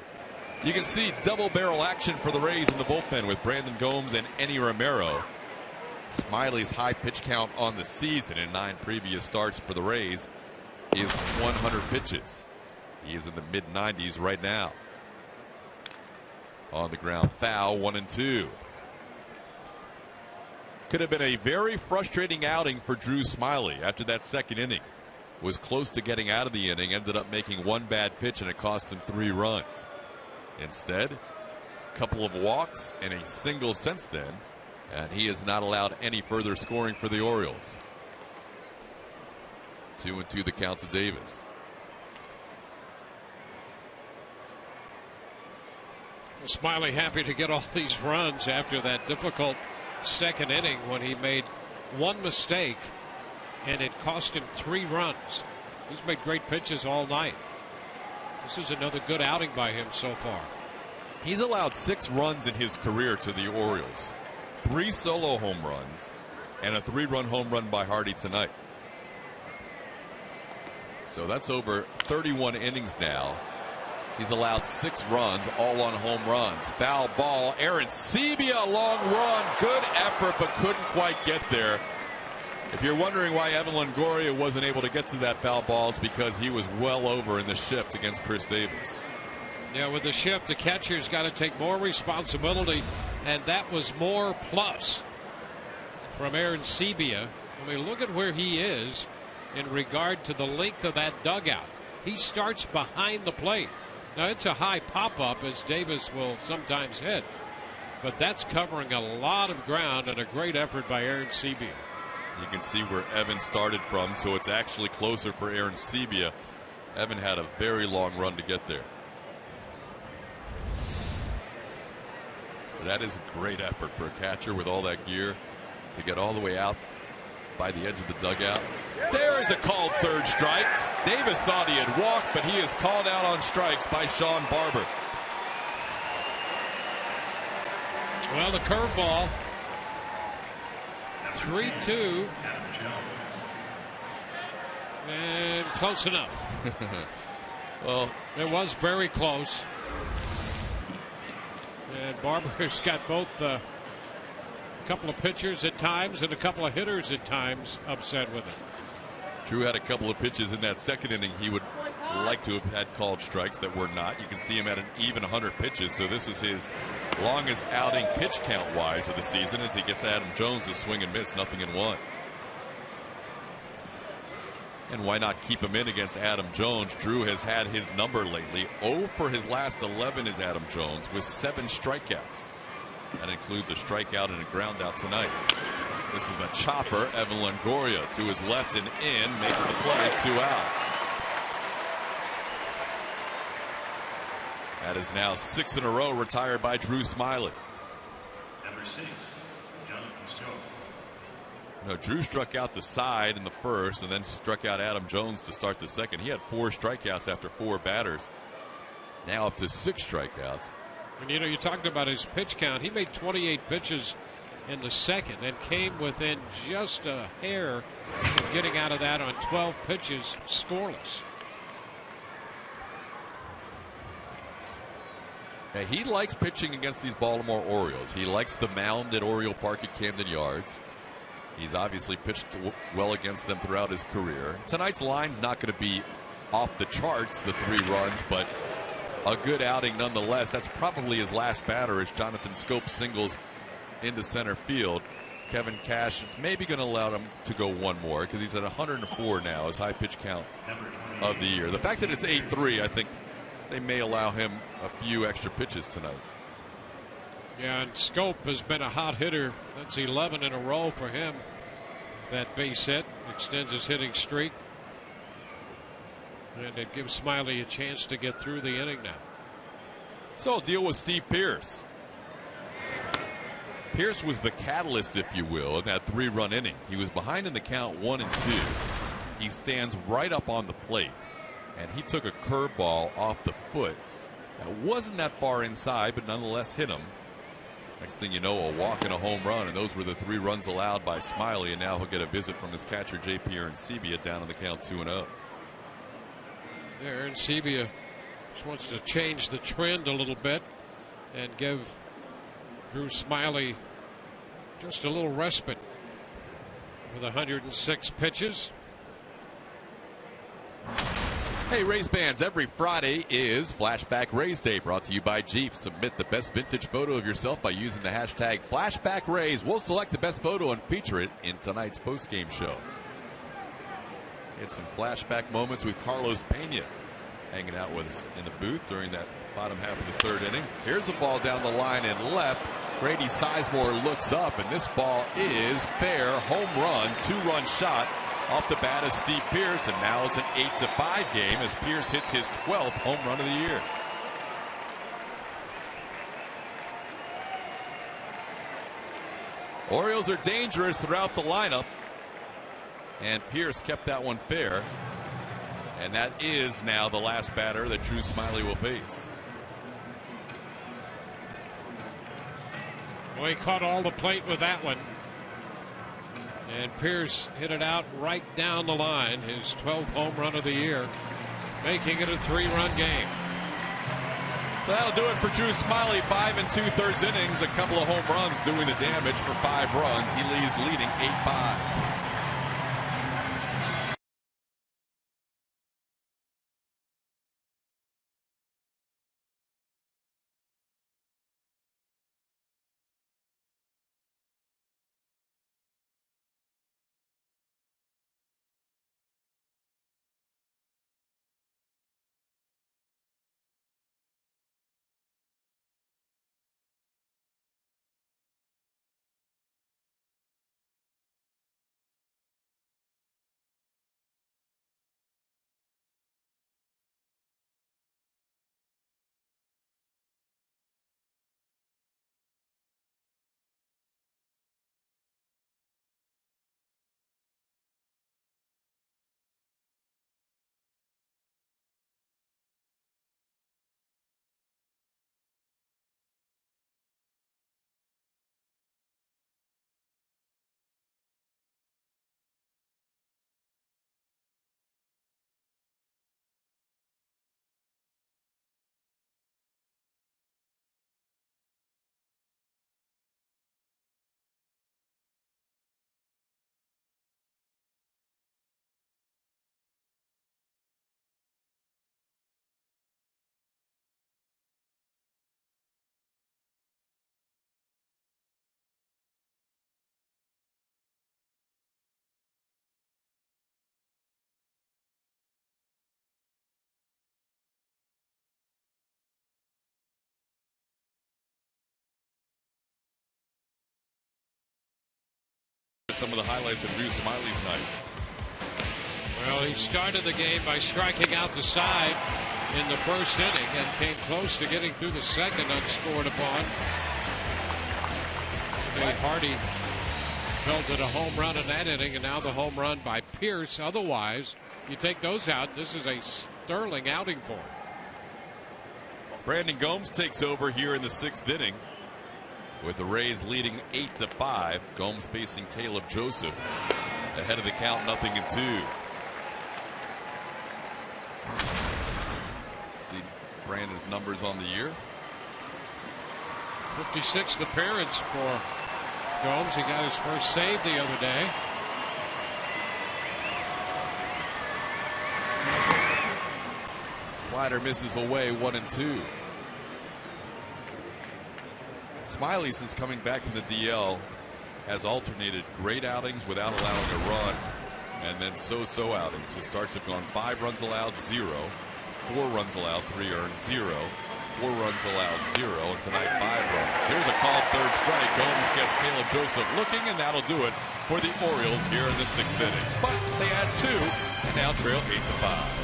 You can see double barrel action for the Rays in the bullpen with Brandon Gomes and Enny Romero. Smiley's high pitch count on the season in 9 previous starts for the Rays is 100 pitches. He is in the mid-90s right now. On the ground foul, 1-2. Could have been a very frustrating outing for Drew Smyly after that second inning. Was close to getting out of the inning, ended up making 1 bad pitch, and it cost him 3 runs. Instead, a couple of walks and a single since then, and he has not allowed any further scoring for the Orioles. 2-2 the count to Davis. Smyly happy to get all these runs after that difficult second inning when he made 1 mistake and it cost him 3 runs. He's made great pitches all night. This is another good outing by him so far. He's allowed 6 runs in his career to the Orioles. 3 solo home runs and a 3-run home run by Hardy tonight. So that's over 31 innings now. He's allowed 6 runs, all on home runs. Foul ball. Aaron Sebia, long run. Good effort, but couldn't quite get there. If you're wondering why Evan Longoria wasn't able to get to that foul ball, it's because he was well over in the shift against Chris Davis. Yeah, with the shift, the catcher's got to take more responsibility, and that was more plus from Aaron Sebia. I mean, look at where he is in regard to the length of that dugout. He starts behind the plate. Now, it's a high pop-up, as Davis will sometimes hit, but that's covering a lot of ground, and a great effort by Aaron Sebia. You can see where Evan started from, so it's actually closer for Aaron Sebia. Evan had a very long run to get there. That is a great effort for a catcher with all that gear to get all the way out by the edge of the dugout. There is a called third strike. Davis thought he had walked, but he is called out on strikes by Sean Barber. Well, the curveball. 3-2. And close enough. Well, it was very close. And Barber's got both a couple of pitchers at times and a couple of hitters at times upset with it. Drew had a couple of pitches in that second inning he would like to have had called strikes that were not. You can see him at an even 100 pitches, so this is his longest outing pitch count wise of the season as he gets Adam Jones to swing and miss, nothing in one. And why not keep him in against Adam Jones? Drew has had his number lately. 0 for his last 11 is Adam Jones with 7 strikeouts. That includes a strikeout and a ground out tonight. This is a chopper. Evan Longoria to his left and in, makes the play, 2 outs. That is now 6 in a row retired by Drew Smyly. Number 6, Jonathan Schoop. No, Drew struck out the side in the first and then struck out Adam Jones to start the second. He had 4 strikeouts after 4 batters. Now up to 6 strikeouts. And you know, you talked about his pitch count. He made 28 pitches in the second and came within just a hair of getting out of that on 12 pitches scoreless. Yeah, he likes pitching against these Baltimore Orioles. He likes the mound at Oriole Park at Camden Yards. He's obviously pitched well against them throughout his career. Tonight's line's not going to be off the charts, the 3 runs, but a good outing nonetheless. That's probably his last batter as Jonathan Schoop singles into center field. Kevin Cash is maybe going to allow him to go one more because he's at 104 now, his high pitch count of the year. The fact that it's 8-3, I think they may allow him a few extra pitches tonight. Yeah, and Schoop has been a hot hitter. That's 11 in a row for him. That base hit extends his hitting streak. And it gives Smyly a chance to get through the inning now. So I'll deal with Steve Pearce. Pearce was the catalyst, if you will, in that 3-run inning. He was behind in the count 1 and 2. He stands right up on the plate, and he took a curveball off the foot. It wasn't that far inside, but nonetheless hit him. Next thing you know, a walk and a home run, and those were the 3 runs allowed by Smyly, and now he'll get a visit from his catcher, J.P. Arancibia, down on the count 2-0. There, Arancibia just wants to change the trend a little bit and give Drew Smyly just a little respite with 106 pitches. Hey, Rays fans, every Friday is Flashback Rays Day, brought to you by Jeep. Submit the best vintage photo of yourself by using the hashtag FlashbackRays. We'll select the best photo and feature it in tonight's postgame show. Had some flashback moments with Carlos Pena hanging out with us in the booth during that bottom half of the 3rd inning. Here's a ball down the line and left. Grady Sizemore looks up, and this ball is fair. Home run, 2-run shot off the bat of Steve Pearce, and now it's an 8-5 game as Pearce hits his 12th home run of the year. Orioles are dangerous throughout the lineup, and Pearce kept that one fair, and that is now the last batter that Drew Smyly will face. Well, he caught all the plate with that one. And Pearce hit it out right down the line, his 12th home run of the year, making it a 3-run game. So that'll do it for Drew Smyly. 5 2/3 innings, a couple of home runs doing the damage for 5 runs. He leaves leading 8-5. some of the highlights of Drew Smyly's night. Well, he started the game by striking out the side in the first inning and came close to getting through the second unscored upon. Hardy pelted a home run in that inning, and now the home run by Pierce. Otherwise, you take those out, this is a sterling outing for him. Brandon Gomes takes over here in the 6th inning with the Rays leading 8-5. Gomes facing Caleb Joseph. Ahead of the count, 0-2. See Brandon's numbers on the year. 56th appearance for Gomes. He got his first save the other day. Slider misses away, 1-2. Smyly, since coming back from the DL, has alternated great outings without allowing a run, and then so-so outings. His starts have gone 5 runs allowed, 0, 4 runs allowed, 3 earned, 0, 4 runs allowed, 0, and tonight 5 runs. Here's a called third strike. Gomes gets Caleb Joseph looking, and that'll do it for the Orioles here in the 6th inning. But they add 2 and now trail 8-5.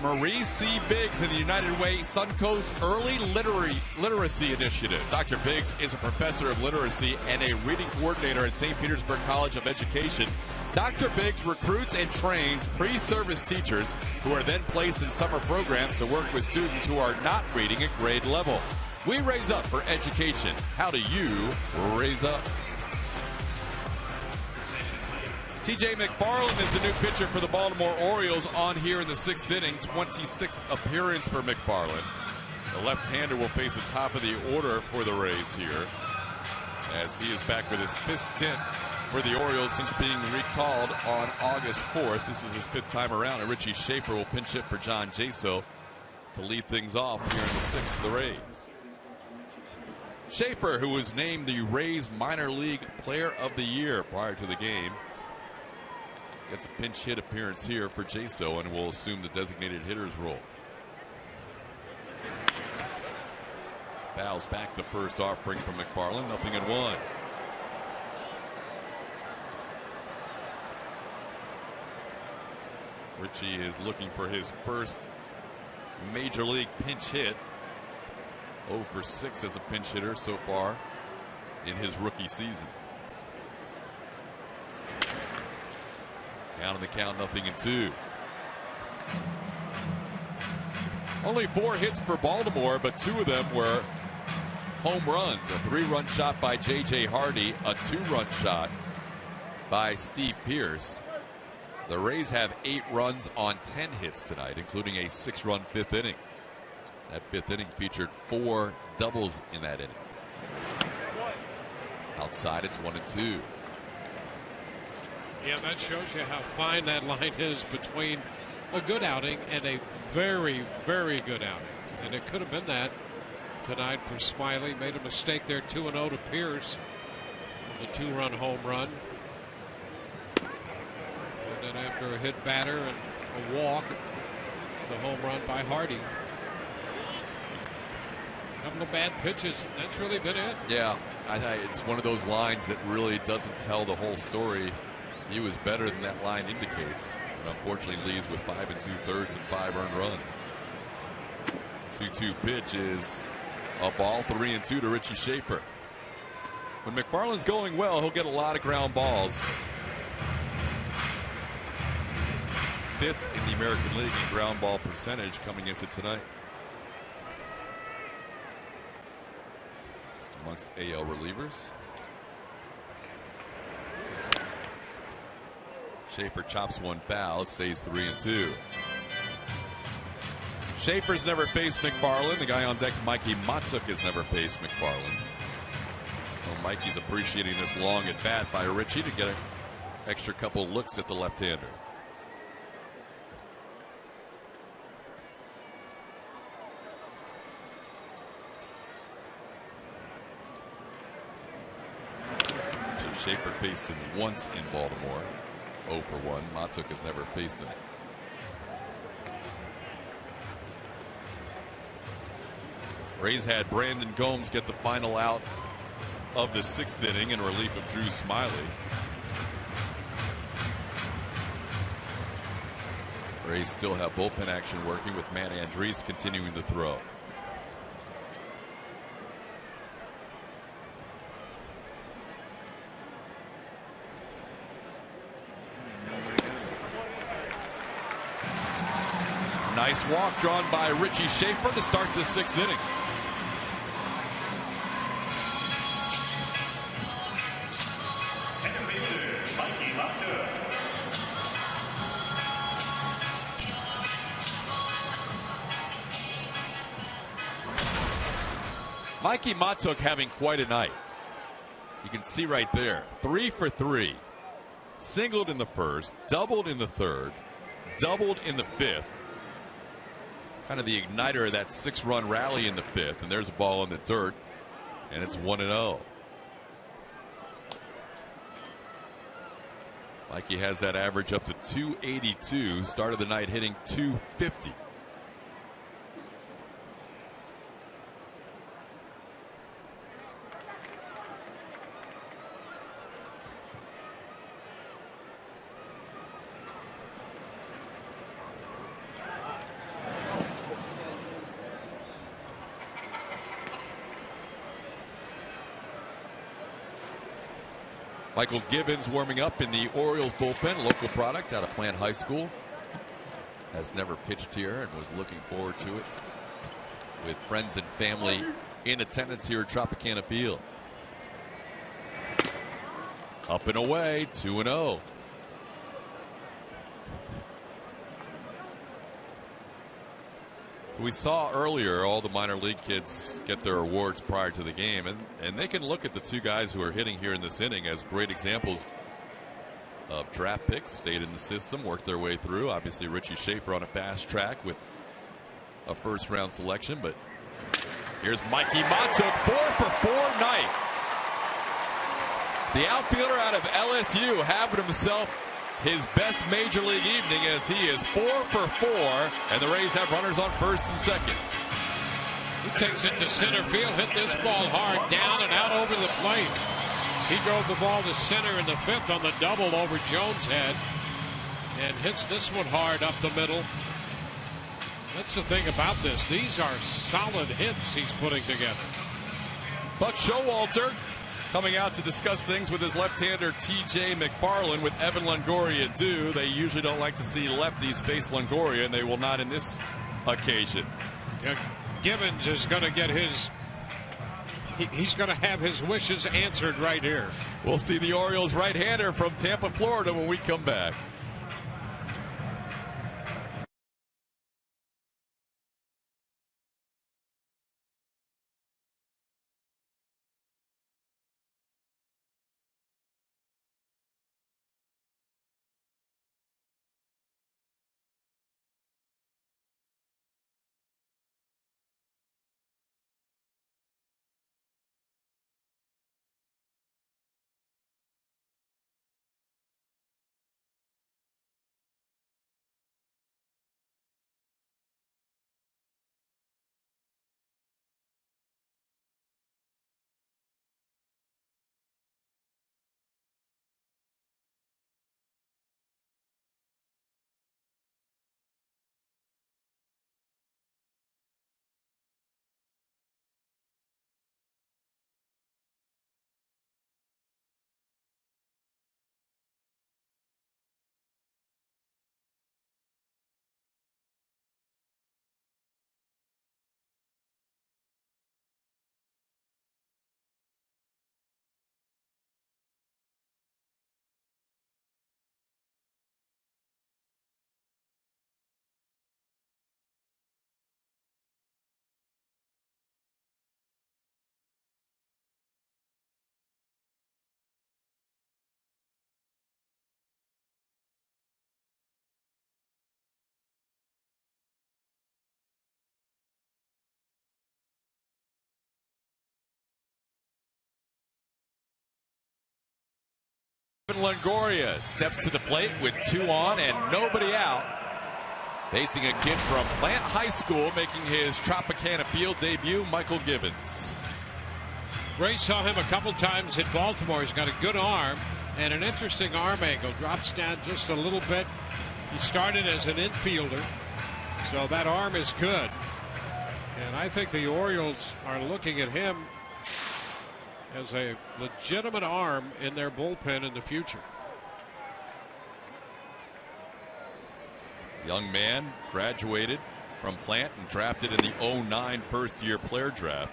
Marie C. Biggs in the United Way Suncoast Early Literacy Initiative. Dr. Biggs is a professor of literacy and a reading coordinator at St. Petersburg College of Education. Dr. Biggs recruits and trains pre-service teachers who are then placed in summer programs to work with students who are not reading at grade level. We raise up for education. How do you raise up? TJ McFarland is the new pitcher for the Baltimore Orioles on here in the 6th inning. 26th appearance for McFarland. The left-hander will face the top of the order for the Rays here, as he is back with his 5th stint for the Orioles since being recalled on August 4th. This is his 5th time around, and Richie Schaefer will pinch hit for John Jaso to lead things off here in the 6th for the Rays. Schaefer, who was named the Rays Minor League Player of the Year prior to the game, gets a pinch hit appearance here for Jaso and will assume the designated hitter's role. Fouls back the first offering from McFarland, 0-1. Richie is looking for his first major league pinch hit. 0 for 6 as a pinch hitter so far in his rookie season. Down in the count, 0-2. Only 4 hits for Baltimore, but 2 of them were home runs. A 3-run shot by J.J. Hardy, a 2-run shot by Steve Pearce. The Rays have 8 runs on 10 hits tonight, including a 6-run 5th inning. That 5th inning featured 4 doubles in that inning. Outside, it's 1-2. Yeah, that shows you how fine that line is between a good outing and a very, very good outing. And it could have been that tonight for Smiley. Made a mistake there, 2-0 to Pierce. The 2-run home run. And then after a hit batter and a walk, the home run by Hardy. A couple of bad pitches. That's really been it. Yeah, it's one of those lines that really doesn't tell the whole story. He was better than that line indicates. But unfortunately leaves with 5 2/3 and 5 earned runs. 2-2 pitch is a ball. 3-2 to Richie Schaefer. When McFarland's going well, he'll get a lot of ground balls. 5th in the American League in ground ball percentage coming into tonight. Amongst AL relievers. Schaefer chops one foul. It stays 3-2. Schaefer's never faced McFarland. The guy on deck, Mikey Matuk, has never faced McFarland. Well, Mikey's appreciating this long at bat by Richie to get an extra couple looks at the left-hander. So Schaefer faced him once in Baltimore. 0 for 1. Matuk has never faced him. Rays had Brandon Gomes get the final out of the 6th inning in relief of Drew Smiley. Rays still have bullpen action working with Matt Andriese continuing to throw. Nice walk drawn by Richie Schaefer to start the 6th inning. Second baseman, Mikey Matuk. Mikey Matuk having quite a night. You can see right there, 3 for 3. Singled in the 1st, doubled in the 3rd, doubled in the 5th. Kind of the igniter of that 6-run rally in the 5th, and there's a ball in the dirt, and it's 1-0. Mikey has that average up to 282. Started the night hitting 250. Michael Gibbons warming up in the Orioles bullpen, local product out of Plant High School. Has never pitched here and was looking forward to it with friends and family in attendance here at Tropicana Field. Up and away, 2-0. We saw earlier all the minor league kids get their awards prior to the game, and they can look at the 2 guys who are hitting here in this inning as great examples of draft picks, stayed in the system, worked their way through. Obviously Richie Schaefer on a fast track with a 1st-round selection, but here's Mikey Matuk, 4 for 4 night. The outfielder out of LSU having himself his best major league evening as he is 4 for 4, and the Rays have runners on 1st and 2nd. He takes it to center field, hit this ball hard down and out over the plate. He drove the ball to center in the 5th on the double over Jones' head and hits this one hard up the middle. That's the thing about this. These are solid hits he's putting together. Buck Showalter coming out to discuss things with his left-hander T.J. McFarland with Evan Longoria due. They usually don't like to see lefties face Longoria, and they will not in this occasion. Yeah, Gibbons is going to get his he's going to have his wishes answered right here. We'll see the Orioles right-hander from Tampa, Florida when we come back. Longoria steps to the plate with 2 on and nobody out. Facing a kid from Plant High School, making his Tropicana Field debut, Michael Gibbons. Ray saw him a couple times in Baltimore. He's got a good arm and an interesting arm angle. Drops down just a little bit. He started as an infielder, so that arm is good. And I think the Orioles are looking at him as a legitimate arm in their bullpen in the future. Young man graduated from Plant and drafted in the 09 first-year player draft.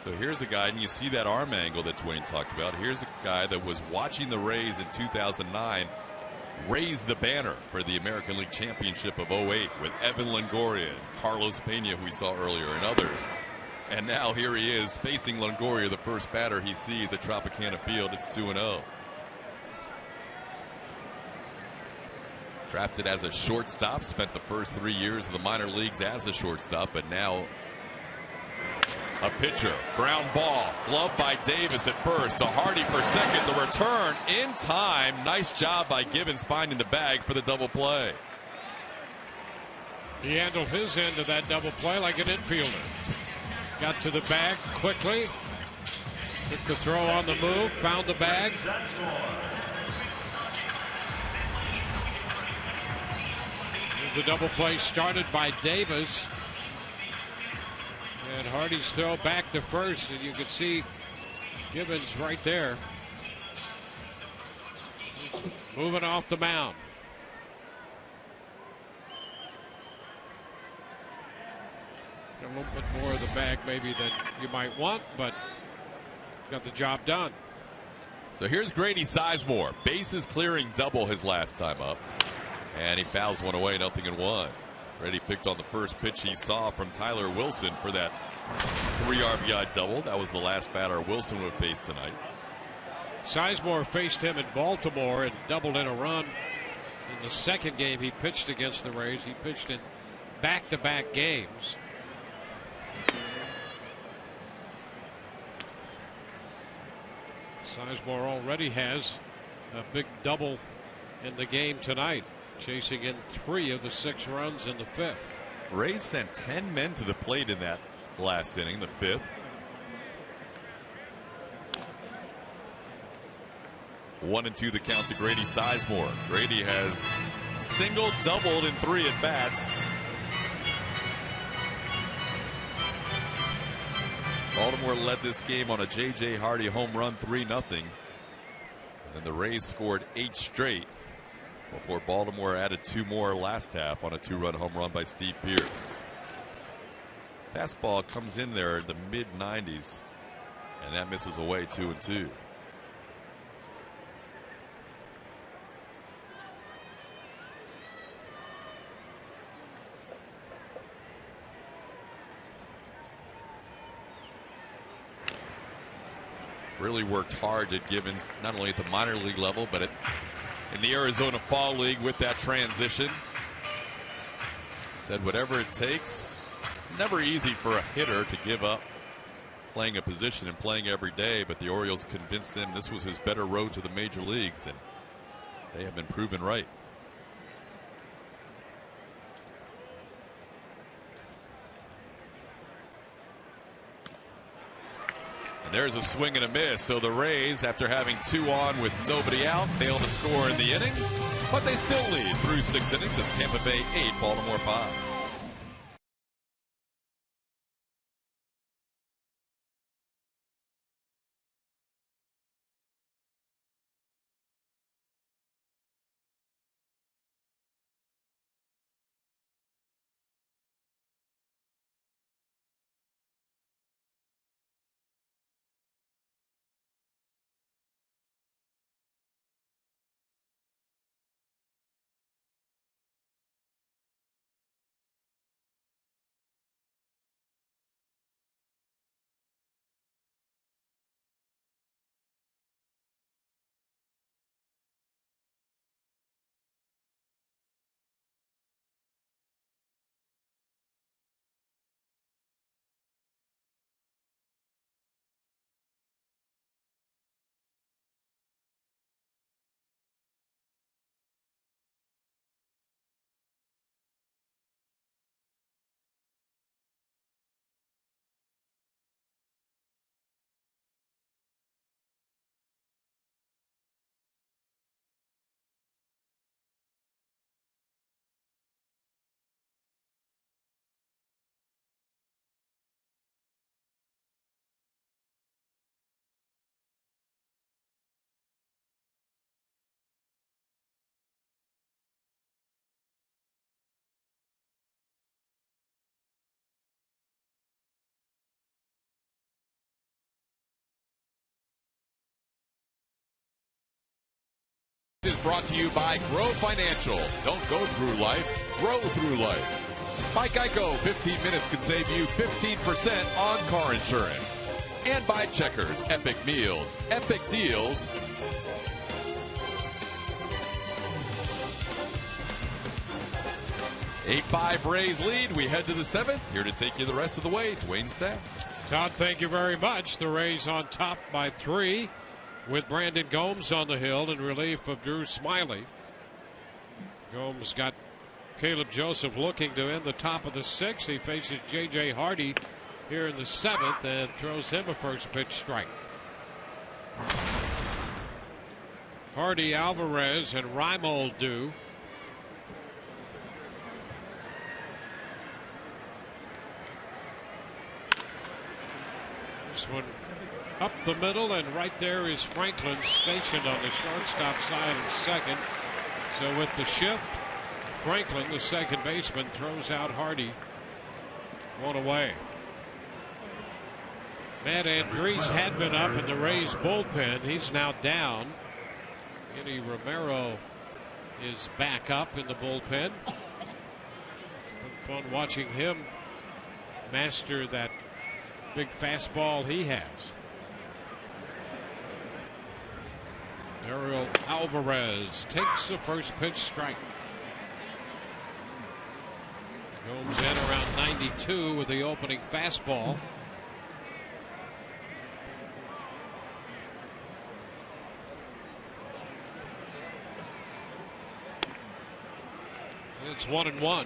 So here's a guy, and you see that arm angle that Dwayne talked about. Here's a guy that was watching the Rays in 2009 raise the banner for the American League Championship of 08 with Evan Longoria and Carlos Pena, who we saw earlier, and others. And now here he is facing Longoria, the first batter he sees at Tropicana Field. It's 2-0. Drafted as a shortstop, spent the first 3 years of the minor leagues as a shortstop, but now a pitcher. Ground ball, gloved by Davis at first, to Hardy for second. The return in time. Nice job by Gibbons finding the bag for the double play. He handled his end of that double play like an infielder. Got to the bag quickly. Took the throw on the move, found the bag. The double play started by Davis. And Hardy's throw back to first, and you can see Gibbons right there. Moving off the mound. Got a little bit more of the bag maybe than you might want, but got the job done. So here's Grady Sizemore. Bases clearing double his last time up. And he fouls one away, 0-1. Grady picked on the first pitch he saw from Tyler Wilson for that 3 RBI double. That was the last batter Wilson would face tonight. Sizemore faced him in Baltimore and doubled in a run. In the second game he pitched against the Rays. He pitched in back-to-back games. Sizemore already has a big double in the game tonight, chasing in 3 of the 6 runs in the 5th. Rays sent 10 men to the plate in that last inning, the 5th. 1-2 the count to Grady Sizemore. Grady has single, doubled in 3 at bats. Baltimore led this game on a J.J. Hardy home run, 3-0. And then the Rays scored 8 straight before Baltimore added 2 more last half on a 2-run home run by Steve Pearce. Fastball comes in there in the mid-90s, and that misses away 2-2. Really worked hard at Gibbons, not only at the minor league level, but in the Arizona Fall League with that transition. Said whatever it takes. Never easy for a hitter to give up playing a position and playing every day, but the Orioles convinced him this was his better road to the major leagues, and they have been proven right. There's a swing and a miss. So the Rays, after having 2 on with nobody out, fail to score in the inning, but they still lead through 6 innings as Tampa Bay 8, Baltimore 5. is brought to you by Grow Financial. Don't go through life, grow through life. By Geico, 15 minutes can save you 15% on car insurance. And by Checkers, epic meals, epic deals. Eight-5 Rays lead. We head to the 7th. Here to take you the rest of the way, Dwayne Stats. Todd, thank you very much. The Rays on top by 3 with Brandon Gomes on the hill in relief of Drew Smyly. Gomes got Caleb Joseph looking to end the top of the 6th. He faces J.J. Hardy here in the 7th and throws him a first pitch strike. Hardy, Alvarez, and Reimold do. This one up the middle, and right there is Franklin stationed on the shortstop side of second. So with the shift, Franklin, the second baseman, throws out Hardy. One away. Matt Andriese had been up in the Rays bullpen. He's now down. Eddie Romero is back up in the bullpen. It's been fun watching him master that big fastball he has. Ariel Alvarez takes the first pitch strike. Gomes in around 92 with the opening fastball. It's 1-1.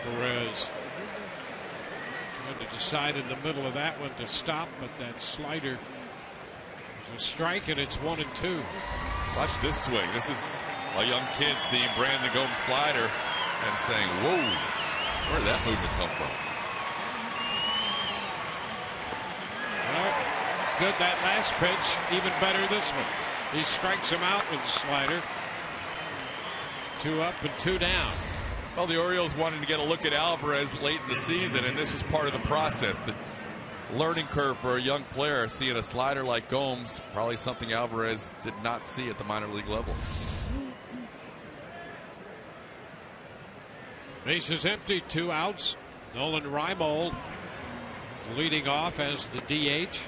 Perez had to decide in the middle of that one to stop, but that slider is a strike, and it's 1-2. Watch this swing. This is a young kid seeing Brandon Gomes' slider and saying, whoa, where did that movement come from? Well, good that last pitch, even better this one. He strikes him out with the slider. 2 up and 2 down. Well, the Orioles wanted to get a look at Alvarez late in the season, and this was part of the process. The learning curve for a young player, seeing a slider like Gomes, probably something Alvarez did not see at the minor league level. Base is empty, 2 outs. Nolan Reimold leading off as the DH.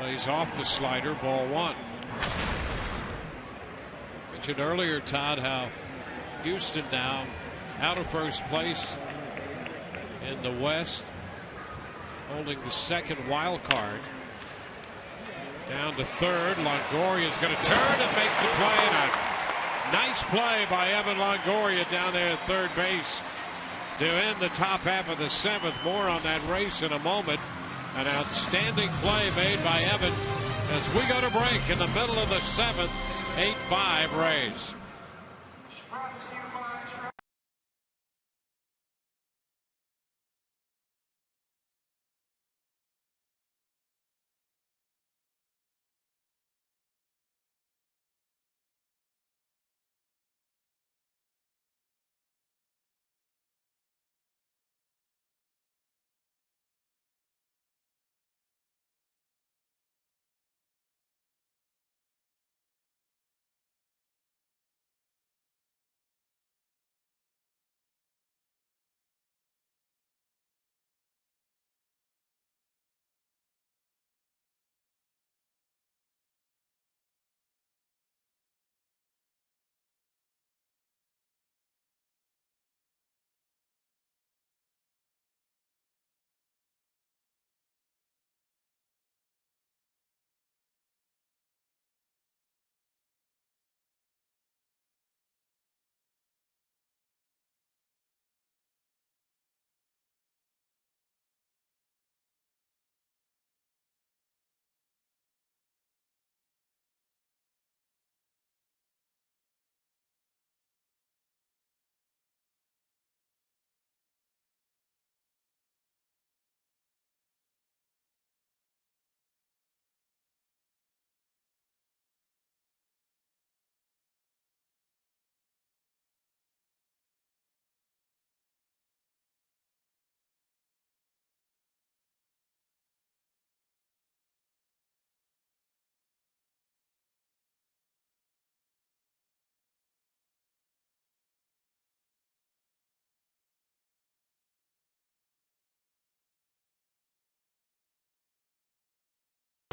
Lays off the slider, ball 1. Mentioned earlier, Todd, how Houston now out of first place in the West, holding the second wild card. Down to third. Longoria is going to turn and make the play. And a nice play by Evan Longoria down there at third base to end the top half of the 7th. More on that race in a moment. An outstanding play made by Evan as we go to break in the middle of the 7th. 8-5 Rays.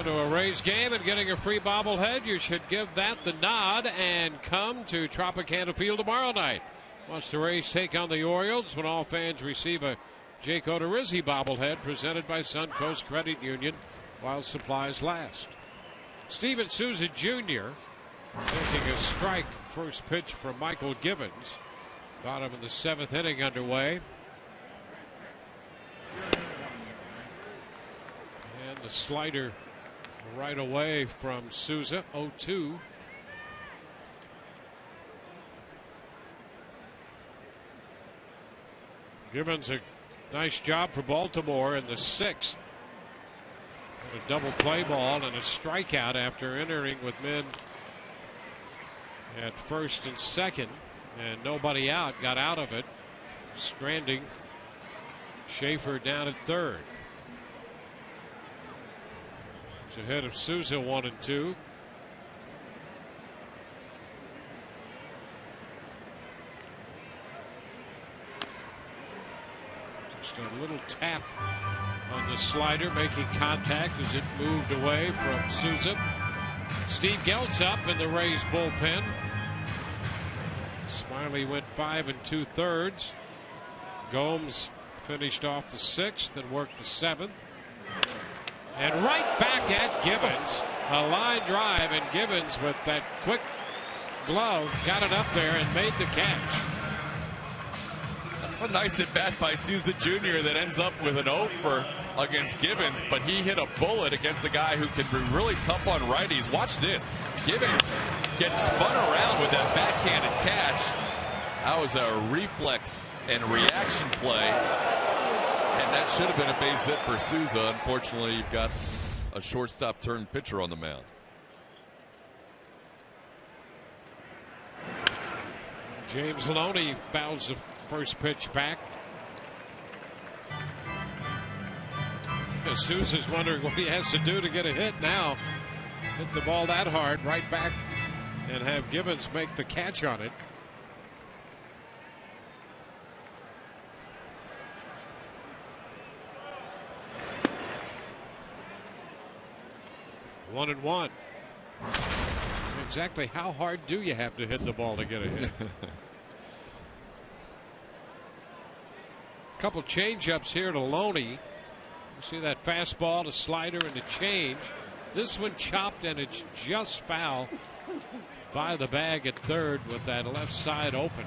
to a Rays game and getting a free bobblehead, you should give that the nod and come to Tropicana Field tomorrow night. Watch the Rays take on the Orioles when all fans receive a Jake Odorizzi bobblehead presented by Suncoast Credit Union while supplies last. Steven Souza Jr. taking a strike. First pitch from Michael Givens. Bottom of the 7th inning underway. And the slider right away from Souza. 0-2. Givens a nice job for Baltimore in the 6th. A double play ball and a strikeout after entering with men at first and second, and nobody out. Got out of it, stranding Schaefer down at third. It's ahead of Souza 1-2. Just a little tap on the slider, making contact as it moved away from Souza. Steve Geltz up in the Rays bullpen. Smiley went 5 2/3. Gomes finished off the 6th and worked the 7th. And right back at Givens. A line drive, and Givens with that quick glove got it up there and made the catch. That's a nice at bat by Souza Jr. that ends up with an 0 for against Givens, but he hit a bullet against a guy who can be really tough on righties. Watch this. Givens gets spun around with that backhanded catch. That was a reflex and reaction play, and that should have been a base hit for Souza. Unfortunately, you've got a shortstop turned pitcher on the mound. James Loney fouls the first pitch back. Souza's wondering what he has to do to get a hit now. Hit the ball that hard right back and have Givens make the catch on it. One and one. Exactly how hard do you have to hit the ball to get a hit? Couple change-ups here to Loney. You see that fastball, the slider, and the change. This one chopped, and it's just foul by the bag at third with that left side open.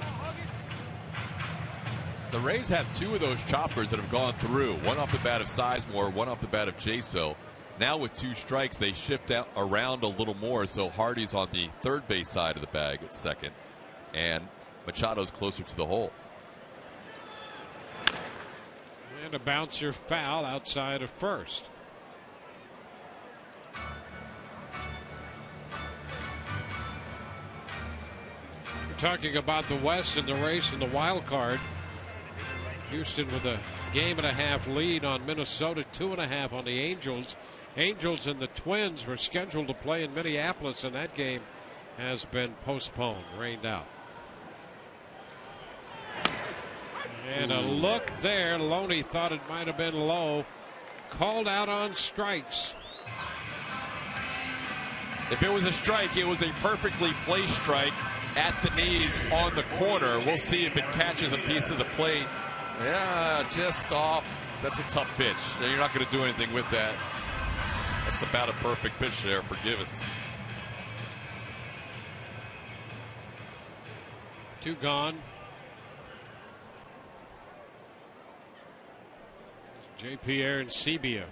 The Rays have 2 of those choppers that have gone through. One off the bat of Sizemore, one off the bat of Jaso. Now with 2 strikes, they shift out around a little more, so Hardy's on the third base side of the bag at second, and Machado's closer to the hole. And a bouncer foul outside of first. We're talking about the West and the race and the wild card. Houston with a 1.5 lead on Minnesota, 2.5 on the Angels. Angels and the Twins were scheduled to play in Minneapolis, and that game has been postponed, rained out. And a look there. Loney thought it might have been low. Called out on strikes. If it was a strike, it was a perfectly placed strike at the knees on the corner. We'll see if it catches a piece of the plate. Yeah, just off. That's a tough pitch. You're not going to do anything with that. That's about a perfect pitch there for Givens. 2 gone. J.P. Arancibia.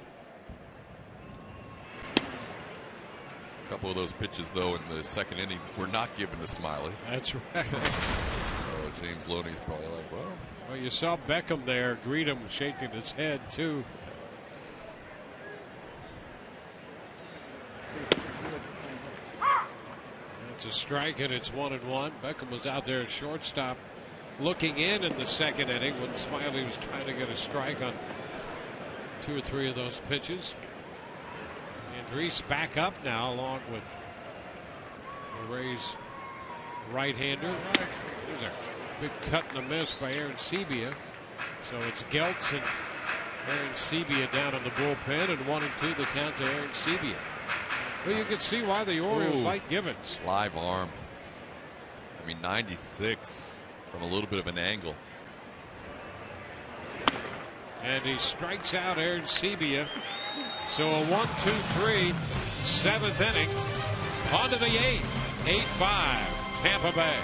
A couple of those pitches, though, in the second inning were not given to Smiley. That's right. Oh, James Loney's probably like, well, you saw Beckham there greet him, shaking his head, too. It's a strike, and it's 1-1. Beckham was out there at shortstop looking in the second inning when Smiley was trying to get a strike on 2 or 3 of those pitches. And Reese back up now along with the Rays right-hander. There's a big cut and a miss by Arancibia. So it's Geltz and Arancibia down in the bullpen, and 1-2 the count to Arancibia. Well, you can see why the Orioles like Givens. Live arm. I mean, 96 from a little bit of an angle. And he strikes out Aaron Sebia. So a 1-2-3, 7th inning. On to the 8th. 8-5, Tampa Bay.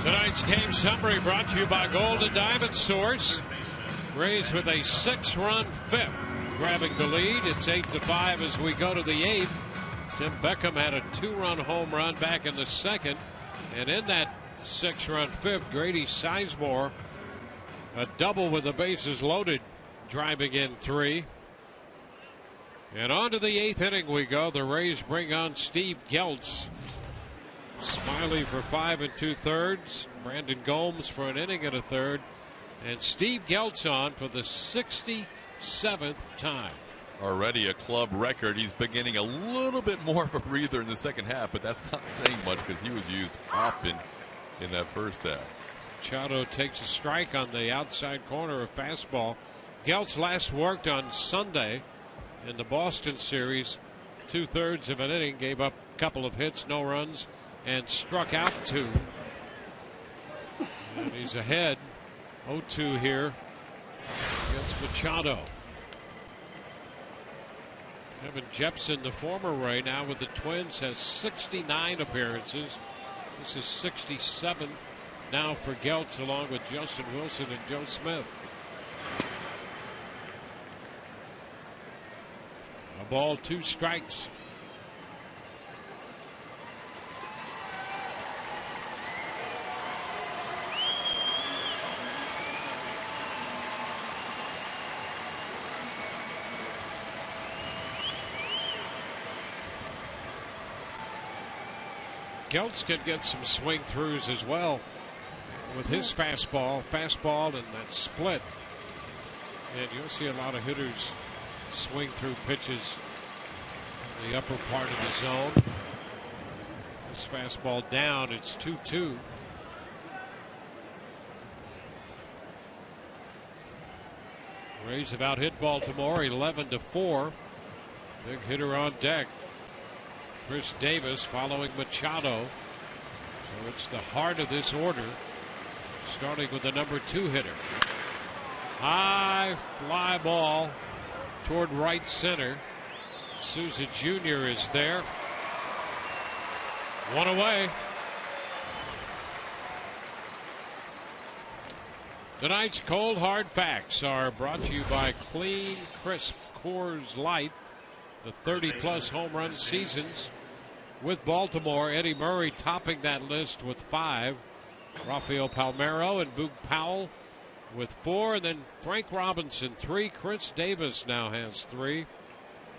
Tonight's game summary brought to you by Golden Diamond Source. Rays with a 6-run fifth, grabbing the lead. It's 8-5 as we go to the 8th. Tim Beckham had a 2-run home run back in the 2nd. And in that 6-run fifth, Grady Sizemore, a double with the bases loaded, driving in 3. And on to the 8th inning we go. The Rays bring on Steve Geltz. Smiley for 5 2/3. Brandon Gomes for an inning and a third. And Steve Geltz on for the 67th time. Already a club record. He's beginning a little bit more of a breather in the second half, but that's not saying much because he was used often in that first half. Machado takes a strike on the outside corner of fastball. Geltz last worked on Sunday in the Boston series. 2/3 of an inning, gave up a couple of hits, no runs, and struck out 2. And he's ahead 0-2 here against Machado. Kevin Jepson, the former Ray, now with the Twins, has 69 appearances. This is 67 now for Geltz, along with Justin Wilson and Joe Smith. A ball, 2 strikes. Geltz can get some swing throughs as well with his fastball and that split. And you'll see a lot of hitters swing through pitches in the upper part of the zone. This fastball down, it's 2-2. Rays have out hit Baltimore 11-4. Big hitter on deck. Chris Davis following Machado. So it's the heart of this order, starting with the number 2 hitter. High fly ball toward right center. Souza Jr. is there. 1 away. Tonight's cold hard facts are brought to you by Clean Crisp Coors Light. the 30-plus home run seasons with Baltimore. Eddie Murray topping that list with 5. Rafael Palmeiro and Boog Powell with 4. And then Frank Robinson 3. Chris Davis now has 3.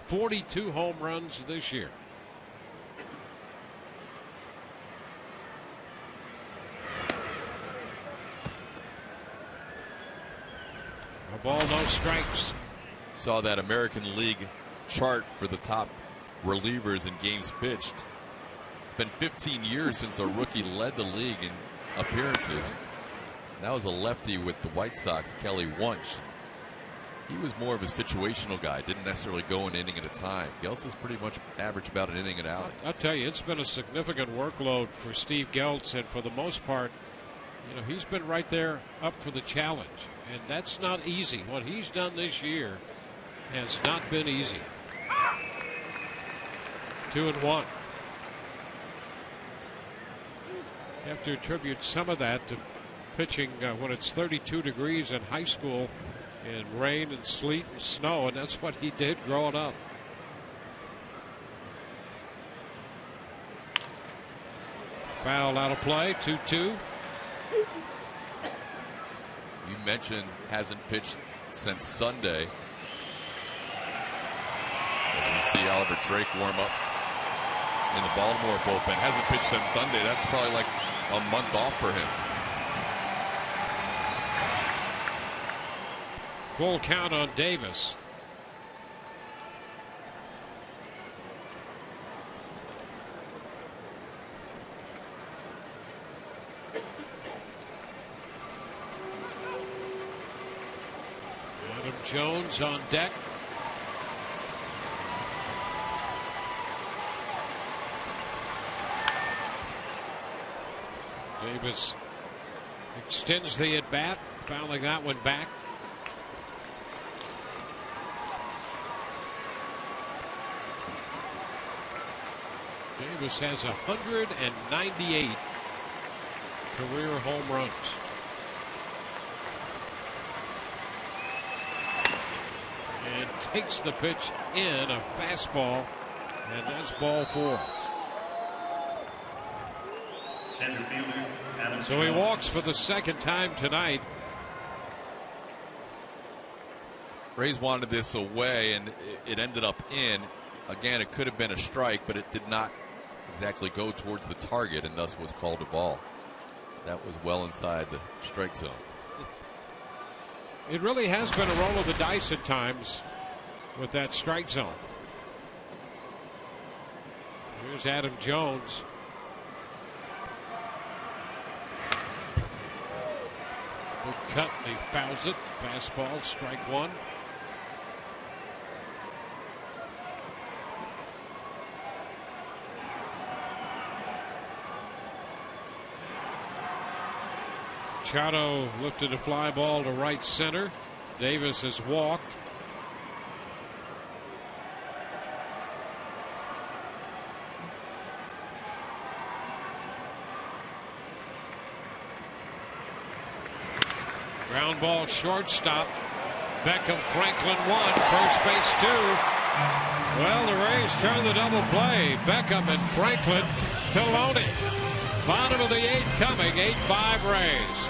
42 home runs this year. A ball, no strikes. Saw that American League chart for the top relievers in games pitched. It's been 15 years since a rookie led the league in appearances. That was a lefty with the White Sox, Kelly Wunsch. He was more of a situational guy, didn't necessarily go an inning at a time. Geltz is pretty much average about an inning an outing. I'll tell you, it's been a significant workload for Steve Geltz, and for the most part, he's been right there up for the challenge. And that's not easy. What he's done this year has not been easy. 2-1. You have to attribute some of that to pitching when it's 32 degrees in high school in rain and sleet and snow, and that's what he did growing up. Foul out of play, 2-2. You mentioned hasn't pitched since Sunday. As you see Oliver Drake warm up in the Baltimore bullpen. Hasn't pitched since Sunday. That's probably like a month off for him. Full count on Davis. Adam Jones on deck. Davis extends the at bat, fouling that one back. Davis has 198 career home runs. And takes the pitch in, a fastball, and that's ball 4. Center fielder, Adam So he Jones. walks for the second time tonight. Rays wanted this away, and it ended up in. Again, it could have been a strike, but it did not exactly go towards the target, and thus was called a ball. That was well inside the strike zone. It really has been a roll of the dice at times with that strike zone. Here's Adam Jones. Good cut, he fouls it. Fastball, strike 1. Machado lifted a fly ball to right center. Davis has walked. Ground ball shortstop. Beckham Franklin 1, first base 2. Well, the Rays turn the double play. Beckham and Franklin to Loney. Bottom of the 8th coming, 8-5 Rays.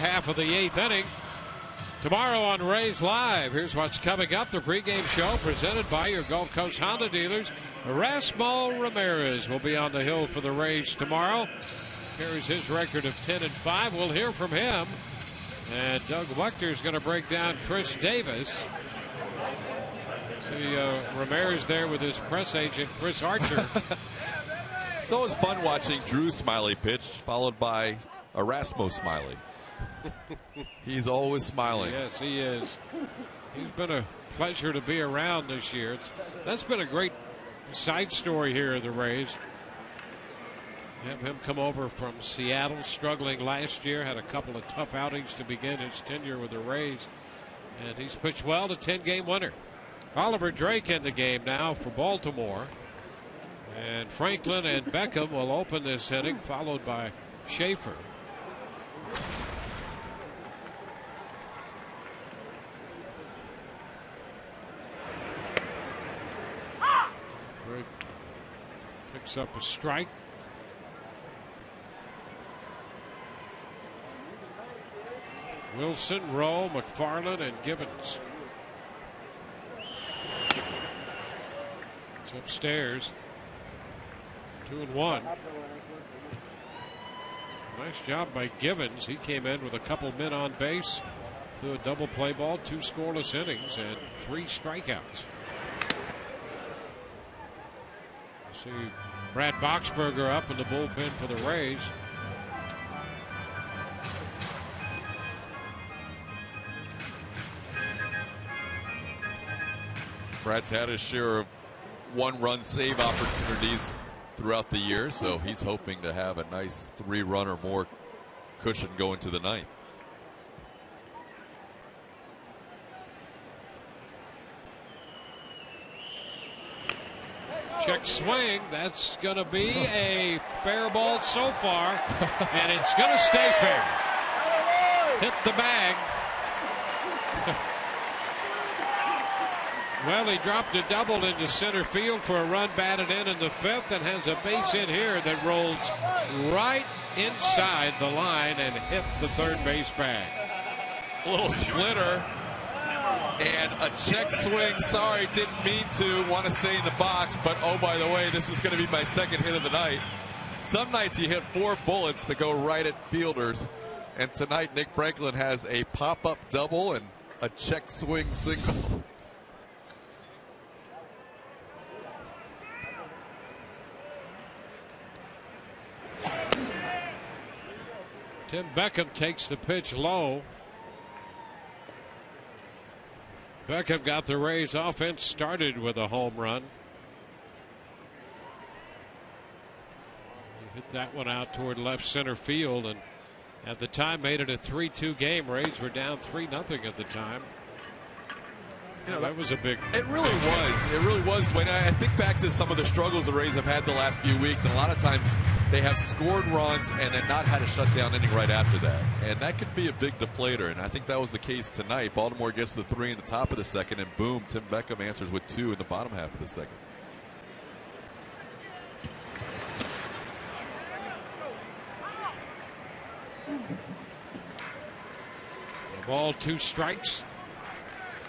half of the 8th inning. Tomorrow on Rays Live, here's what's coming up. The pregame show presented by your Gulf Coast Honda dealers. Erasmo Ramirez will be on the hill for the Rays tomorrow. Carries his record of 10-5. We'll hear from him. And Doug Wechter is going to break down Chris Davis. See Ramirez there with his press agent, Chris Archer. It's always fun watching Drew Smiley pitch, followed by Erasmo Smiley. He's always smiling. Yes, he is. He's been a pleasure to be around this year. That's been a great side story here of the Rays. Have him come over from Seattle, struggling last year, had a couple of tough outings to begin his tenure with the Rays, and he's pitched well, to 10-game winner. Oliver Drake in the game now for Baltimore, and Franklin and Beckham will open this inning, followed by Schaefer. Drake picks up a strike. Wilson, Rowe, McFarland, and Gibbons. It's upstairs. 2-1. Nice job by Gibbons. He came in with a couple men on base, threw a double play ball, 2 scoreless innings, and 3 strikeouts. See Brad Boxberger up in the bullpen for the Rays. Brad's had his share of 1-run save opportunities throughout the year, so he's hoping to have a nice 3-run or more cushion going to the 9th. Check swing. That's going to be a fair ball so far, and it's going to stay fair. Hit the bag. Well, he dropped a double into center field for a run batted in the 5th, and has a base hit here that rolls right inside the line and hit the third base bag. A little splitter and a check swing. Sorry, didn't mean to. Want to stay in the box, but oh, by the way, this is going to be my second hit of the night. Some nights you hit 4 bullets that go right at fielders, and tonight Nick Franklin has a pop-up double and a check swing single. Tim Beckham takes the pitch low. Beckham got the Rays offense started with a home run. He hit that one out toward left center field, and at the time made it a 3-2 game. Rays were down 3-0 at the time. You know, that was a big. It really was. It really was, Dwayne. I think back to some of the struggles the Rays have had the last few weeks, and a lot of times they have scored runs and then not had a shutdown inning right after that. And that could be a big deflator, and I think that was the case tonight. Baltimore gets the 3 in the top of the second, and boom, Tim Beckham answers with 2 in the bottom half of the second. The ball, 2 strikes.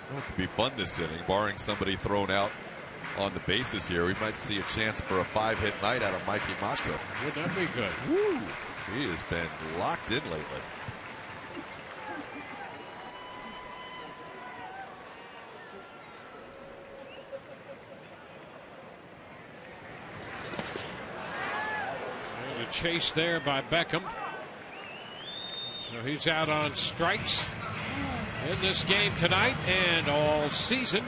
Well, it could be fun this inning, barring somebody thrown out on the bases here. We might see a chance for a 5-hit night out of Mikey Mato. Would that be good? Woo. He has been locked in lately. And a chase there by Beckham. So he's out on strikes in this game tonight and all season.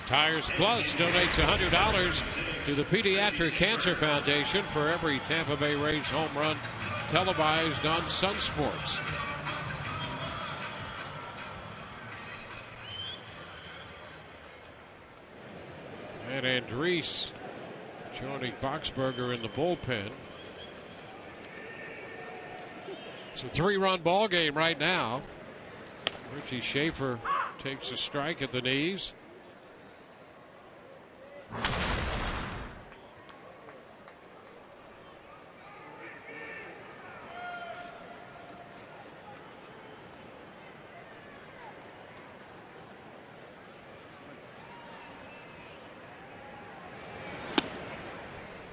Tires Plus donates $100 to the Pediatric Cancer Foundation for every Tampa Bay Rays home run televised on Sun Sports. And Andres joining Boxberger in the bullpen. It's a 3-run ball game right now. Richie Schaefer takes a strike at the knees.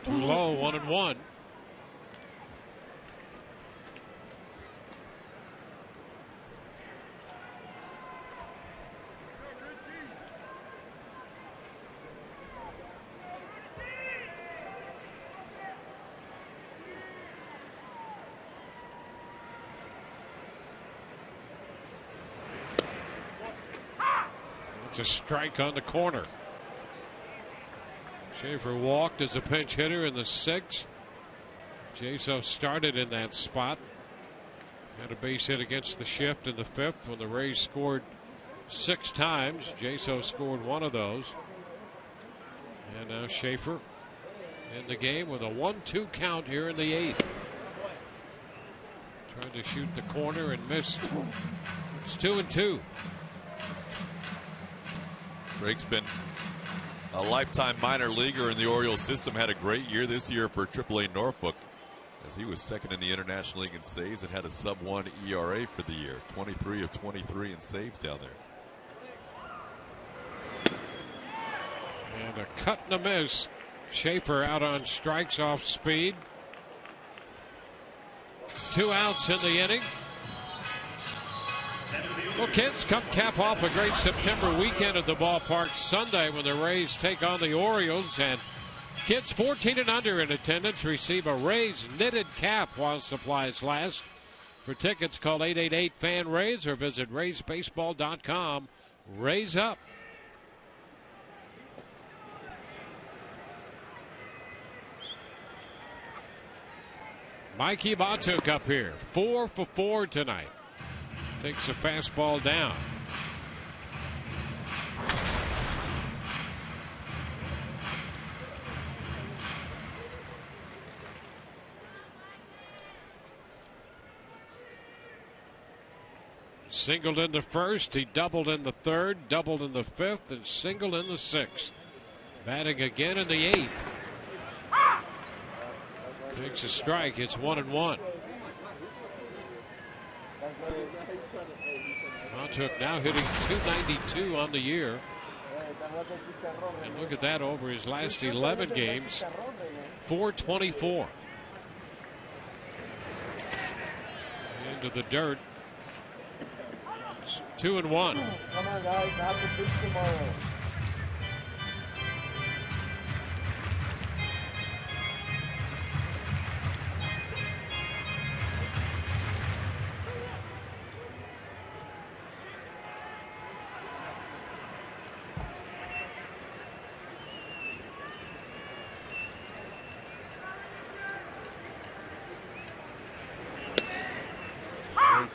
Too low, 1-1. It's a strike on the corner. Schaefer walked as a pinch hitter in the 6th. Jaso started in that spot. Had a base hit against the shift in the 5th when the Rays scored 6 times. Jaso scored 1 of those. And now Schaefer in the game with a 1-2 count here in the 8th. Trying to shoot the corner and missed. It's 2-2. Drake's been a lifetime minor leaguer in the Orioles system. Had a great year this year for AAA Norfolk, as he was second in the International League in saves and had a sub-1 ERA for the year. 23 of 23 in saves down there. And a cut and a miss. Schaefer out on strikes off speed. 2 outs in the inning. Well, kids, come cap off a great September weekend at the ballpark Sunday when the Rays take on the Orioles. And kids 14 and under in attendance receive a Rays knitted cap while supplies last. For tickets, call 888-FAN-RAYS or visit RaysBaseball.com. Rays up. Mikey Matuk up here, 4 for 4 tonight. Takes a fastball down. Singled in the 1st, he doubled in the 3rd, doubled in the 5th, and singled in the 6th. Batting again in the 8th. Takes a strike, it's 1-1. Matuk now hitting .292 on the year. And look at that over his last 11 games. .424. Into the dirt. It's 2-1. Come on, guys. Have to pitch tomorrow.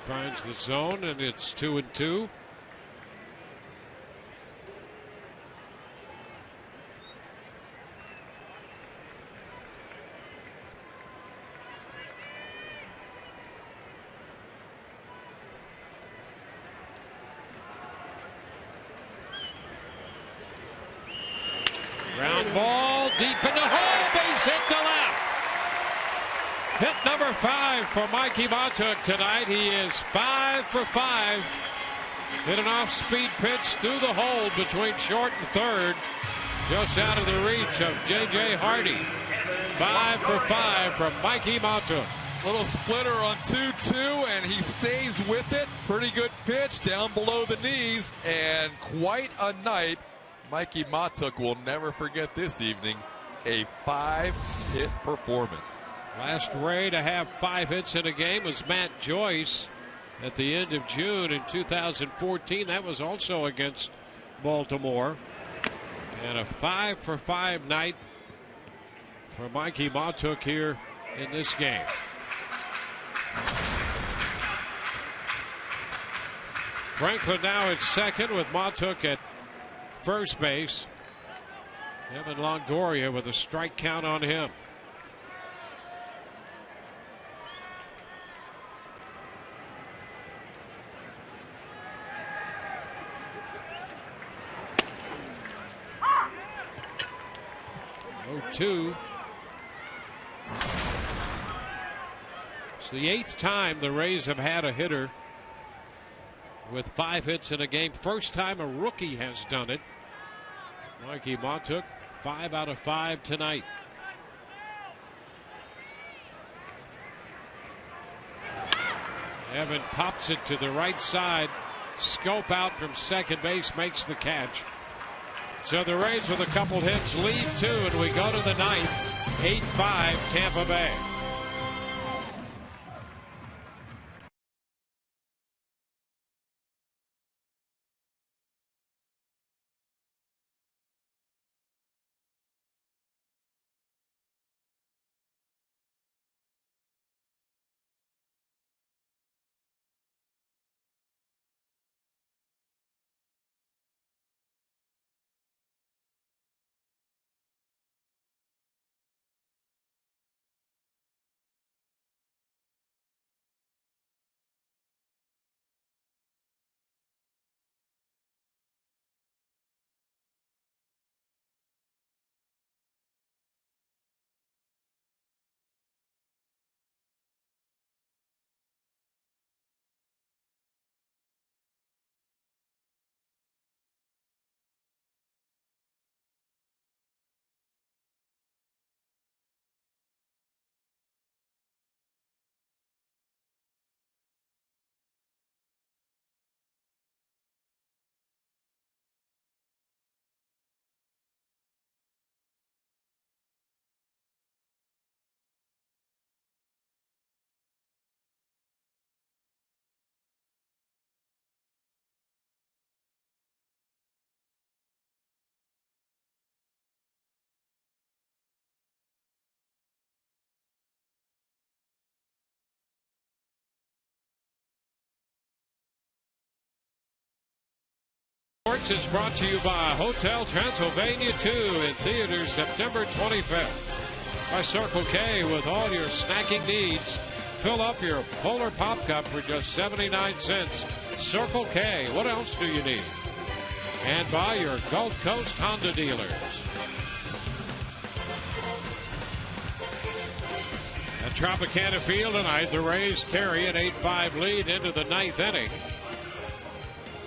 Finds the zone, and it's 2-2. Ground ball deep in the hole, base hit to left. Hit number 5 for Mikey Matuk tonight. He is 5 for 5. Hit an off-speed pitch through the hole between short and 3rd. Just out of the reach of J.J. Hardy. 5 for 5 from Mikey Matuk. Little splitter on 2-2, and he stays with it. Pretty good pitch down below the knees, and quite a night. Mikey Matuk will never forget this evening. A 5-hit performance. Last Ray to have 5 hits in a game was Matt Joyce at the end of June in 2014. That was also against Baltimore. And a 5 for 5 night for Mikey Matuk here in this game. Franklin now at second with Matuk at first base. Evan Longoria with a strike count on him. Two. It's the 8th time the Rays have had a hitter with 5 hits in a game. First time a rookie has done it. Mikey Matuk, 5 out of 5 tonight. Evan pops it to the right side. Scope out from second base makes the catch. So the Rays with a couple hits lead 2, and we go to the ninth. 8-5 Tampa Bay. Sports is brought to you by Hotel Transylvania 2 in theaters September 25th. By Circle K, with all your snacking needs. Fill up your Polar Pop Cup for just 79 cents. Circle K, what else do you need? And by your Gulf Coast Honda dealers. At Tropicana Field tonight, the Rays carry an 8-5 lead into the ninth inning.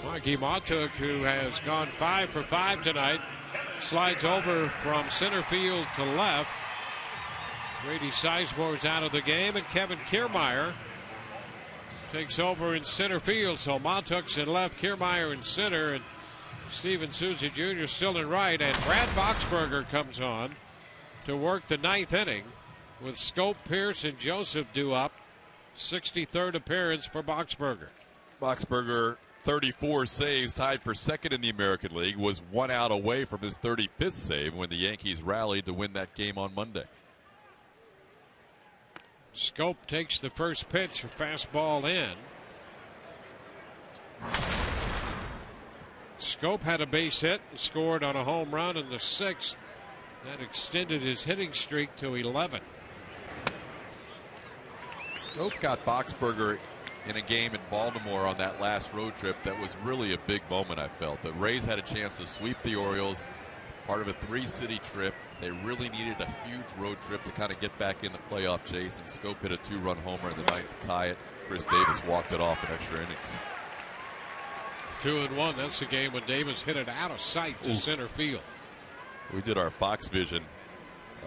Mikey Matuk, who has gone 5 for 5 tonight, slides over from center field to left. Grady Sizemore's out of the game, and Kevin Kiermaier takes over in center field. So Matuk's in left, Kiermaier in center, and Steven Souza Jr. still in right. And Brad Boxberger comes on to work the ninth inning with Scope, Pierce, and Joseph due up. 63rd appearance for Boxberger. Boxberger, 34 saves, tied for second in the American League, was 1 out away from his 35th save when the Yankees rallied to win that game on Monday. Scope takes the first pitch, a fastball in. Scope had a base hit and scored on a home run in the 6th. That extended his hitting streak to 11. Scope got Boxberger in a game in Baltimore on that last road trip. That was really a big moment, I felt. The Rays had a chance to sweep the Orioles, part of a 3-city trip. They really needed a huge road trip to kind of get back in the playoff chase, and Scope hit a 2-run homer in the ninth to tie it. Chris Davis walked it off in extra innings. 2-1. That's the game when Davis hit it out of sight to center field. We did our Fox Vision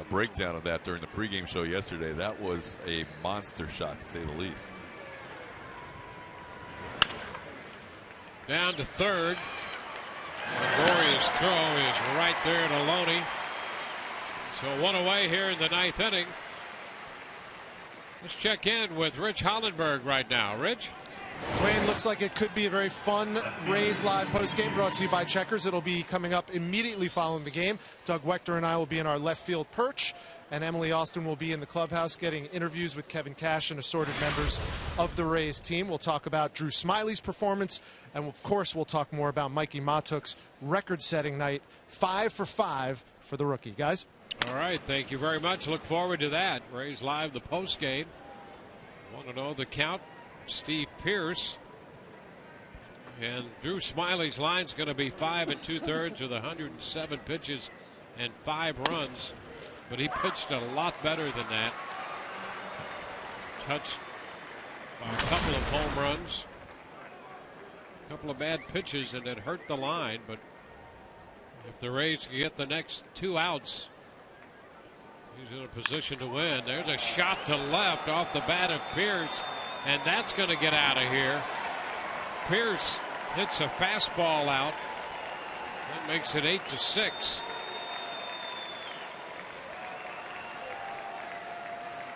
breakdown of that during the pregame show yesterday. That was a monster shot, to say the least. Down to third. Gregorius' throw is right there to Loney. So 1 away here in the ninth inning. Let's check in with Rich Hollenberg right now. Rich? Dwayne, looks like it could be a very fun Rays Live postgame brought to you by Checkers. It'll be coming up immediately following the game. Doug Wechter and I will be in our left field perch, and Emily Austin will be in the clubhouse getting interviews with Kevin Cash and assorted members of the Rays team. We'll talk about Drew Smyly's performance, and of course we'll talk more about Mikey Matuk's record-setting night, 5 for 5 for the rookie. Guys? All right, thank you very much. Look forward to that. Rays Live, the postgame. Want to know the count? Steve Pierce and Drew Smyly's line's going to be 5 2/3 with 107 pitches and 5 runs, but he pitched a lot better than that. Touched by a couple of home runs, a couple of bad pitches, and it hurt the line. But if the Rays can get the next 2 outs, he's in a position to win. There's a shot to left off the bat of Pierce. and that's going to get out of here. Pierce hits a fastball out. That makes it 8-6.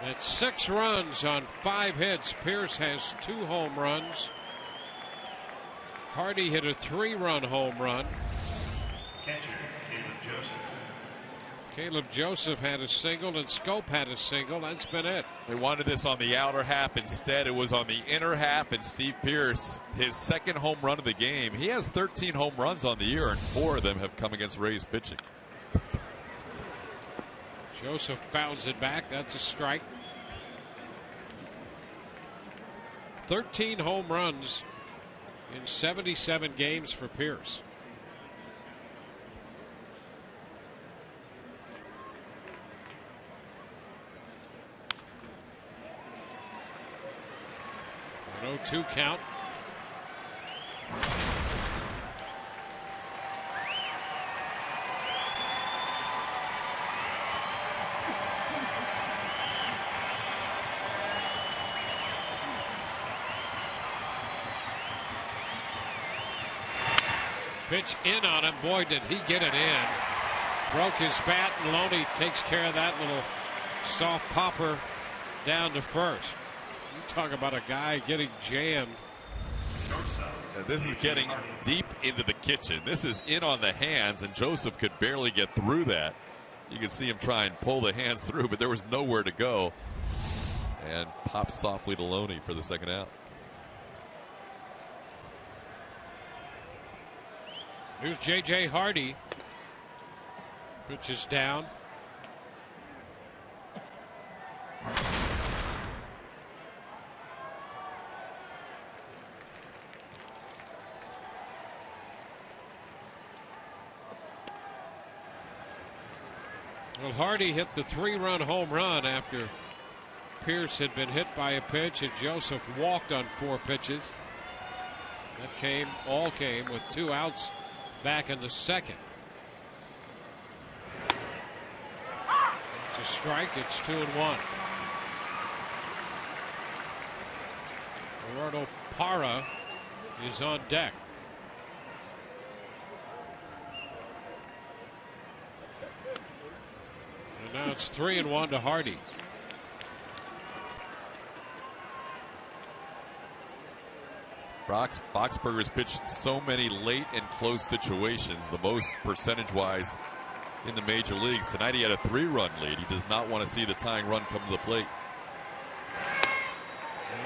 That's 6 runs on 5 hits. Pierce has 2 home runs. Hardy hit a 3-run home run. Catcher, Caleb Joseph. Caleb Joseph had a single, and Scope had a single. That's been it. They wanted this on the outer half. Instead, it was on the inner half, and Steve Pierce, his 2nd home run of the game. He has 13 home runs on the year, and 4 of them have come against Rays pitching. Joseph fouls it back. That's a strike. 13 home runs in 77 games for Pierce. An 0-2 count. Pitch in on him. Boy, did he get it in. Broke his bat, and Loney takes care of that little soft popper down to first. You talk about a guy getting jammed. This is getting deep into the kitchen. This is in on the hands, and Joseph could barely get through that. You can see him try and pull the hands through, but there was nowhere to go. And pops softly to Loney for the 2nd out. Here's J.J. Hardy. Pitches down. Well, Hardy hit the 3-run home run after Pierce had been hit by a pitch, and Joseph walked on 4 pitches. That all came with 2 outs back in the 2nd. It's a strike. It's 2-1. Gerardo Parra is on deck. And now it's 3-1 to Hardy. Boxberger's pitched so many late and close situations, the most percentage-wise in the major leagues. Tonight he had a 3-run lead. He does not want to see the tying run come to the plate.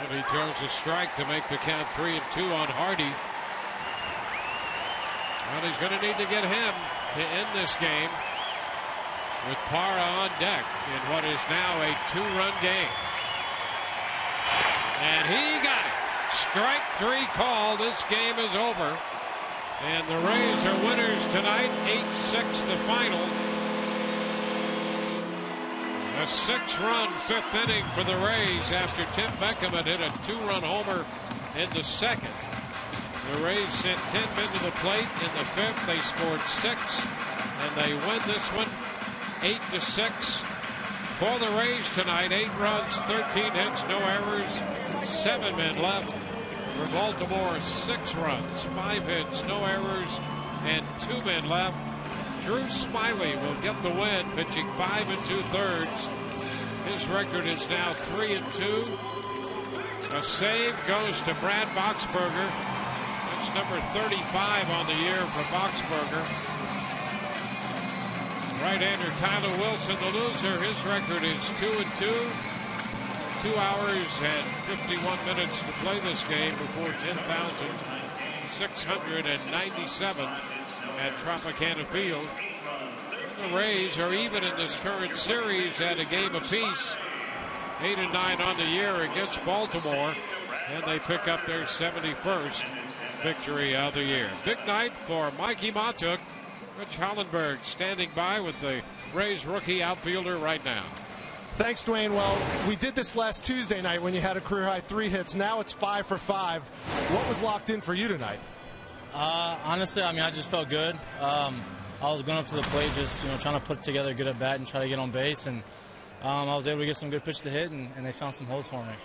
And he throws a strike to make the count 3-2 on Hardy. Well, he's going to need to get him to end this game with Parra on deck in what is now a 2-run game. And he got it. Strike 3 call. This game is over. And the Rays are winners tonight. 8-6 the final. A 6-run 5th inning for the Rays after Tim Beckham had hit a 2-run homer in the 2nd. The Rays sent 10 men to the plate. In the 5th, they scored 6. And they win this one 8-6. For the Rays tonight, 8 runs, 13 hits, no errors, 7 men left. For Baltimore, 6 runs, 5 hits, no errors, and 2 men left. Drew Smyly will get the win, pitching 5 2/3. His record is now 3-2. A save goes to Brad Boxberger. That's number 35 on the year for Boxberger. Right-hander Tyler Wilson, the loser. His record is 2-2. 2 hours and 51 minutes to play this game before 10,697 at Tropicana Field. The Rays are even in this current series at a game apiece. 8-9 on the year against Baltimore, and they pick up their 71st victory of the year. Big night for Mikey Matuk. Rich Hollenberg standing by with the Rays rookie outfielder right now. Thanks, Dwayne. Well, we did this last Tuesday night when you had a career-high 3 hits. Now it's 5 for 5. What was locked in for you tonight? Honestly, I just felt good. I was going up to the plate just, trying to put together a good at-bat and try to get on base. And I was able to get some good pitch to hit, and they found some holes for me.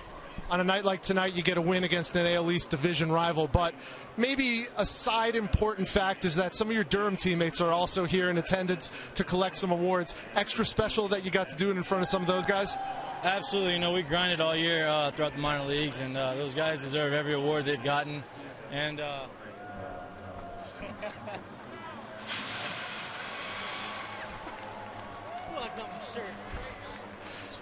On a night like tonight, you get a win against an AL East division rival, but maybe a side important fact is that some of your Durham teammates are also here in attendance to collect some awards. Extra special that you got to do it in front of some of those guys? Absolutely. You know, we grinded all year throughout the minor leagues, and those guys deserve every award they've gotten. And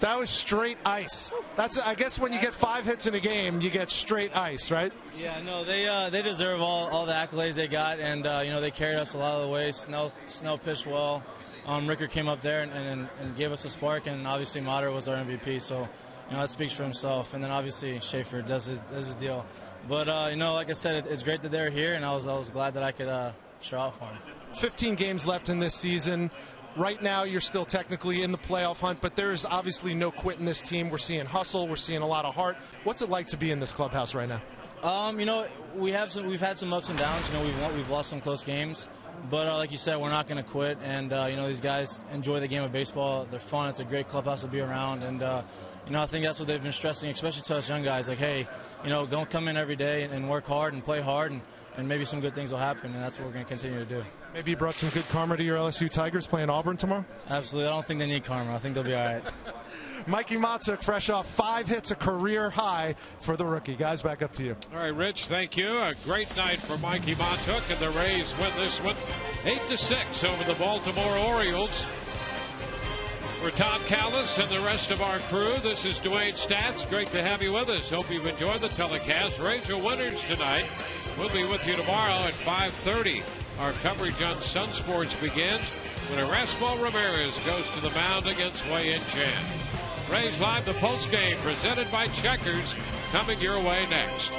that was straight ice. That's, I guess, when you get 5 hits in a game, you get straight ice, right? Yeah, no, they deserve all the accolades they got, and you know, they carried us a lot of the way. Snell pitched well. Ricker came up there and gave us a spark, and obviously Mater was our MVP. So, you know, that speaks for himself. And then obviously Schaefer does his deal. But you know, like I said, it's great that they're here, and I was glad that I could show off for them. 15 games left in this season. Right now, you're still technically in the playoff hunt, but there's obviously no quit in this team. We're seeing hustle. We're seeing a lot of heart. What's it like to be in this clubhouse right now? You know, we've had some ups and downs. You know, we've lost some close games, but like you said, we're not going to quit. And you know, these guys enjoy the game of baseball. They're fun. It's a great clubhouse to be around. And you know, I think that's what they've been stressing, especially to us young guys. Like, hey, you know, don't come in every day and work hard and play hard, and maybe some good things will happen. And that's what we're going to continue to do. Maybe you brought some good karma to your LSU Tigers playing Auburn tomorrow? Absolutely. I don't think they need karma. I think they'll be all right. Mikey Matuk, fresh off 5 hits, a career high for the rookie. Guys, back up to you. All right, Rich, thank you. A great night for Mikey Matuk, and the Rays win this one 8-6 over the Baltimore Orioles. For Tom Callis and the rest of our crew, this is Dwayne Stats. Great to have you with us. Hope you've enjoyed the telecast. Rays are winners tonight. We'll be with you tomorrow at 5:30. Our coverage on Sun Sports begins when Erasmo Ramirez goes to the mound against Wei-Yin Chen. Rays Live, the postgame presented by Checkers, coming your way next.